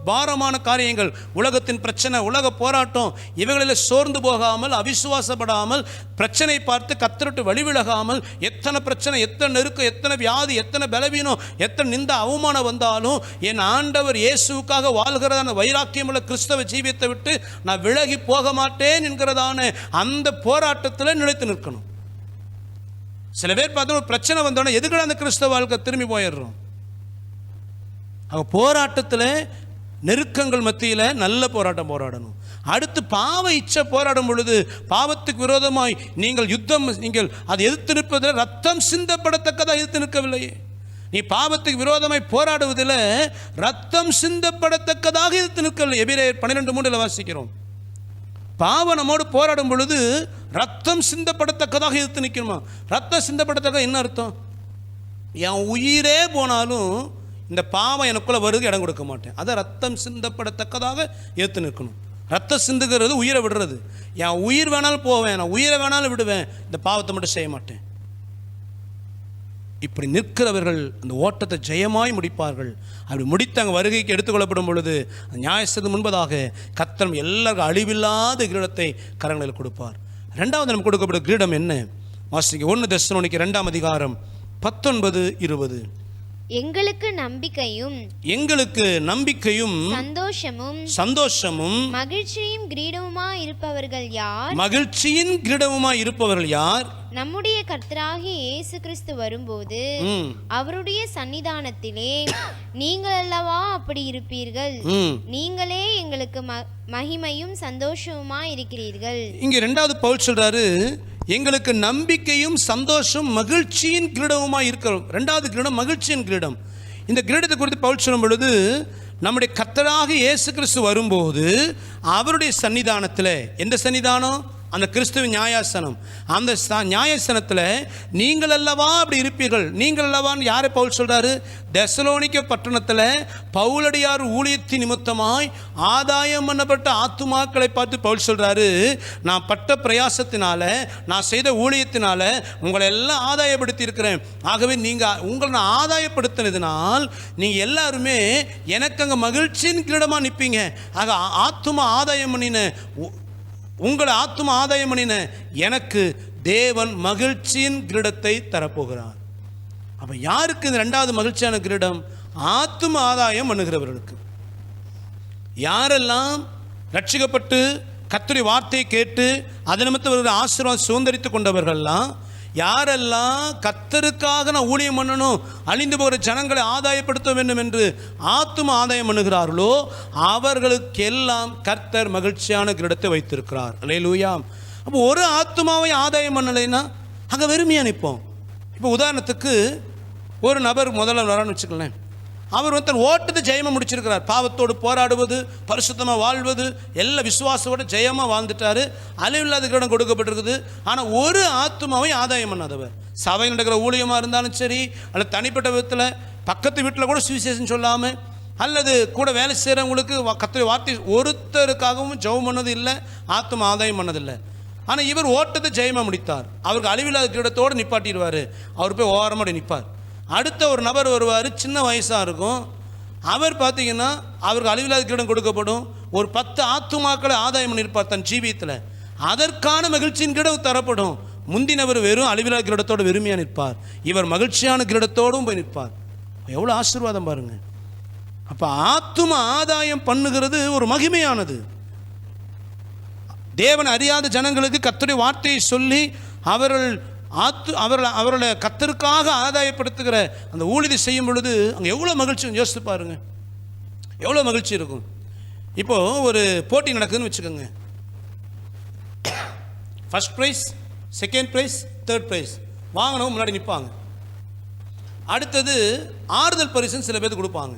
பாரமான காரியங்கள், உலகத்தின் பிரச்சனை, உலக போராட்டம், இவைகளில் சோர்ந்து போகாமல், அவிசுவாசப்படாமல், பிரச்சனை பார்த்து கத்தரிட்டு வழிவிலகாமல், எத்தனை பிரச்சனை, எத்தனை நெருக்கம், எத்தனை வியாதி, எத்தனை பலவீனம், எத்தனை நிந்த அவமானம் வந்தாலும் என் ஆண்டவர் இயேசுவுக்காக வாழ்கிறதான வைராக்கியமுள்ள கிறிஸ்தவ ஜீவியத்தை விட்டு நான் விலகி போக மாட்டேன் என்கிறதான அந்த போராட்டத்தில் நிலைத்து நிற்கணும். சில பேர் பார்த்தா ஒரு பிரச்சனை வந்தோடனே எதுக்குள்ள அந்த கிறிஸ்தவ வாழ்க்கை திரும்பி போயிடுறோம். அவங்க போராட்டத்தில் நெருக்கங்கள் மத்தியில் நல்ல போராட்டம் போராடணும். அடுத்து பாவ இச்சை போராடும் பொழுது பாவத்துக்கு விரோதமாய் நீங்கள் யுத்தம், நீங்கள் அதை எதிர்த்து நிற்பதில் ரத்தம் சிந்தப்படத்தக்கதாக எதிர்த்து நிற்கவில்லையே. நீ பாவத்துக்கு விரோதமாய் போராடுவதில் ரத்தம் சிந்தப்படத்தக்கதாக எதிர்த்து நிற்கவில்லை. எபிரேயர் 12:3 வாசிக்கிறோம். பாவம் நம்மோடு போராடும் பொழுது ரத்தம் சிந்தப்படத்தக்கதாக எதிர்த்து நிற்கணுமா? ரத்தம் சிந்தப்படத்தக்க என்ன அர்த்தம்? என் உயிரே போனாலும் இந்த பாவம் எனக்குள்ளே வருது இடம் கொடுக்க மாட்டேன். அதை ரத்தம் சிந்தப்படத்தக்கதாக எதிர்த்து நிற்கணும். ரத்தம் சிந்துகிறது உயிரை விடுறது. என் உயிர் வேணாலும் போவேன், நான் உயிரை வேணாலும் விடுவேன், இந்த பாவத்தை மட்டும் செய்ய மாட்டேன். இப்படி நிற்கிறவர்கள் அந்த ஓட்டத்தை ஜெயமாய் முடிப்பார்கள். அப்படி முடித்து அங்கே வருகைக்கு எடுத்துக்கொள்ளப்படும் பொழுது நியாயத்திற்கு முன்பதாக கர்த்தர் எல்லாருக்கும் அழிவில்லாத கிரீடத்தை கரங்களில் கொடுப்பார். ரெண்டாவது நமக்கு கொடுக்கப்பட்ட கிரீடம் என்ன? வாசிங்க 1 தெசலோனிக்கேயர் 2:19-20. எங்களுக்கு நம்பிக்கையும் சந்தோஷமும் மகிழ்ச்சியின் கிரீடமுமாய் இருப்பவர்கள் யார்? நம்முடைய கர்த்தராகிய இயேசு கிறிஸ்து வரும்போது அவருடைய சன்னிதானத்திலே நீங்கள் அல்லவா அப்படி இருப்பீர்கள். நீங்களே எங்களுக்கு மகிமையும் சந்தோஷமுமா இருக்கிறீர்கள். இங்க 2வது பவுல் சொல்றாரு, எங்களுக்கு நம்பிக்கையும் சந்தோஷம் மகிழ்ச்சியின் கிரீடமுமாய் இருக்கிறோம். 2வது கிரீடம் மகிழ்ச்சியின் கிரீடம். இந்த கிரீடத்தை குறித்து பவுல் சொல்லும் பொழுது, நம்முடைய கர்த்தராக இயேசு கிறிஸ்து வரும்போது அவருடைய சன்னிதானத்தில், எந்த சன்னிதானம்? அந்த கிறிஸ்துவின் நியாயாசனம். அந்த நியாயாசனத்தில் நீங்கள் அல்லவா அப்படி இருப்பீர்கள். நீங்கள் அல்லவான்னு யாரை பவுல் சொல்கிறாரு? தெசலோனிக்க பட்டணத்தில் பவுலடியார் ஊழியத்தின் நிமித்தமாய் ஆதாயம் பண்ணப்பட்ட ஆத்துமாக்களை பார்த்து பவுல் சொல்கிறாரு, நான் பட்ட பிரயாசத்தினால, நான் செய்த ஊழியத்தினால உங்களை எல்லாம் ஆதாயப்படுத்தி இருக்கிறேன். ஆகவே நீங்கள் உங்களை நான் ஆதாயப்படுத்தினதுனால் நீங்கள் எல்லாருமே எனக்கு அங்கே மகிழ்ச்சியின் கிரீடமாக நிற்பீங்க. ஆக ஆத்துமா ஆதாயம் பண்ணின, உங்களை ஆத்தும ஆதாயம் பண்ணின எனக்கு தேவன் மகிழ்ச்சியின் கிரீடத்தை தரப்போகிறார். அப்போ யாருக்கு இந்த 2வது மகிழ்ச்சியான கிரீடம்? ஆத்தும ஆதாயம் பண்ணுகிறவர்களுக்கு. யாரெல்லாம் ரட்சிக்கப்பட்டு கர்த்தருடைய வார்த்தையை கேட்டு அது நிமித்தம் ஆசீர்வாதம் சுதந்திரித்து கொண்டவர்கள்லாம், யாரெல்லாம் கர்த்தருக்காக நான் ஊழியம் பண்ணணும், அழிந்து போகிற ஜனங்களை ஆதாயப்படுத்த வேண்டும் என்று ஆத்தும ஆதாயம் பண்ணுகிறார்களோ அவர்களுக்கெல்லாம் கர்த்தர் மகிழ்ச்சியான கிரீடத்தை வைத்திருக்கிறார். அல்லேலூயா. அப்போ ஒரு ஆத்துமாவை ஆதாயம் பண்ணலைன்னா அங்கே வெறுமையாக நிற்போம். இப்போ உதாரணத்துக்கு ஒரு நபர் முதல்ல வரான்னு வச்சுக்கலாம். அவர் தன் ஓட்டத்தை ஜெயமாக முடிச்சிருக்கிறார். பாவத்தோடு போராடுவது, பரிசுத்தமாக வாழ்வது, எல்லா விசுவாசத்தோடு ஜெயமாக வாழ்ந்துட்டார். அழிவில்லாத கிரீடம் கொடுக்கப்பட்டிருக்குது. ஆனால் ஒரு ஆத்துமாவை ஆதாயம் பண்ணாதவர், சபையில் நடக்கிற ஊழியமாக இருந்தாலும் சரி, அல்லது தனிப்பட்ட விதத்தில் பக்கத்து வீட்டில் கூட சுவிசேஷம் சொல்லாமல், அல்லது கூட வேலை செய்கிறவங்களுக்கு கர்த்தருடைய வார்த்தை ஒருத்தருக்காகவும் ஜெபம் பண்ணது இல்லை, ஆத்தும ஆதாயம் பண்ணதில்லை. ஆனால் இவர் ஓட்டத்தை ஜெயமாக முடித்தார். அவருக்கு அழிவில்லாத கிரீடத்தோடு நிப்பாட்டிடுவார். அவர் போய் ஓரமாக நிற்பார். அடுத்த ஒரு நபர் வருவார், சின்ன வயசாக இருக்கும். அவர் பார்த்தீங்கன்னா அவருக்கு அழிவில்லாத கிரீடம் கொடுக்கப்படும். ஒரு 10 ஆத்துமாக்களை ஆதாயம் பண்ணியிருப்பார் தன் ஜீவியத்தில். அதற்கான மகிழ்ச்சியின் கிரீடம் தரப்படும். முந்தினவர் வெறும் அழிவில்லாத கிரீடத்தோடு வெறுமையாக நிற்பார். இவர் மகிழ்ச்சியான கிரீடத்தோடும் போய் நிற்பார். எவ்வளோ ஆசீர்வாதம் பாருங்கள். அப்போ ஆத்தும ஆதாயம் பண்ணுகிறது ஒரு மகிமையானது. தேவன் அறியாத ஜனங்களுக்கு கர்த்தருடைய வார்த்தையை சொல்லி அவர்களை கர்த்தருக்காக ஆதாயப்படுத்துகிற அந்த ஊழியத்தை செய்யும் பொழுது அங்கே எவ்வளோ மகிழ்ச்சி யோசித்து பாருங்க, எவ்வளோ மகிழ்ச்சி இருக்கும். இப்போது ஒரு போட்டி நடக்குதுன்னு வச்சுக்கோங்க. First prize, second prize, third prize வாங்கினவங்க முன்னாடி நிற்பாங்க. அடுத்தது ஆறுதல் பரிசுன்னு சில பேருக்கு கொடுப்பாங்க.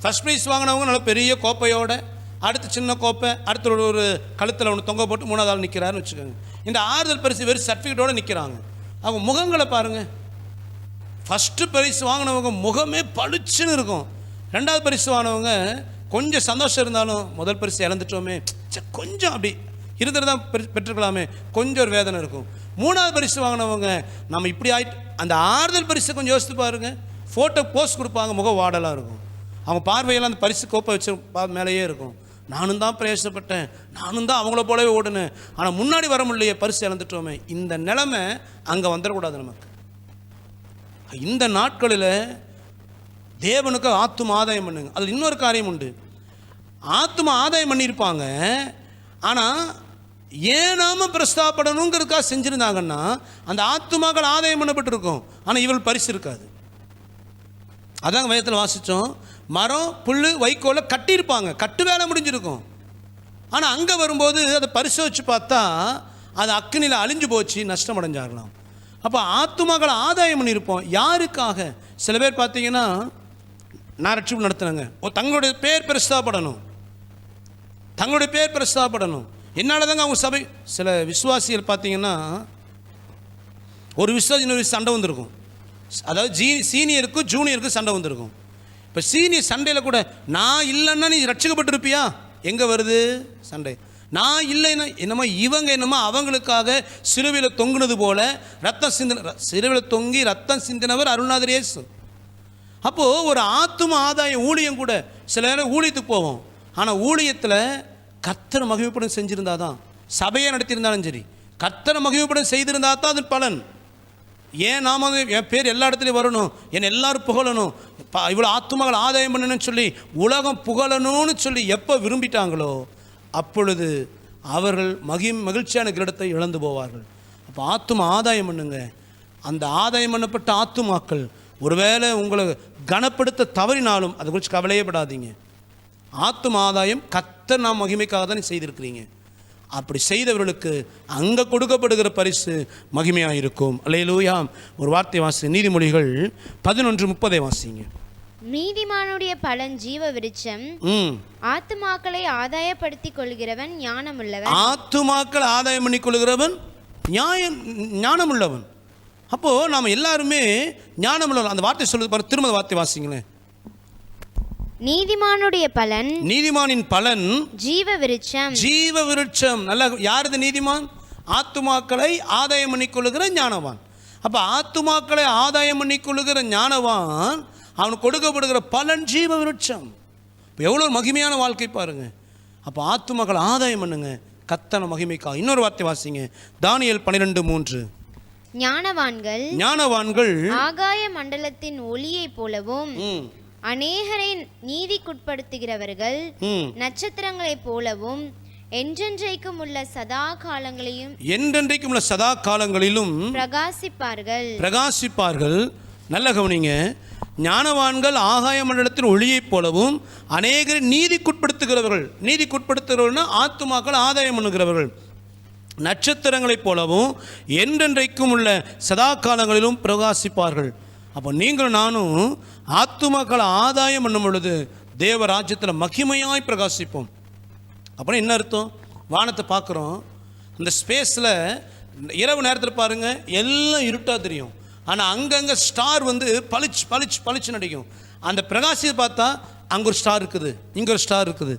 ஃபர்ஸ்ட் ப்ரைஸ் வாங்கினவங்க நல்ல பெரிய கோப்பையோட, அடுத்து சின்ன கோப்பை, அடுத்த ஒரு கழுத்தில் ஒன்று தொங்க போட்டு 3வது ஆள் நிற்கிறாருன்னு வச்சுக்கோங்க. இந்த ஆறுதல் பரிசு வெறும் சர்டிஃபிகேட்டோடு நிற்கிறாங்க. அவங்க முகங்களை பாருங்கள். ஃபஸ்ட்டு பரிசு வாங்கினவங்க முகமே பளிச்சுன்னு இருக்கும். 2வது பரிசு வாங்கினவங்க கொஞ்சம் சந்தோஷம் இருந்தாலும் முதல் பரிசு இழந்துட்டோமே, கொஞ்சம் அப்படி இருந்துட்டு தான் பெற்றுக்கலாமே, கொஞ்சம் ஒரு வேதனை இருக்கும். 3வது பரிசு வாங்கினவங்க நம்ம இப்படி ஆகிட்டு. அந்த ஆறுதல் பரிசை கொஞ்சம் யோசித்து பாருங்கள். ஃபோட்டோ போஸ்ட் கொடுப்பாங்க, முகம் வாடலாக இருக்கும். அவங்க பார்வையெல்லாம் அந்த பரிசு கோப்பை வச்சு மேலேயே இருக்கும். நானும் தான் பிரயாசப்பட்டேன், நானும் தான் அவங்கள போலவே ஓடுனேன், ஆனால் முன்னாடி வர முடியலையே, பரிசு இழந்துட்டோமே. இந்த நிலைமை அங்கே வந்துடக்கூடாது நமக்கு. இந்த நாட்களில் தேவனுக்கு ஆத்தும ஆதாயம் பண்ணுங்க. அதில் இன்னொரு காரியம் உண்டு. ஆத்தும ஆதாயம் பண்ணியிருப்பாங்க, ஆனால் ஏனாம பிரஸ்தாபடணுங்கிறதுக்காக செஞ்சுருந்தாங்கன்னா அந்த ஆத்துமாக்கள் ஆதாயம் பண்ணப்பட்டிருக்கும், ஆனால் இவள் பரிசு இருக்காது. அதாங்க வேதத்தில் வாசித்தோம். மரம் புல் வைக்கோலை கட்டியிருப்பாங்க, கட்டு வேலை முடிஞ்சிருக்கும். ஆனால் அங்கே வரும்போது அதை பரிசோதிச்சு பார்த்தா அது அக்கினியில் அழிஞ்சு போச்சு, நஷ்டம் அடைஞ்சாகலாம். அப்போ ஆத்துமாக்களை ஆதாயம் பண்ணியிருப்போம். யாருக்காக? சில பேர் பார்த்தீங்கன்னா நான் ரட்சிப்பு நடத்துனேங்க, தங்களுடைய பேர் பிரஸ்தாபடணும், தங்களுடைய பேர் பிரஸ்தாபடணும். என்னால் தாங்க அவங்க சபை. சில விசுவாசிகள் பார்த்தீங்கன்னா ஒரு விசுவாசி இன்னொரு சண்டை வந்திருக்கும். அதாவது சீனியருக்கும் ஜூனியருக்கும் சண்டை வந்திருக்கும். இப்போ சீனியர் சண்டையில் கூட நான் இல்லைன்னா நீ ரட்சிக்கப்பட்டிருப்பியா? எங்கே வருது சண்டை? நான் இல்லைன்னா என்னமோ இவங்க என்னமோ அவங்களுக்காக சிலுவையில் தொங்குனது போல ரத்தம் சிலுவையில் தொங்கி ரத்தம் சிந்தினவர் அருள்நாதர் இயேசு. அப்போது ஒரு ஆத்தும ஆதாயம் ஊழியம் கூட சில நேரம் ஊழியத்துக்கு போவோம், ஆனால் ஊழியத்தில் கர்த்தரை மகிமைப்படம் செஞ்சுருந்தா தான், சபையை நடத்தியிருந்தாலும் சரி கர்த்தரை மகிமைப்படம் செய்திருந்தா தான் அது பலன். ஏன் நாம என் பேர் எல்லா இடத்துலையும் வரணும், என்னை எல்லாரும் புகழணும், இவ்வளோ ஆத்துமகள் ஆதாயம் பண்ணணும்னு சொல்லி உலகம் புகழணும்னு சொல்லி எப்போ விரும்பிட்டாங்களோ அப்பொழுது அவர்கள் மகிழ்ச்சியான கிரீடத்தை இழந்து போவார்கள். அப்போ ஆத்தும ஆதாயம் பண்ணுங்க. அந்த ஆதாயம் பண்ணப்பட்ட ஆத்துமாக்கள் ஒருவேளை உங்களை கனப்படுத்த தவறினாலும் அதை குறித்து கவலையே படாதீங்க. ஆத்தும ஆதாயம் கர்த்தர் நாம் மகிமைக்காக தான் செய்திருக்கிறீங்க. அப்படி செய்தவர்களுக்கு அங்கே கொடுக்கப்படுகிற பரிசு மகிமையாக இருக்கும். அல்லேலூயா. ஒரு வார்த்தை வாசி, நீதிமொழிகள் 11:30 வாசிங்க. நீதிமானுடைய பலன் ஜீவ விருட்சம், ஆத்துமாக்களை ஆதாயப்படுத்திக் கொள்கிறவன் ஞானமுள்ளவன். ஆத்துமாக்களை ஆதாயம் பண்ணி கொள்கிறவன் ஞானமுள்ளவன். அப்போது நாம் எல்லாருமே ஞானமுள்ளவன். அந்த வார்த்தை சொல்லுது பாரு, திரும்ப வார்த்தை வாசிங்களேன். நீதிமானுடைய பலன், நீதிமானின் பலன் ஜீவ விருட்சம். ஜீவ விருட்சம். நல்ல யாருது நீதிமான்? ஆத்துமாக்களை ஆதாயம் பண்ணிக்கொள்ளுகிற ஞானவான். அப்போ ஆத்துமாக்களை ஆதாயம் பண்ணிக்கொள்ளுகிற ஞானவான் அவனுக்கு கொடுக்கப்படுகிற பலன் ஜீவ விருட்சம். எவ்வளோ மகிமையான வாழ்க்கை பாருங்க. அப்போ ஆத்துமாக்கள் ஆதாயம் பண்ணுங்க கர்த்தர் மகிமைக்கா. இன்னொரு வார்த்தை வாசிங்க, தானியேல் 12:3. ஞானவான்கள் ஆகாய மண்டலத்தின் ஒளியை போலவும் அநேகரை நீதிக்குட்படுத்துகிறவர்கள் நட்சத்திரங்களைப் போலவும் என்றென்றைக்கும் உள்ள சதா காலங்களிலும் பிரகாசிப்பார்கள். நல்ல கவனிங்க. ஞானவான்கள் ஆகாய மண்டலத்தின் ஒளியைப் போலவும் அநேகரை நீதிக்குட்படுத்துகிறவர்கள்னா ஆத்துமாக்கள் ஆதாயம் பண்ணுகிறவர்கள் நட்சத்திரங்களைப் போலவும் என்றென்றைக்கும் உள்ள சதா காலங்களிலும் பிரகாசிப்பார்கள். அப்போ நீங்கள் நானும் ஆத்துமாக்களை ஆதாயம் பண்ணும் பொழுது தேவராஜ்யத்தில் மகிமையாய் பிரகாசிப்போம். அப்புறம் என்ன அர்த்தம்? வானத்தை பார்க்குறோம், அந்த ஸ்பேஸில் இரவு நேரத்தில் பாருங்கள் எல்லாம் இருட்டாக தெரியும், ஆனால் அங்கங்கே ஸ்டார் வந்து பளிச்சு நடிக்கும். அந்த பிரகாசியை பார்த்தா அங்கே ஒரு ஸ்டார் இருக்குது, இங்கே ஒரு ஸ்டார் இருக்குது.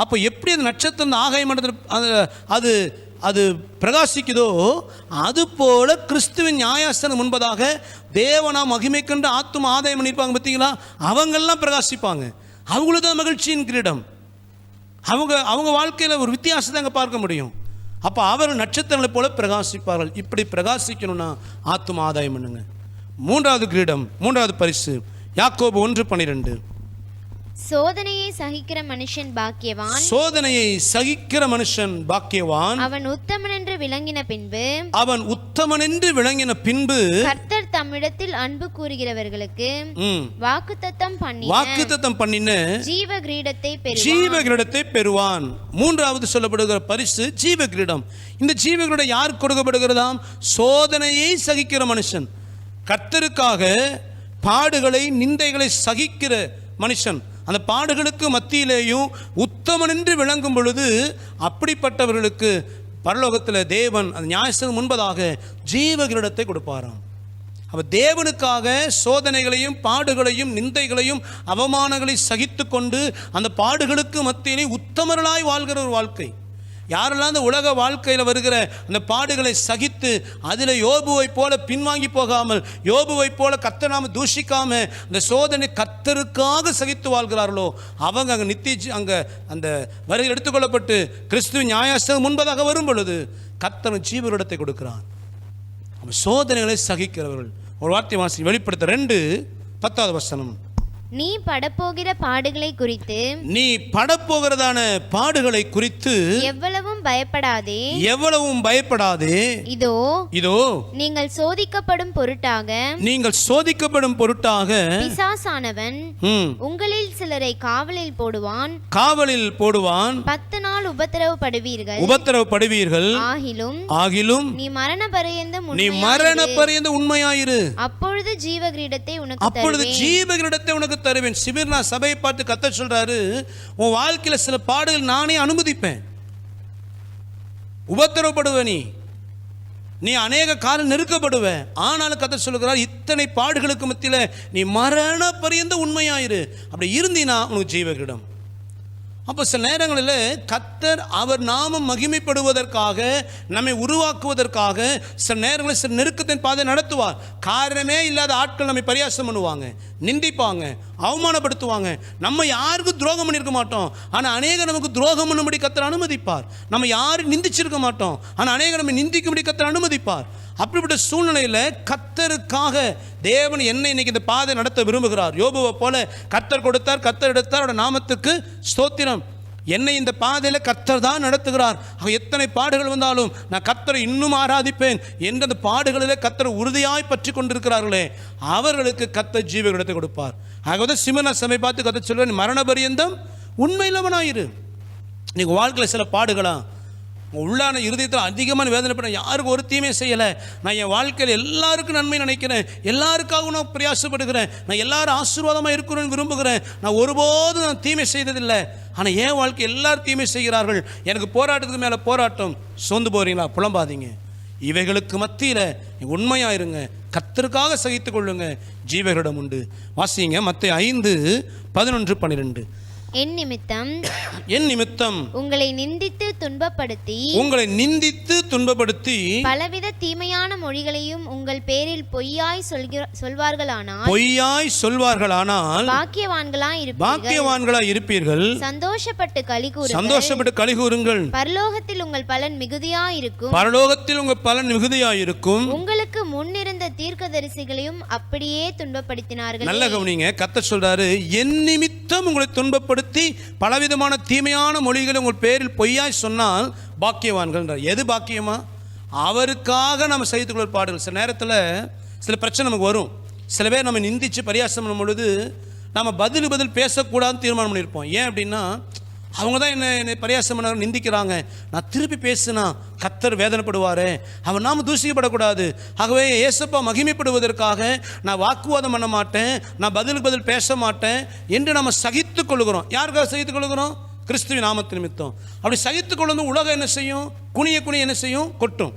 அப்போ எப்படி அந்த நட்சத்திரம் அந்த ஆகாய மண்டலத்தில் அது அது பிரகாசிக்குதோ அதுபோல் கிறிஸ்துவின் நியாயாசனம் முன்பதாக தேவனா மகிமை கண்டு ஆத்தும ஆதாயம் பண்ணியிருப்பாங்க பார்த்தீங்களா, அவங்கெல்லாம் பிரகாசிப்பாங்க. அவங்களுக்கு தான் மகிழ்ச்சியின் கிரீடம். அவங்க வாழ்க்கையில் ஒரு வித்தியாசத்தை அங்கே பார்க்க முடியும். அப்போ அவர் நட்சத்திரங்களை போல பிரகாசிப்பார்கள். இப்படி பிரகாசிக்கணும்னா ஆத்தும ஆதாயம் பண்ணுங்க. மூன்றாவது கிரீடம், மூன்றாவது பரிசு யாக்கோபு 1:12. சோதனையை சகிக்கிற மனுஷன் பாக்கியவான், சோதனையை சகிக்கிற மனுஷன் பாக்கியவான், அவன் உத்தமன் என்று விளங்கின பின்பு, அவன் உத்தமன் என்று விளங்கின பின்பு கர்த்தர் தம்மிடத்தில் அன்பு கூறுகிறவர்களுக்கு வாக்குத்தத்தம் பண்ணின ஜீவ கிரீடத்தை பெறுவான். மூன்றாவது சொல்லப்படுகிற பரிசு ஜீவ கிரீடம். இந்த ஜீவ கிரீடம் யார் கொடுக்கப்படுகிறதாம்? சோதனையை சகிக்கிற மனுஷன், கர்த்தருக்காக பாடுகளை நிந்தைகளை சகிக்கிற மனுஷன், அந்த பாடுகளுக்கு மத்தியிலேயும் உத்தமன் என்று விளங்கும் பொழுது அப்படிப்பட்டவர்களுக்கு பரலோகத்தில் தேவன் அந்த நியாயத்திற்கு முன்பதாக ஜீவ கிரீடத்தை கொடுப்பாராம். அப்போ தேவனுக்காக சோதனைகளையும் பாடுகளையும் நிந்தைகளையும் அவமானங்களை சகித்து கொண்டு அந்த பாடுகளுக்கு மத்தியிலே உத்தமர்களாய் வாழ்கிற ஒரு வாழ்க்கை. யாரெல்லாம் அந்த உலக வாழ்க்கையில் வருகிற அந்த பாடுகளை சகித்து அதில் யோபுவை போல பின்வாங்கி போகாமல், யோபுவை போல கர்த்தரை நாம தூஷிக்காம அந்த சோதனை கர்த்தருக்காக சகித்து வாழ்கிறார்களோ அவங்க அங்கே அங்கே அந்த வரையில் எடுத்துக்கொள்ளப்பட்டு கிறிஸ்துவின் நியாயாசனம் முன்பதாக வரும் பொழுது கர்த்தர் ஜீவனிடத்தை கொடுக்கிறான். சோதனைகளை சகிக்கிறவர்கள். ஒரு வார்த்தை வாசி வெளிப்படுத்த 2:10 வசனம். நீ படப்போகிற பாடுகளை குறித்து, நீ படப்போகிறதான பாடுகளை குறித்து எவ்வளவும் பயப்படாதே, இதோ நீங்கள் சோதிக்கப்படும் பொருட்டாக பிசாசானவன் உங்களில் சிலரை காவலில் போடுவான். 10 நாள் உபத்திரவப்படுவீர்கள். ஆகிலும் நீ மரண பரியந்தம் உண்மையாயிரு, அப்பொழுது ஜீவ கிரீடத்தை உனக்கு தருவேன். சிமிர்னா சபையை பார்த்து கர்த்தர் சொல்றாரு, உன் வாழ்க்கையில் சில பாடுகள் நானே அனுமதிப்பேன். உபத்திரவப்படுவ, நீ அநேக காலம் நெருக்கப்படுவ. ஆனாலும் கர்த்தர் சொல்லுகிறார், இத்தனை பாடுகளுக்கு மத்தியில் நீ மரண பரியந்த உண்மையாயிரு. அப்படி இருந்தீனா உனக்கு ஜீவ கிரீடம். அப்போ சில நேரங்களில் கர்த்தர் அவர் நாமம் மகிமைப்படுவதற்காக, நம்மை உருவாக்குவதற்காக சில நேரங்களில் சில நெருக்கத்தின் பாதை நடத்துவார். காரணமே இல்லாத ஆட்கள் நம்மை பரியாசம் பண்ணுவாங்க, நிந்திப்பாங்க, அவமானப்படுத்துவாங்க. நம்ம யாருக்கும் துரோகம் பண்ணியிருக்க மாட்டோம், ஆனால் அநேகர் நமக்கு துரோகம் பண்ணும்படி கர்த்தர் அனுமதிப்பார். நம்ம யாரும் நிந்திச்சிருக்க மாட்டோம், ஆனால் அநேகர் நம்ம நிந்திக்கும்படி கர்த்தர் அனுமதிப்பார். அப்படிப்பட்ட சூழ்நிலையில் கர்த்தருக்காக தேவன் என்னை இன்னைக்கு இந்த பாதை நடத்த விரும்புகிறார். யோபுவை போல கர்த்தர் கொடுத்தார், கர்த்தர் எடுத்தார், அவருடைய நாமத்துக்கு ஸ்தோத்திரம். என்னை இந்த பாதையில் கர்த்தர் தான் நடத்துகிறார். எத்தனை பாடுகள் வந்தாலும் நான் கர்த்தரை இன்னும் ஆராதிப்பேன் என்ற அந்த பாடுகளிலே கர்த்தரை உறுதியாய் பற்றி கொண்டிருக்கிறார்களே அவர்களுக்கு கர்த்தர் ஜீவ கிரீடத்தை கொடுப்பார். ஆகவே சிமன சபை பார்த்து கர்த்தர் சொல்வேன், மரண பரியந்தம் உண்மையிலவனாயிரு. நீங்கள் வாழ்க்கையில் சில பாடுகளா உள்ளான இருதயத்தில் அதிகமான வேதனைப்பட, யாருக்கும் ஒரு தீமை செய்யலை, நான் என் வாழ்க்கையில் எல்லாருக்கும் நன்மை நினைக்கிறேன், எல்லாருக்காகவும் நான் பிரயாசப்படுகிறேன், நான் எல்லாரும் ஆசீர்வாதமாக இருக்கணும்னு விரும்புகிறேன், நான் ஒருபோதும் நான் தீமை செய்ததில்லை, ஆனால் என் வாழ்க்கை எல்லாரும் தீமை செய்கிறார்கள், எனக்கு போராட்டத்துக்கு மேலே போராட்டம். சோர்ந்து போகிறீங்களா? புலம்பாதீங்க. இவைகளுக்கு மத்தியில் உண்மையாக இருங்க, கர்த்தருக்காக சகித்து கொள்ளுங்க, ஜீவகிரீடம் உண்டு. வாசிங்க மத்தேயு 5:11-12. என் நிமித்தம் உங்களை நிந்தித்து துன்பப்படுத்தி பலவித தீமையான மொழிகளையும் உங்கள் பேரில் பொய்யாய் சொல்வார்களானால் பாக்கியவான்களாய் இருப்பீர்கள். சந்தோஷப்பட்டு களிகூருங்கள். பரலோகத்தில் உங்கள் பலன் மிகுதியாயிருக்கும். உங்களுக்கு முன்னிருந்த தீர்க்கதரிசிகளையும் அப்படியே துன்பப்படுத்தினார்கள். நல்ல கவனிங்க, கர்த்தர் சொல்றாரு, என் நிமித்தம் உங்களை துன்பப்படுத்தி பலவிதமான தீமையான மொழிகளை உங்கள் பேரில் பொய்யாய் சொன்னால் பாக்கியவான்கள். எது பாக்கியமா? அவருக்காக நம்ம சகித்துக்கொள்ள பாடுகள். சில நேரத்தில் சில பிரச்சனை நமக்கு வரும். சில பேர் நம்ம நிந்திச்சு பரியாசம் பண்ணும் பொழுது நம்ம பதில் பேசக்கூடாதுன்னு தீர்மானம் பண்ணியிருப்போம். ஏன் அப்படின்னா, அவங்க தான் என்னை பரியாசம் பண்ண நிந்திக்கிறாங்க, நான் திருப்பி பேசுனா கர்த்தர் வேதனைப்படுவார், அவன் நாம தூசிக்கப்படக்கூடாது. ஆகவே ஏசப்பா மகிமைப்படுவதற்காக நான் வாக்குவாதம் பண்ண மாட்டேன், நான் பதில் பேச மாட்டேன் என்று நம்ம சகித்துக் கொள்கிறோம். யாருக்காக சகித்துக் கொள்கிறோம்? கிறிஸ்துவின் நாமத்து நிமித்தம். அப்படி சகித்துக் கொள்ளும் உலகம் என்ன செய்யும்? குனிய என்ன செய்யும்? கொட்டும்.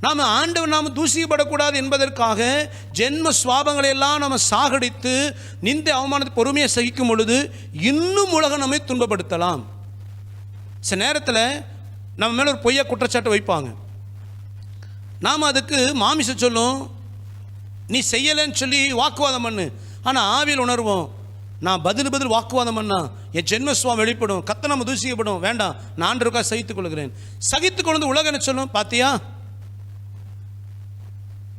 நாம் ஆண்டவர் நாம் தூசிக்கப்படக்கூடாது என்பதற்காக ஜென்ம சுவாபங்களை எல்லாம் நம்ம சாகடித்து நிந்தை அவமானத்தை பொறுமையை சகிக்கும் பொழுது இன்னும் உலகம் நம்மை துன்பப்படுத்தலாம். சில நேரத்தில் நம்ம மேலே ஒரு பொய்யா குற்றச்சாட்டு வைப்பாங்க. நாம் அதுக்கு மாமிச சொல்லும், நீ செய்யலைன்னு சொல்லி வாக்குவாதம் பண்ணு. ஆனால் ஆவியில் உணர்வோம், நான் பதில் வாக்குவாதம் பண்ணா என் ஜென்மஸ்வாம் வெளிப்படும், கத்த நம்ம தூசிக்கப்படும். வேண்டாம், நான் ஆண்டவருக்காக சகித்துக் கொள்கிறேன். சகித்துக் கொண்டு உலகம் என்ன சொல்லும், பாத்தியா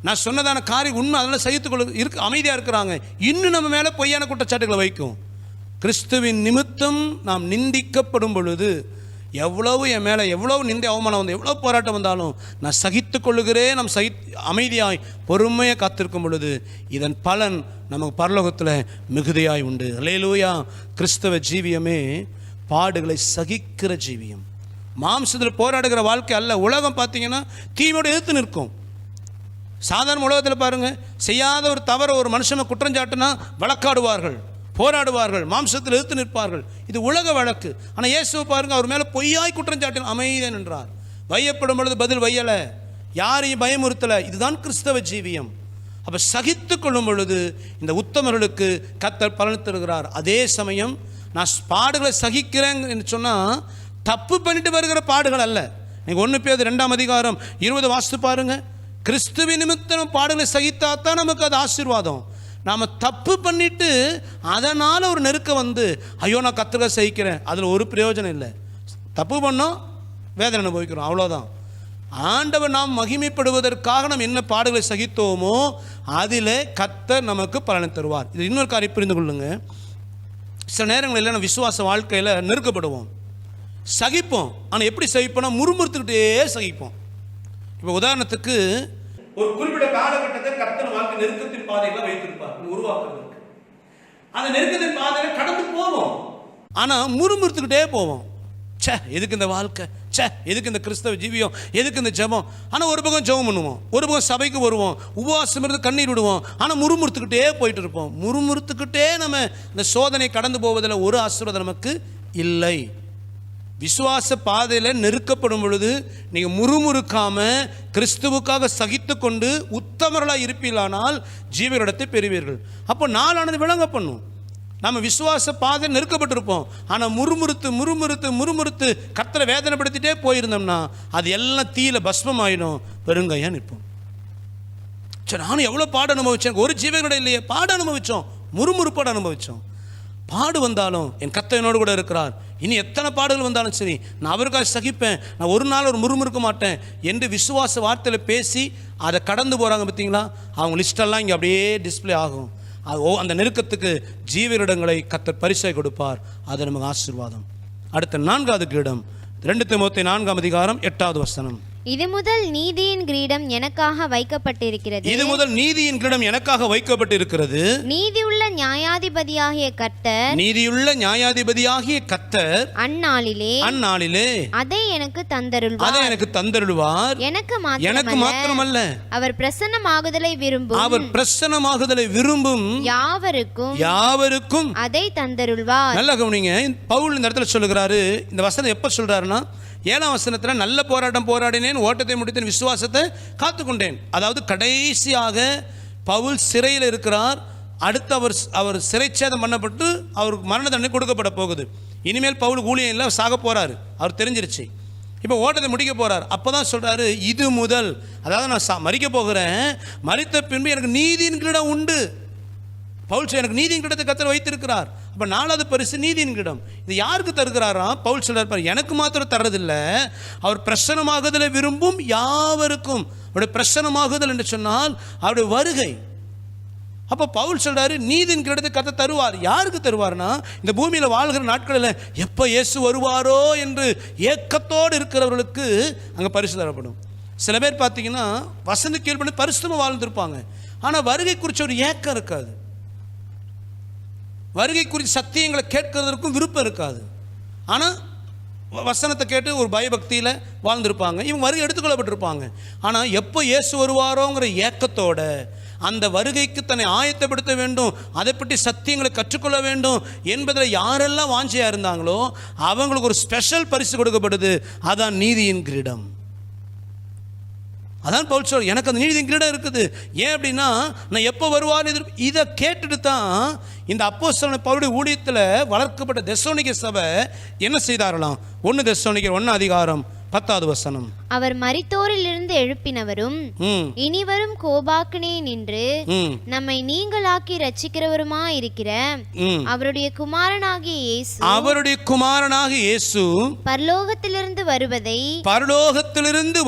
நான் சொன்னதான காரியம் உண்மை, அதனால சகித்துக் இருக்கு அமைதியாக இருக்கிறாங்க. இன்னும் நம்ம மேலே பொய்யான குற்றச்சாட்டுகளை வைக்கும். கிறிஸ்துவின் நிமித்தம் நாம் நிந்திக்கப்படும் பொழுது எவ்வளவு என் மேலே எவ்வளவு நிந்தை அவமானம் வந்து எவ்வளோ போராட்டம் வந்தாலும் நான் சகித்து கொள்ளுகிறேன். நம் அமைதியாய் பொறுமையை காத்திருக்கும் பொழுது இதன் பலன் நமக்கு பரலோகத்தில் மிகுதியாய் உண்டு. அல்லேலூயா. கிறிஸ்தவ ஜீவியமே பாடுகளை சகிக்கிற ஜீவியம். மாம்சத்தில் போராடுகிற வாழ்க்கை அல்ல. உலகம் பார்த்தீங்கன்னா தீமையோடு எதிர்த்து நிற்கும். சாதாரண உலகத்தில் பாருங்கள், செய்யாத ஒரு தவற ஒரு மனுஷனை குற்றஞ்சாட்டுனா வழக்காடுவார்கள், போராடுவார்கள், மாம்சத்தில் எதிர்த்து நிற்பார்கள். இது உலக வழக்கு. ஆனால் இயேசுவை பாருங்க, அவர் மேலே பொய்யாய் குற்றஞ்சாட்டின அமைதியாக நின்றார். வையப்படும் பொழுது பதில் வையலை, யாரையும் பயமுறுத்தலை. இதுதான் கிறிஸ்தவ ஜீவியம். அப்போ சகித்து கொள்ளும் பொழுது இந்த உத்தமர்களுக்கு கர்த்தர் பலன் தருகிறார். அதே சமயம் நான் பாடுகளை சகிக்கிறேன் என்று சொன்னால் தப்பு பண்ணிட்டு வருகிற பாடுகள் அல்ல. நீங்கள் 1 பேதுரு 2:20 வாசித்து பாருங்க. கிறிஸ்துவின் நிமித்தம் பாடுகளை சகித்தாத்தான் நமக்கு அது ஆசீர்வாதம். நாம் தப்பு பண்ணிட்டு அதனால் ஒரு நெருக்கம் வந்து ஐயோ நான் கர்த்தரை சகிக்கிறேன், அதில் ஒரு பிரயோஜனம் இல்லை. தப்பு பண்ணோம், வேதனை அனுபவிக்கிறோம், அவ்வளோதான். ஆண்டவர் நாம் மகிமைப்படுவதற்காக நாம் என்ன பாடுகளை சகித்தோமோ அதில் கர்த்தர் நமக்கு பலனை தருவார். இது இன்னொரு காரியம் புரிந்து கொள்ளுங்க. சில நேரங்களில் நம்ம விசுவாச வாழ்க்கையில் நெருக்கப்படுவோம், சகிப்போம். ஆனால் எப்படி சகிப்போம்னா முறுமுறுத்துக்கிட்டே சகிப்போம். இப்போ உதாரணத்துக்கு ஒரு குறிப்பிட்ட காலகட்டத்தை கர்த்தர் வாழ்க்கை நெருக்கத்தின் பாதையெல்லாம் வைத்திருப்பார் உருவாக்குறதுக்கு. அந்த நெருக்கத்தின் பாதையில கடந்து போவோம், ஆனால் முறுமுறுத்துக்கிட்டே போவோம். சே எதுக்கு இந்த வாழ்க்கை, சே எதுக்கு இந்த கிறிஸ்தவ ஜீவியம், எதுக்கு இந்த ஜெபம். ஆனால் ஒரு பக்கம் ஜெபம் பண்ணுவோம், ஒரு பக்கம் சபைக்கு வருவோம், உபவாசம் இருந்து கண்ணீர் விடுவோம், ஆனால் முறுமுறுத்துக்கிட்டே போயிட்டு இருப்போம். முறுமுறுத்துக்கிட்டே நம்ம இந்த சோதனை கடந்து போவதில் ஒரு ஆசீர்வாதம் நமக்கு இல்லை. விசுவாச பாதையில் நெருக்கப்படும் பொழுது நீங்கள் முறுமுறுக்காமல் கிறிஸ்துவுக்காக சகித்து கொண்டு உத்தமர்களாக இருப்பீர்களானால் ஜீவனிடத்தை பெறுவீர்கள். அப்போ நாளானது விளங்க பண்ணும். நம்ம விசுவாச பாதையில் நெருக்கப்பட்டிருப்போம், ஆனால் முறுமுறுத்து கர்த்தரை வேதனைப்படுத்திட்டே போயிருந்தோம்னா அது எல்லாம் தீயில பஸ்மம் ஆயிடும், பெருங்கையாக நிற்போம். சரி, நானும் எவ்வளோ பாடு அனுபவிச்சேன், ஒரு ஜீவனோட இல்லையே, பாடு அனுபவித்தோம், முறுமுறுப்பாடு அனுபவித்தோம். பாடு வந்தாலும் என் கர்த்தர் என்னோடு கூட இருக்கிறார். இனி எத்தனை பாடுகள் வந்தாலும் சரி நான் அவருக்காக சகிப்பேன், நான் ஒரு நாள் ஒரு முறுமுறுக்க மாட்டேன் என்று விசுவாச வார்த்தையில் பேசி அதை கடந்து போகிறாங்க. பார்த்தீங்களா, அவங்க லிஸ்டெல்லாம் இங்கே அப்படியே டிஸ்பிளே ஆகும். அந்த நெருக்கத்துக்கு ஜீவரிடங்களை கர்த்தர் பரிசை கொடுப்பார். அது நமக்கு ஆசீர்வாதம். அடுத்த 4வது கிரீடம் 2 தீமோத்தேயு 4:8. இது முதல் நீதியின் கிரீடம் எனக்காக வைக்கப்பட்டிருக்கிறது. இது முதல் நீதியின் கிரீடம் எனக்காக வைக்கப்பட்டிருக்கிறது. நீதியுள்ள நியாயாதிபதியாகிய கர்த்தர் அந்நாளிலே அதை எனக்கு தந்தருள்வார். எனக்கு மாத்திரமல்ல, அவர் பிரசன்னமாகுதலை விரும்பும் யாவருக்கும் அதை தந்தருள்வார். நல்ல கவனிங்க, பவுல் இந்த இடத்துல சொல்லுகிறாரு. இந்த வசனம் எப்ப சொல்றாருன்னா 7ஆம் வசனத்தில் நல்ல போராட்டம் போராடினேன், ஓட்டத்தை முடித்தேன், விசுவாசத்தை காத்துக்கொண்டேன். அதாவது கடைசியாக பவுல் சிறையில் இருக்கிறார். அடுத்து அவர் சிறைச்சேதம் பண்ணப்பட்டு அவருக்கு மரண தண்டனை கொடுக்கப்பட போகுது. இனிமேல் பவுல் ஊழியம் இல்லை, சாக போறாரு, அவர் தெரிஞ்சிருச்சு. இப்போ ஓட்டத்தை முடிக்க போறார். அப்போ தான் சொல்றாரு, இது முதல், அதாவது நான் மறிக்க போகிறேன், மறித்த பின்பு எனக்கு நீதியின் கிரீடம் உண்டு. பவுல் எனக்கு நீதியின் கிரீடத்தை கர்த்தர் வைத்திருக்கிறார். அப்போ 4வது பரிசு நீதியின் கிரீடம். இது யாருக்கு தருகிறாராம்? பவுல் சொல்றார், எனக்கு மாத்திரம் தர்றதில்லை, அவர் பிரசன்னமாகுதலை விரும்பும் யாவருக்கும். அவருடைய பிரசன்னமாகுதல் என்று சொன்னால் அவருடைய வருகை. அப்போ பவுல் சொல்றாரு, நீதியின் கிரீடத்தை கர்த்தர் தருவார். யாருக்கு தருவார்னா, இந்த பூமியில் வாழ்கிற நாட்களில் எப்போ இயேசு வருவாரோ என்று ஏக்கத்தோடு இருக்கிறவர்களுக்கு அங்கே பரிசு தரப்படும். சில பேர் பார்த்தீங்கன்னா வசந்த கீழ்படி பரிசுத்தமாக வாழ்ந்துருப்பாங்க, ஆனால் வருகை குறித்த ஒரு ஏக்கம் இருக்காது. வருகை குறித்து சத்தியங்களை கேட்கறதற்கும் விருப்பம் இருக்காது. ஆனால் வசனத்தை கேட்டு ஒரு பயபக்தியில் வாழ்ந்திருப்பாங்க. இவங்க வருகை எடுத்துக்கொள்ளப்பட்டிருப்பாங்க. ஆனால் எப்போ இயேசு வருவாரோங்கிற ஏக்கத்தோட அந்த வருகைக்கு தன்னை ஆயத்தப்படுத்த வேண்டும், அதை பற்றி சத்தியங்களை கற்றுக்கொள்ள வேண்டும் என்பதில் யாரெல்லாம் வாஞ்சையாக இருந்தாங்களோ அவங்களுக்கு ஒரு ஸ்பெஷல் பரிசு கொடுக்கப்படுது. அதான் நீதியின் கிரீடம். அதான் பவுல் சொல்றார், எனக்கு அந்த நீதியின் கிரீடம் இருக்குது. ஏன் அப்படின்னா நான் எப்போ வருவான்னு இதை கேட்டுட்டு தான் இந்த அப்போஸ்தலனாகிய பவுலுடைய ஊழியத்தில் வளர்க்கப்பட்ட தெசலோனிக்கே சபை என்ன செய்தாரலாம். 1 தெசலோனிக்கர் 1:10. அவர் மரித்தோரிலிருந்து எழுப்பினவரும் இனிவரும் கோபாக்கினே நின்று நம்மை நீங்களாக்கி ரட்சிக்கிறவருமாயிருக்கிற அவருடைய குமாரனாகிய இயேசு பரலோகத்திலிருந்து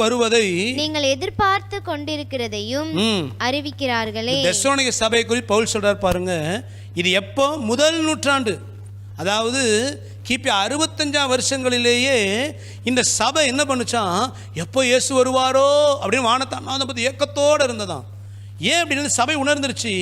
வருவதை நீங்கள் எதிர்பார்த்து கொண்டிருக்கிறதையும் அறிவிக்கிறார்களே. தெசலோனிக்கே சபை குறித்து பவுல் சொல்றார் பாருங்க. இது எப்போ? முதல் நூற்றாண்டு, அதாவது கிபி 65 வருஷங்களிலேயே இந்த சபை என்ன பண்ணுச்சான், எப்போ இயேசு வருவாரோ அப்படின்னு வானத்தை பற்றி ஏக்கத்தோடு இருந்ததான். ஏன் அப்படின்னு சபை உணர்ந்துருச்சு,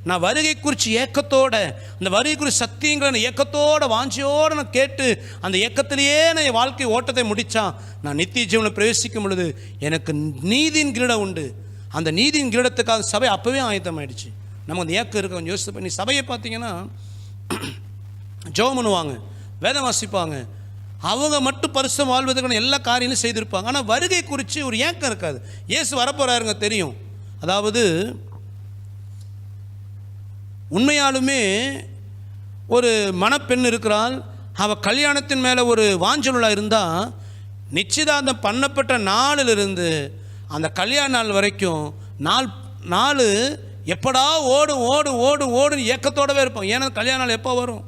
நான் வருகை குறித்து ஏக்கத்தோட, அந்த வருகை குறித்து சத்தியங்களை ஏக்கத்தோட வாஞ்சியோடு நான் கேட்டு அந்த ஏக்கத்திலேயே நான் என் வாழ்க்கை ஓட்டத்தை முடித்தான், நான் நித்திய ஜீவனை பிரவேசிக்கும் பொழுது எனக்கு நீதியின் கிரீடம் உண்டு. அந்த நீதியின் கிரீடத்துக்காக சபை அப்போவே ஆயத்தமாயிடுச்சு. நமக்கு அந்த ஏக்கம் இருக்க கொஞ்சம் யோசித்து பண்ணி சபையை பார்த்தீங்கன்னா ஜெபம் பண்ணுவாங்க, வேதம் வாசிப்பாங்க, அவங்க மட்டும் பரிசுத்தம் வாழ்வதற்கான எல்லா காரியங்களும் செய்திருப்பாங்க. ஆனால் வருகை குறித்து ஒரு ஏக்கம் இருக்காது. இயேசு வரப்போறாருங்க தெரியும். அதாவது உண்மையாலுமே ஒரு மணப்பெண் இருக்கிறாள், அவள் கல்யாணத்தின் மேலே ஒரு வாஞ்சலுள்ளா இருந்தால் நிச்சயதார்த்தம் பண்ணப்பட்ட நாளிலிருந்து அந்த கல்யாண நாள் வரைக்கும் நாள் எப்படா ஓடும் ஏக்கத்தோடவே இருப்போம். ஏன்னா கல்யாண நாள் எப்போ வரும்,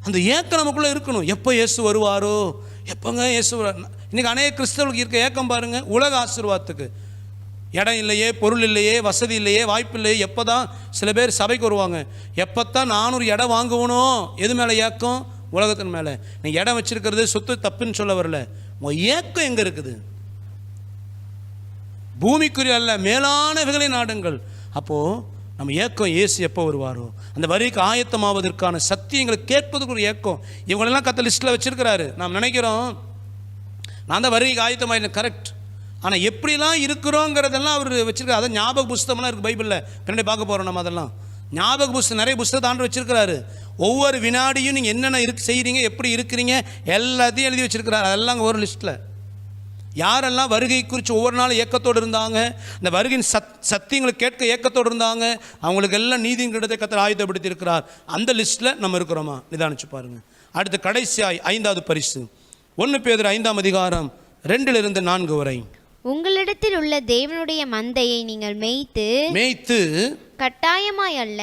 அந்த ஏக்கம் நமக்குள்ளே இருக்கணும். எப்போ இயேசு வருவாரோ, எப்போங்க இயேசு இன்றைக்கி அநேக கிறிஸ்தவர்களுக்கு இருக்க ஏக்கம் பாருங்கள். உலக ஆசீர்வாதத்துக்கு இடம் இல்லையே, பொருள் இல்லையே, வசதி இல்லையே, வாய்ப்பு இல்லையே. எப்போ தான் சில பேர் சபைக்கு வருவாங்க, எப்போ தான் நான் ஒரு இடம் வாங்குவணும். எது மேலே ஏக்கம்? உலகத்தின் மேலே. நீங்கள் இடம் வச்சிருக்கிறது சொத்து தப்புன்னு சொல்ல வரல, உங்கள் ஏக்கம் எங்கே இருக்குது? பூமிக்குரிய அல்ல, மேலானவைகளை நாடுங்கள். அப்போது நம்ம ஏக்கம் இயேசு எப்போ வருவாரோ, அந்த வரிக்கு ஆயத்தமாவதற்கான சத்தியங்களை கேட்பதுக்கு ஒரு ஏக்கம். இவங்களெல்லாம் கத்த லிஸ்ட்டில் வச்சுருக்கிறாரு. நாம் நினைக்கிறோம் நான் தான் வரிக்கு ஆயத்தமாயிருந்தேன், கரெக்ட். ஆனால் எப்படிலாம் இருக்கிறோங்கிறதெல்லாம் அவர் வச்சுருக்காரு. அதான் ஞாபக புஸ்தகம்லாம் இருக்குது பைபிளில், பின்னாடி பார்க்க போகிறோம் நம்ம. அதெல்லாம் ஞாபக புஸ்தகம், நிறைய புஸ்தகத்தை ஆண்டு வச்சுருக்கிறாரு. ஒவ்வொரு வினாடியும் நீங்கள் என்னென்ன செய்கிறீங்க, எப்படி இருக்கிறீங்க, எல்லாத்தையும் எழுதி வச்சுருக்கிறாரு. அதெல்லாம் அங்கே ஒரு லிஸ்ட்டில் யாரெல்லாம் வருகை குறித்து ஒவ்வொரு நாளும் ஏக்கத்தோடு இருந்தாங்க, இந்த வருகையின் சத்தியங்களை கேட்க ஏக்கத்தோடு இருந்தாங்க, அவங்களுக்கு எல்லாம் நீதியின் கிரீடத்தை கர்த்தர் ஆயத்தப்படுத்தி இருக்கிறார். அந்த லிஸ்ட்டில் நம்ம இருக்கிறோமா நிதானிச்சு பாருங்கள். அடுத்து கடைசியாய் 5வது பரிசு 1 பேதுரு 5:2 4 வரை. உங்களிடத்தில் உள்ள தேவனுடைய மந்தையை நீங்கள் மேய்த்து கட்டாயமாய் அல்ல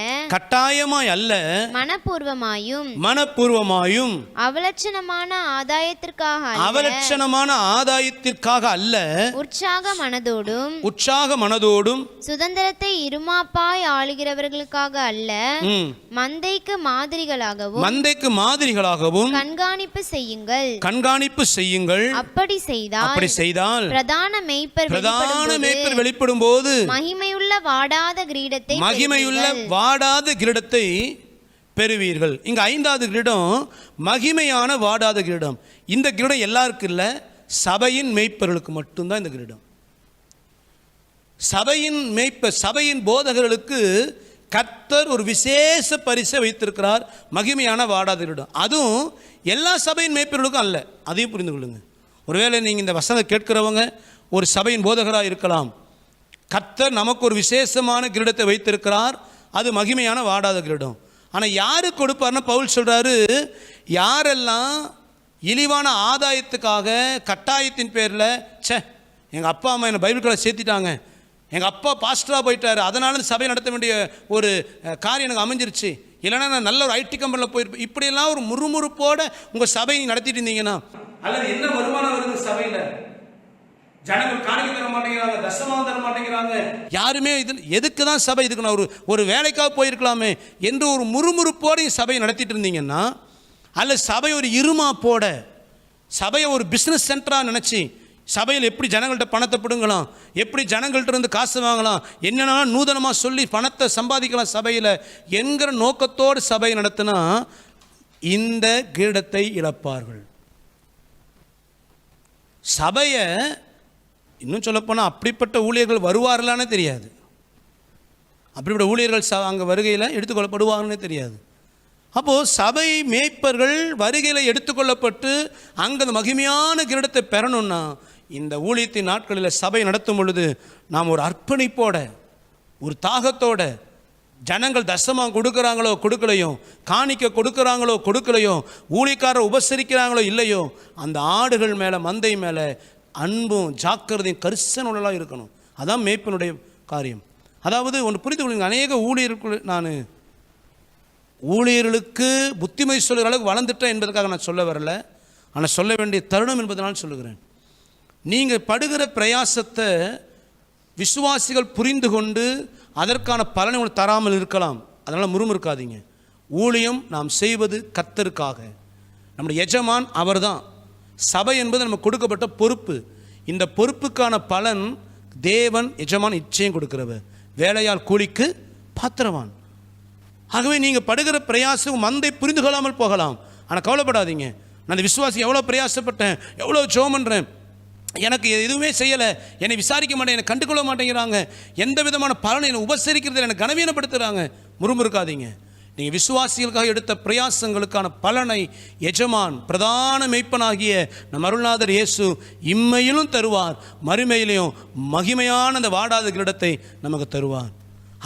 மனப்பூர்வமாயும் அவலட்சணமான ஆதாயத்திற்காக அல்ல உற்சாக மனதோடும் சுதந்திரத்தை இருமாப்பாய் ஆளுகிறவர்களுக்காக அல்ல மந்தைக்கு மாதிரிகளாகவும் கண்காணிப்பு செய்யுங்கள். அப்படி செய்தால் பிரதான மேய்ப்பர் வெளிப்படும் போது மகிமையுள்ள வாடாத கிரீடத்தை பெறுவீர்கள். இங்க 5வது கிரீடம் மகிமையான வாடாத கிரீடம். இந்த கிரீடம் எல்லாருக்கும் இல்லை, சபையின் மேய்ப்பர்களுக்கு மட்டும்தான் இந்த கிரீடம். சபையின் போதகர்களுக்கு கர்த்தர் ஒரு விசேஷ பரிசை வைத்திருக்கிறார், மகிமையான வாடாத கிரீடம். அதுவும் எல்லா சபையின் மேய்ப்பர்களுக்கும் அல்ல, அதையும் புரிந்து கொள்ளுங்க. ஒருவேளை நீங்கள் இந்த வசனம் கேட்கிறவங்க ஒரு சபையின் போதகராக இருக்கலாம். கர்த்தர் நமக்கு ஒரு விசேஷமான கிரீடத்தை வைத்திருக்கிறார், அது மகிமையான வாடாத கிரீடம். ஆனால் யாருக்கு கொடுப்பார்னா பவுல் சொல்கிறாரு, யாரெல்லாம் இழிவான ஆதாயத்துக்காக கட்டாயத்தின் பேரில் எங்கள் அப்பா அம்மா என்னை பைபிள் கிளாஸ் சேர்த்திட்டாங்க, எங்கள் அப்பா பாஸ்டராக போயிட்டார், அதனால சபை நடத்த வேண்டிய ஒரு காரியம் எனக்கு அமைஞ்சிருச்சு, இல்லைனா நான் நல்ல ஒரு ஐடி கம்பெனியில் போயிருப்பேன், இப்படியெல்லாம் ஒரு முறுமுறுப்போடு உங்கள் சபையை நடத்திட்டு இருந்தீங்கன்னா, அல்லது என்ன வருமானம் வருது சபையில், ஜனங்கள் காணிக்கை தர மாட்டேங்கிறாங்க, தசமாவும் தர மாட்டேங்கிறாங்க, யாருமே இது எதுக்கு தான் சபை, இதுக்கு நான் ஒரு வேலைக்காக போயிருக்கலாமே என்று ஒரு முறுமுறுப்போடு சபையை நடத்திட்டு இருந்தீங்கன்னா, அல்ல சபை ஒரு இருமாப்போட, சபையை ஒரு பிஸ்னஸ் சென்டராக நினச்சி சபையில் எப்படி ஜனங்கள்கிட்ட பணத்தை பிடுங்கலாம், எப்படி ஜனங்கள்கிட்ட இருந்து காசு வாங்கலாம், என்னென்னா நூதனமாக சொல்லி பணத்தை சம்பாதிக்கலாம் சபையில் என்கிற நோக்கத்தோடு சபையை நடத்தினா இந்த கிரீடத்தை இழப்பார்கள். சபையை இன்னும் சொல்லப்போனால் அப்படிப்பட்ட ஊழியர்கள் வருவார்களானே தெரியாது, அப்படிப்பட்ட ஊழியர்கள் அங்கே வருகையில் எடுத்துக்கொள்ளப்படுவாங்கன்னே தெரியாது. அப்போது சபை மேய்ப்பர்கள் வருகையில் எடுத்துக்கொள்ளப்பட்டு அங்கே அந்த மகிமையான கிரீடத்தை பெறணும்னா இந்த ஊழியத்தின் நாட்களில் சபை நடத்தும் பொழுது நாம் ஒரு அர்ப்பணிப்போட, ஒரு தாகத்தோட, ஜனங்கள் தசமாக கொடுக்குறாங்களோ கொடுக்கலையோ, காணிக்க கொடுக்குறாங்களோ கொடுக்கலையோ, ஊழியக்காரர் உபசரிக்கிறாங்களோ இல்லையோ, அந்த ஆடுகள் மேலே, மந்தை மேலே அன்பும் ஜாக்கிரதையும் கரிசனுள்ளலாம் இருக்கணும். அதான் மேய்ப்பனுடைய காரியம். அதாவது ஒன்று புரிந்து கொள்ளுங்க, அநேக ஊழியர்களுக்கு புத்திமதி சொல்கிற அளவுக்கு வளர்ந்துட்டேன் என்பதற்காக நான் சொல்ல வரல, ஆனால் சொல்ல வேண்டிய தருணம் என்பதனால் சொல்லுகிறேன். நீங்கள் படுகிற பிரயாசத்தை விசுவாசிகள் புரிந்து கொண்டு அதற்கான பலனை உங்களுக்கு தராமல் இருக்கலாம். அதனால் முறுமுறுக்காதீங்க. ஊழியம் நாம் செய்வது கர்த்தருக்காக. நம்முடைய எஜமான் அவர்தான். சபை என்பது நமக்கு கொடுக்கப்பட்ட பொறுப்பு. இந்த பொறுப்புக்கான பலன் தேவன் எஜமான் நிச்சயம் கொடுக்கிறவர். வேலையால் கூலிக்கு பாத்திரவான். ஆகவே நீங்கள் படுகிற பிரயாசம் மந்தை புரிந்து கொள்ளாமல் போகலாம். ஆனால் கவலைப்படாதீங்க. நான் அந்த விசுவாசி எவ்வளோ பிரயாசப்பட்டேன், எவ்வளோ ஜெபம் பண்ணுறேன், எனக்கு எதுவுமே செய்யலை, என்னை விசாரிக்க மாட்டேன், என்னை கண்டுகொள்ள மாட்டேங்கிறாங்க, எந்த விதமான பலனை என்னை உபசரிக்கிறது என்னை கனவீனப்படுத்துகிறாங்க. முறுமுறுக்காதீங்க. நீங்கள் விசுவாசிகளுக்காக எடுத்த பிரயாசங்களுக்கான பலனை எஜமான், பிரதான மெய்ப்பனாகிய நம் அருள்நாதர் இயேசு இம்மையிலும் தருவார், மறுமையிலையும் மகிமையான அந்த வாடாத கிரீடத்தை நமக்கு தருவார்.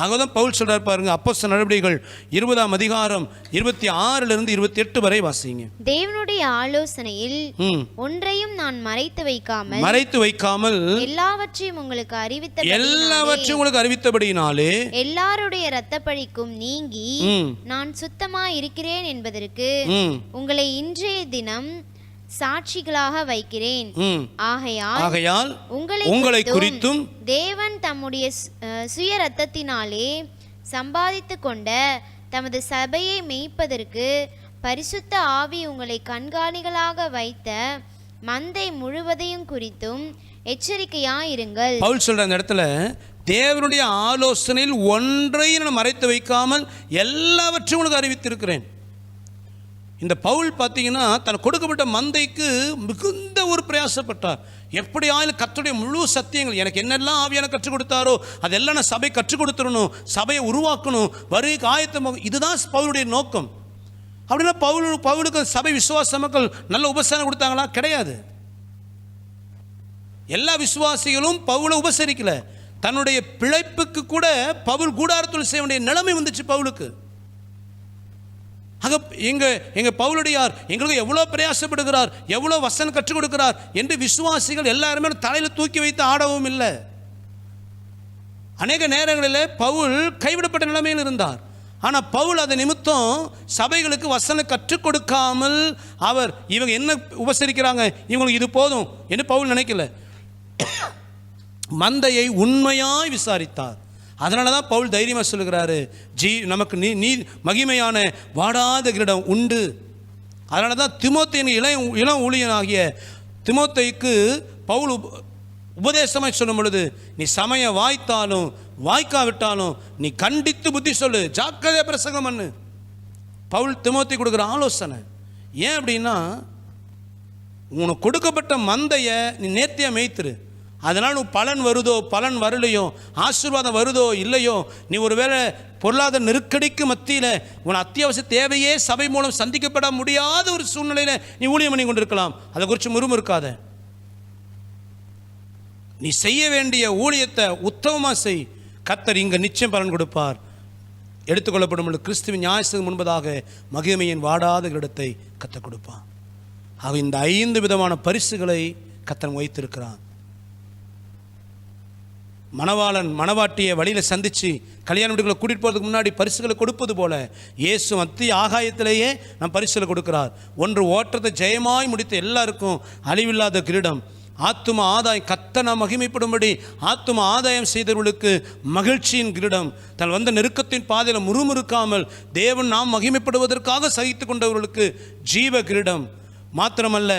ஆகதான் பவுல் சொல்றார் பாருங்க, அப்போஸ்தலர் நடவடிக்கைகள் 20ஆம் அதிகாரம் 26 28 வரை வாசிங்க. தேவனுடைய ஆலோசனையில் ஒன்றையும் நான் மறைத்து வைக்காமல் எல்லாவற்றையும் உங்களுக்கு அறிவித்தபடியினாலே எல்லாருடைய இரத்தப்பழிக்கும் நீங்கி நான் சுத்தமாய் இருக்கிறேன் என்பதற்கு உங்களை இன்றைய தினம் சாட்சிகளாக வைக்கிறேன். ஆகையால் உங்களை குறித்தும் தேவன் தம்முடைய சுய இரத்தத்தினாலே சம்பாதித்து கொண்ட தமது சபையை மேய்ப்பதற்கு பரிசுத்த ஆவி உங்களை கண்காணிகளாக வைத்த மந்தை முழுவதையும் குறித்தும் எச்சரிக்கையாயிருங்கள். பவுல் சொல்ற அந்த இடத்துல தேவனுடைய ஆலோசனையில் ஒன்றையும் நான் மறைத்து வைக்காமல் எல்லாவற்றையும் உங்களுக்கு அறிவித்திருக்கிறேன். இந்த பவுல் பார்த்தீங்கன்னா தன் கொடுக்கப்பட்ட மந்தைக்கு மிகுந்த ஒரு பிரயாசப்பட்டார். எப்படி ஆயிலும் கர்த்தருடைய முழு சத்தியங்கள், எனக்கு என்னெல்லாம் ஆவியான கற்றுக் கொடுத்தாரோ அதெல்லாம் நான் சபை கற்றுக் கொடுத்துடணும், சபையை உருவாக்கணும், வருகைக்கு ஆயத்தமாக. இதுதான் பவுலுடைய நோக்கம். அப்படின்னா பவுலுக்கு சபை விசுவாச மக்கள் நல்ல உபசரணம் கொடுத்தாங்களா? கிடையாது. எல்லா விசுவாசிகளும் பவுலை உபசரிக்கல. தன்னுடைய பிழைப்புக்கு கூட பவுல் கூடாரத்தில் செய்ய வேண்டிய நிலைமை வந்துச்சு பவுலுக்கு. ஆக எங்க பவுலுடையார் எங்களுக்கு எவ்வளோ பிரயாசப்படுகிறார், எவ்வளோ வசனம் கற்றுக் கொடுக்கிறார் என்று விசுவாசிகள் எல்லாருமே தலையில் தூக்கி வைத்து ஆடவும் இல்லை. அநேக நேரங்களில் பவுல் கைவிடப்பட்ட நிலைமையில் இருந்தார். ஆனால் பவுல் அதை நிமித்தம் சபைகளுக்கு வசனம் கற்றுக் கொடுக்காமல் இவங்க என்ன உபசரிக்கிறாங்க, இவங்களுக்கு இது போதும் என்று பவுல் நினைக்கல. மந்தையை உண்மையாய் விசாரித்தார். அதனால தான் பவுல் தைரியமாக சொல்லுகிறாரு, நமக்கு நீ மகிமையான வாடாத கிரீடம் உண்டு. அதனால தான் திமோத்தேயின் இளம் ஊழியனாகிய திமோத்தேயுக்கு பவுல் உபதேசமாய் சொல்லும் பொழுது, நீ சமய வாய்த்தாலும் வாய்க்காவிட்டாலும் நீ கண்டித்து புத்தி சொல்லு, ஜாக்கிரதை பிரசங்கம் பண்ணு. பவுல் திமோத்தேயுக்கு கொடுக்குற ஆலோசனை ஏன் அப்படின்னா, உனக்கு கொடுக்கப்பட்ட மந்தையை நீ நேர்த்தியாக மேய்த்துரு. அதனால் பலன் வருதோ பலன் வரலையோ, ஆசீர்வாதம் வருதோ இல்லையோ, நீ ஒருவேளை பொருளாதார நெருக்கடிக்கு மத்தியில் உன் அத்தியாவசிய தேவையே சபை மூலம் சந்திக்கப்பட முடியாத ஒரு சூழ்நிலையில் நீ ஊழியம் பண்ணி கொண்டிருக்கலாம். அதை குறித்து முறுமுறுக்காத. நீ செய்ய வேண்டிய ஊழியத்தை உத்தமமாக செய். கர்த்தர் இங்கே நிச்சயம் பலன் கொடுப்பார். எடுத்துக்கொள்ளப்படும் பொழுது கிறிஸ்துவின் நியாயத்துக்கு முன்பதாக மகிமையின் வாடாத இடத்தை கர்த்தர் கொடுப்பார். ஆக இந்த 5 விதமான பரிசுகளை கர்த்தர் வைத்திருக்கிறார். மணவாளன் மணவாட்டியை வழியில் சந்தித்து கல்யாண வீட்டுக்குள்ள கூட்டிகிட்டு போகிறதுக்கு முன்னாடி பரிசுகளை கொடுப்பது போல இயேசு மத்திய ஆகாயத்திலேயே நம் பரிசுகளை கொடுக்கிறார். ஒன்று ஓட்டத்தை ஜெயமாய் முடித்த எல்லாருக்கும் அழிவில்லாத கிரீடம், ஆத்தும ஆதாயம், கர்த்தர் நாம் மகிமைப்படும்படி ஆத்தும ஆதாயம் செய்தவர்களுக்கு மகிழ்ச்சியின் கிரீடம், தன் வந்த நெருக்கத்தின் பாதையில் முறுமுறுக்காமல் தேவன் நாம் மகிமைப்படுவதற்காக சகித்து கொண்டவர்களுக்கு ஜீவ கிரீடம். மாத்திரமல்ல,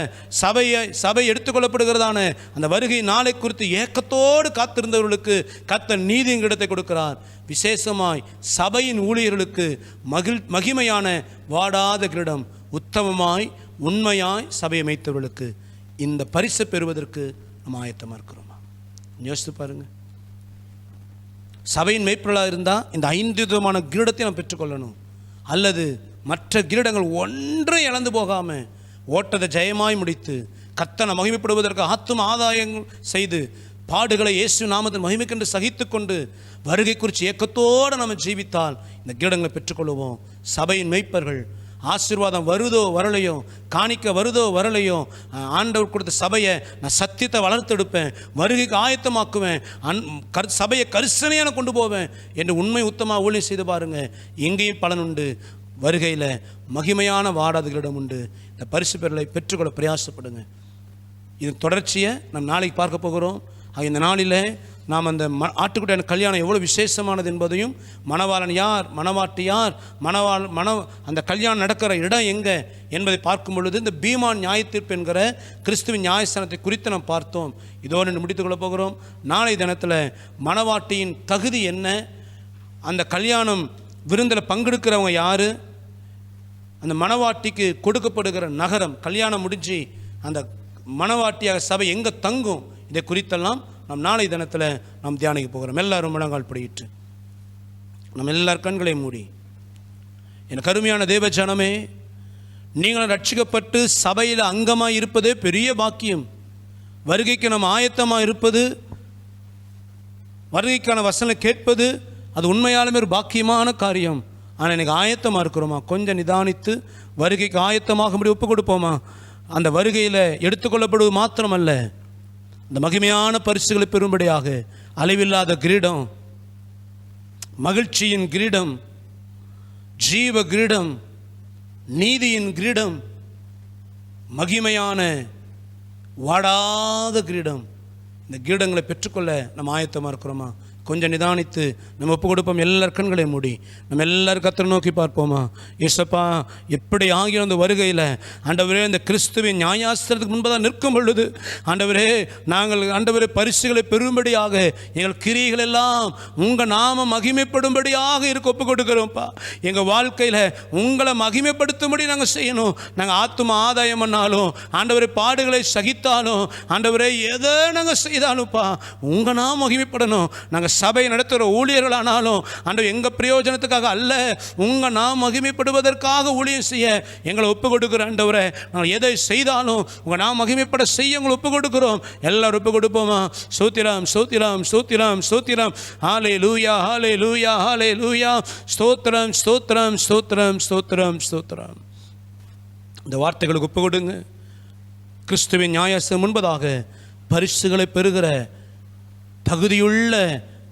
சபை எடுத்துக்கொள்ளப்படுகிறதான அந்த வருகை நாளை குறித்து ஏக்கத்தோடு காத்திருந்தவர்களுக்கு கர்த்தர் நீதியின் கிரீடத்தை கொடுக்கிறார். விசேஷமாய் சபையின் ஊழியர்களுக்கு மகிமையான வாடாத கிரீடம், உத்தமமாய் உண்மையாய் சபையை மேய்த்தவர்களுக்கு இந்த பரிசை பெறுவதற்கு நம்ம ஆயத்தமாக இருக்கிறோமா? யோசித்து பாருங்க. சபையின் மேய்ப்பொருளாக இருந்தால் இந்த 5 விதமான கிரீடத்தை நாம் பெற்றுக்கொள்ளணும். அல்லது மற்ற கிரீடங்கள் ஒன்றை இழந்து போகாமல் ஓட்டத்தை ஜெயமாய் முடித்து கர்த்தனை மகிமைப்படுவதற்கு ஆத்தும ஆதாயங்கள் செய்து பாடுகளை இயேசு நாமத்தில் மகிமைக்கென்று சகித்து கொண்டு வருகை குறித்து ஏக்கத்தோடு நம்ம ஜீவித்தால் இந்த கிரீடங்களை பெற்றுக்கொள்வோம். சபையின் மெய்ப்பர்கள் ஆசீர்வாதம் வருதோ வரலையோ, காணிக்க வருதோ வரலையோ, ஆண்டவர் கொடுத்த சபையை நான் சத்தியத்தை வளர்த்தெடுப்பேன், வருகைக்கு ஆயத்தமாக்குவேன், சபையை கரிசனையான கொண்டு போவேன் என்று உண்மை உத்தமாக ஊழியம் செய்து பாருங்கள். எங்கேயும் பலன் உண்டு. வருகையில் மகிமையான வாடாதுகளிடம் உண்டு. இந்த பரிசு பெறலை பெற்றுக்கொள்ள பிரயாசப்படுங்க. இது தொடர்ச்சியை நம்ம நாளைக்கு பார்க்க போகிறோம். இந்த நாளில் நாம் அந்த ஆட்டுக்குட்டியான கல்யாணம் எவ்வளோ விசேஷமானது என்பதையும், மணவாளன் யார், மணவாட்டி யார், அந்த கல்யாணம் நடக்கிற இடம் எங்கே என்பதை பார்க்கும் பொழுது இந்த பீமான் நியாயத்தீர்ப்பு என்கிற கிறிஸ்துவின் நியாயஸ்தானத்தை குறித்து நாம் பார்த்தோம். இதோடு முடித்துக்கொள்ள போகிறோம். நாளை தினத்தில் மணவாட்டியின் தகுதி என்ன, அந்த கல்யாணம் விருந்தில் பங்கெடுக்கிறவங்க யார், அந்த மணவாட்டிக்கு கொடுக்கப்படுகிற நகரம், கல்யாணம் முடிஞ்சு அந்த மணவாட்டியாக சபை எங்கே தங்கும், இதை குறித்தெல்லாம் நாம் நாளை தினத்தில் நாம் தியானிக்க போகிறோம். எல்லாரும் முழங்கால் படியிட்டு நம்ம எல்லார் கண்களை மூடி, என் கருமையான தேவ ஜனமே, நீங்களும் ரட்சிக்கப்பட்டு சபையில் அங்கமாக இருப்பதே பெரிய பாக்கியம். வருகைக்கு நம்ம ஆயத்தமாக இருப்பது, வருகைக்கான வசனம் கேட்பது, அது உண்மையாலுமே ஒரு பாக்கியமான காரியம். ஆனால் எனக்கு ஆயத்தமாக இருக்கிறோமா? கொஞ்சம் நிதானித்து வருகைக்கு ஆயத்தமாக முடிவு ஒப்பு கொடுப்போமா? அந்த வருகையில் எடுத்துக்கொள்ளப்படுவது மாத்திரமல்ல, இந்த மகிமையான பரிசுகளை பெறும்படியாக அளவில்லாத கிரீடம், மகிழ்ச்சியின் கிரீடம், ஜீவ கிரீடம், நீதியின் கிரீடம், மகிமையான வாடாத கிரீடம், இந்த கிரீடங்களை பெற்றுக்கொள்ள நம்ம ஆயத்தமாக இருக்கிறோமா? கொஞ்சம் நிதானித்து நம்ம ஒப்பு கொடுப்போம். எல்லார் கண்களையும் மூடி நம்ம எல்லாரும் கர்த்தரை நோக்கி பார்ப்போமா? இயேசப்பா, எப்படி ஆகிய அந்த வருகையில் ஆண்டவரே, இந்த கிறிஸ்துவின் நியாயாஸ்திரத்துக்கு முன்பதாக நிற்கும் பொழுது ஆண்டவரே, நாங்கள் ஆண்டவரே பரிசுகளை பெறும்படியாக எங்கள் கிரியைகள் எல்லாம் உங்கள் நாம மகிமைப்படும்படியாக இருக்க ஒப்பு கொடுக்குறோம்ப்பா. எங்கள் வாழ்க்கையில் உங்களை மகிமைப்படுத்தும்படி நாங்கள் செய்யணும். நாங்கள் ஆத்தும ஆதாயம் பண்ணாலும், ஆண்டவரே பாடுகளை சகித்தாலும், ஆண்டவரே எதை நாங்கள் செய்தாலும்ப்பா உங்கள் நாம மகிமைப்படணும். நாங்கள் சபை நடத்துகிற ஊழியர்களானாலும் ஆண்டவர் எங்கள் பிரயோஜனத்துக்காக அல்ல, உங்கள் நாம் மகிமைப்படுவதற்காக ஊழியம் செய்ய எங்களை ஒப்பு கொடுக்குற ஆண்டவரை, நாங்கள் எதை செய்தாலும் உங்கள் நாம் மகிமைப்பட செய்ய எங்களை ஒப்பு கொடுக்குறோம். எல்லாரும் ஒப்பு கொடுப்போமா? ஸ்தோத்திரம், ஸ்தோத்திரம், ஸ்தோத்திரம், ஸ்தோத்திரம். ஹல்லேலூயா, ஹல்லேலூயா, ஹல்லேலூயா. ஸ்தோத்திரம், ஸ்தோத்திரம், ஸ்தோத்திரம், ஸ்தோத்திரம், ஸ்தோத்திரம். இந்த வார்த்தைகளுக்கு ஒப்பு கொடுங்க. கிறிஸ்துவின் நியாயஸ்திரம் முன்பதாக பரிசுகளை பெறுகிற தகுதியுள்ள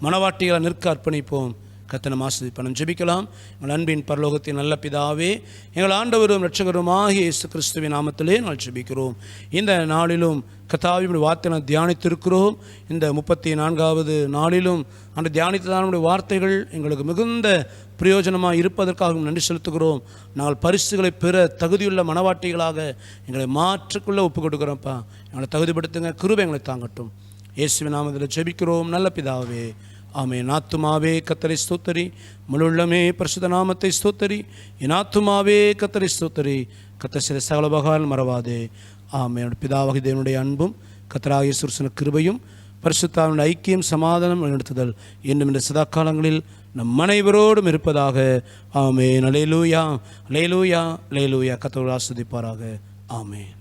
மணவாட்டிகளை நிற்க அர்ப்பணிப்போம். கர்த்தரை ஆசீர்வதிப்பார். ஜெபிக்கலாம். எங்கள் அன்பின் பரலோகத்தின் நல்ல பிதாவே, எங்கள் ஆண்டவரும் இரட்சகருமாகிய இயேசு கிறிஸ்துவின் நாமத்திலே நாங்கள் ஜெபிக்கிறோம். இந்த நாளிலும் கர்த்தாவின் வார்த்தை நான் தியானித்திருக்கிறோம். இந்த 34வது நாளிலும் அந்த தியானித்ததான வார்த்தைகள் எங்களுக்கு மிகுந்த பிரயோஜனமாக இருப்பதற்காக நன்றி செலுத்துகிறோம். நாங்கள் பரிசுகளை பெற தகுதியுள்ள மணவாட்டிகளாக எங்களை மாற்றுக்குள்ளே ஒப்பு கொடுக்குறோம்ப்பா. எங்களை தகுதிப்படுத்துங்க, கிருபை எங்களை தாங்கட்டும். இயேசுவின் நாமத்தில் ஜெபிக்கிறோம் நல்ல பிதாவே, ஆமென். ஆத்துமாவே கர்த்தரை ஸ்தோத்தரி, முழுள்ளமே பரிசுத்த நாமத்தை ஸ்தோத்தரி. என் ஆத்துமாவே கர்த்தரை ஸ்தோத்தரி, கர்த்தர் செய்த சகல உபகாரங்கள் மறவாதே. ஆமென். பிதாவாகிய தேவனுடைய அன்பும் கர்த்தராகிய இயேசு கிறிஸ்துவின் கிருபையும் பரிசுத்தாவினுடைய ஐக்கியம் சமாதானம் நடத்துதல் என்னும் இந்த சதா காலங்களில் நம் அனைவரோடும் இருப்பதாக. ஆமென். அல்லேலூயா, அல்லேலூயா, அல்லேலூயா. கர்த்தர் ஆசீர்வதிப்பாராக. ஆமென்.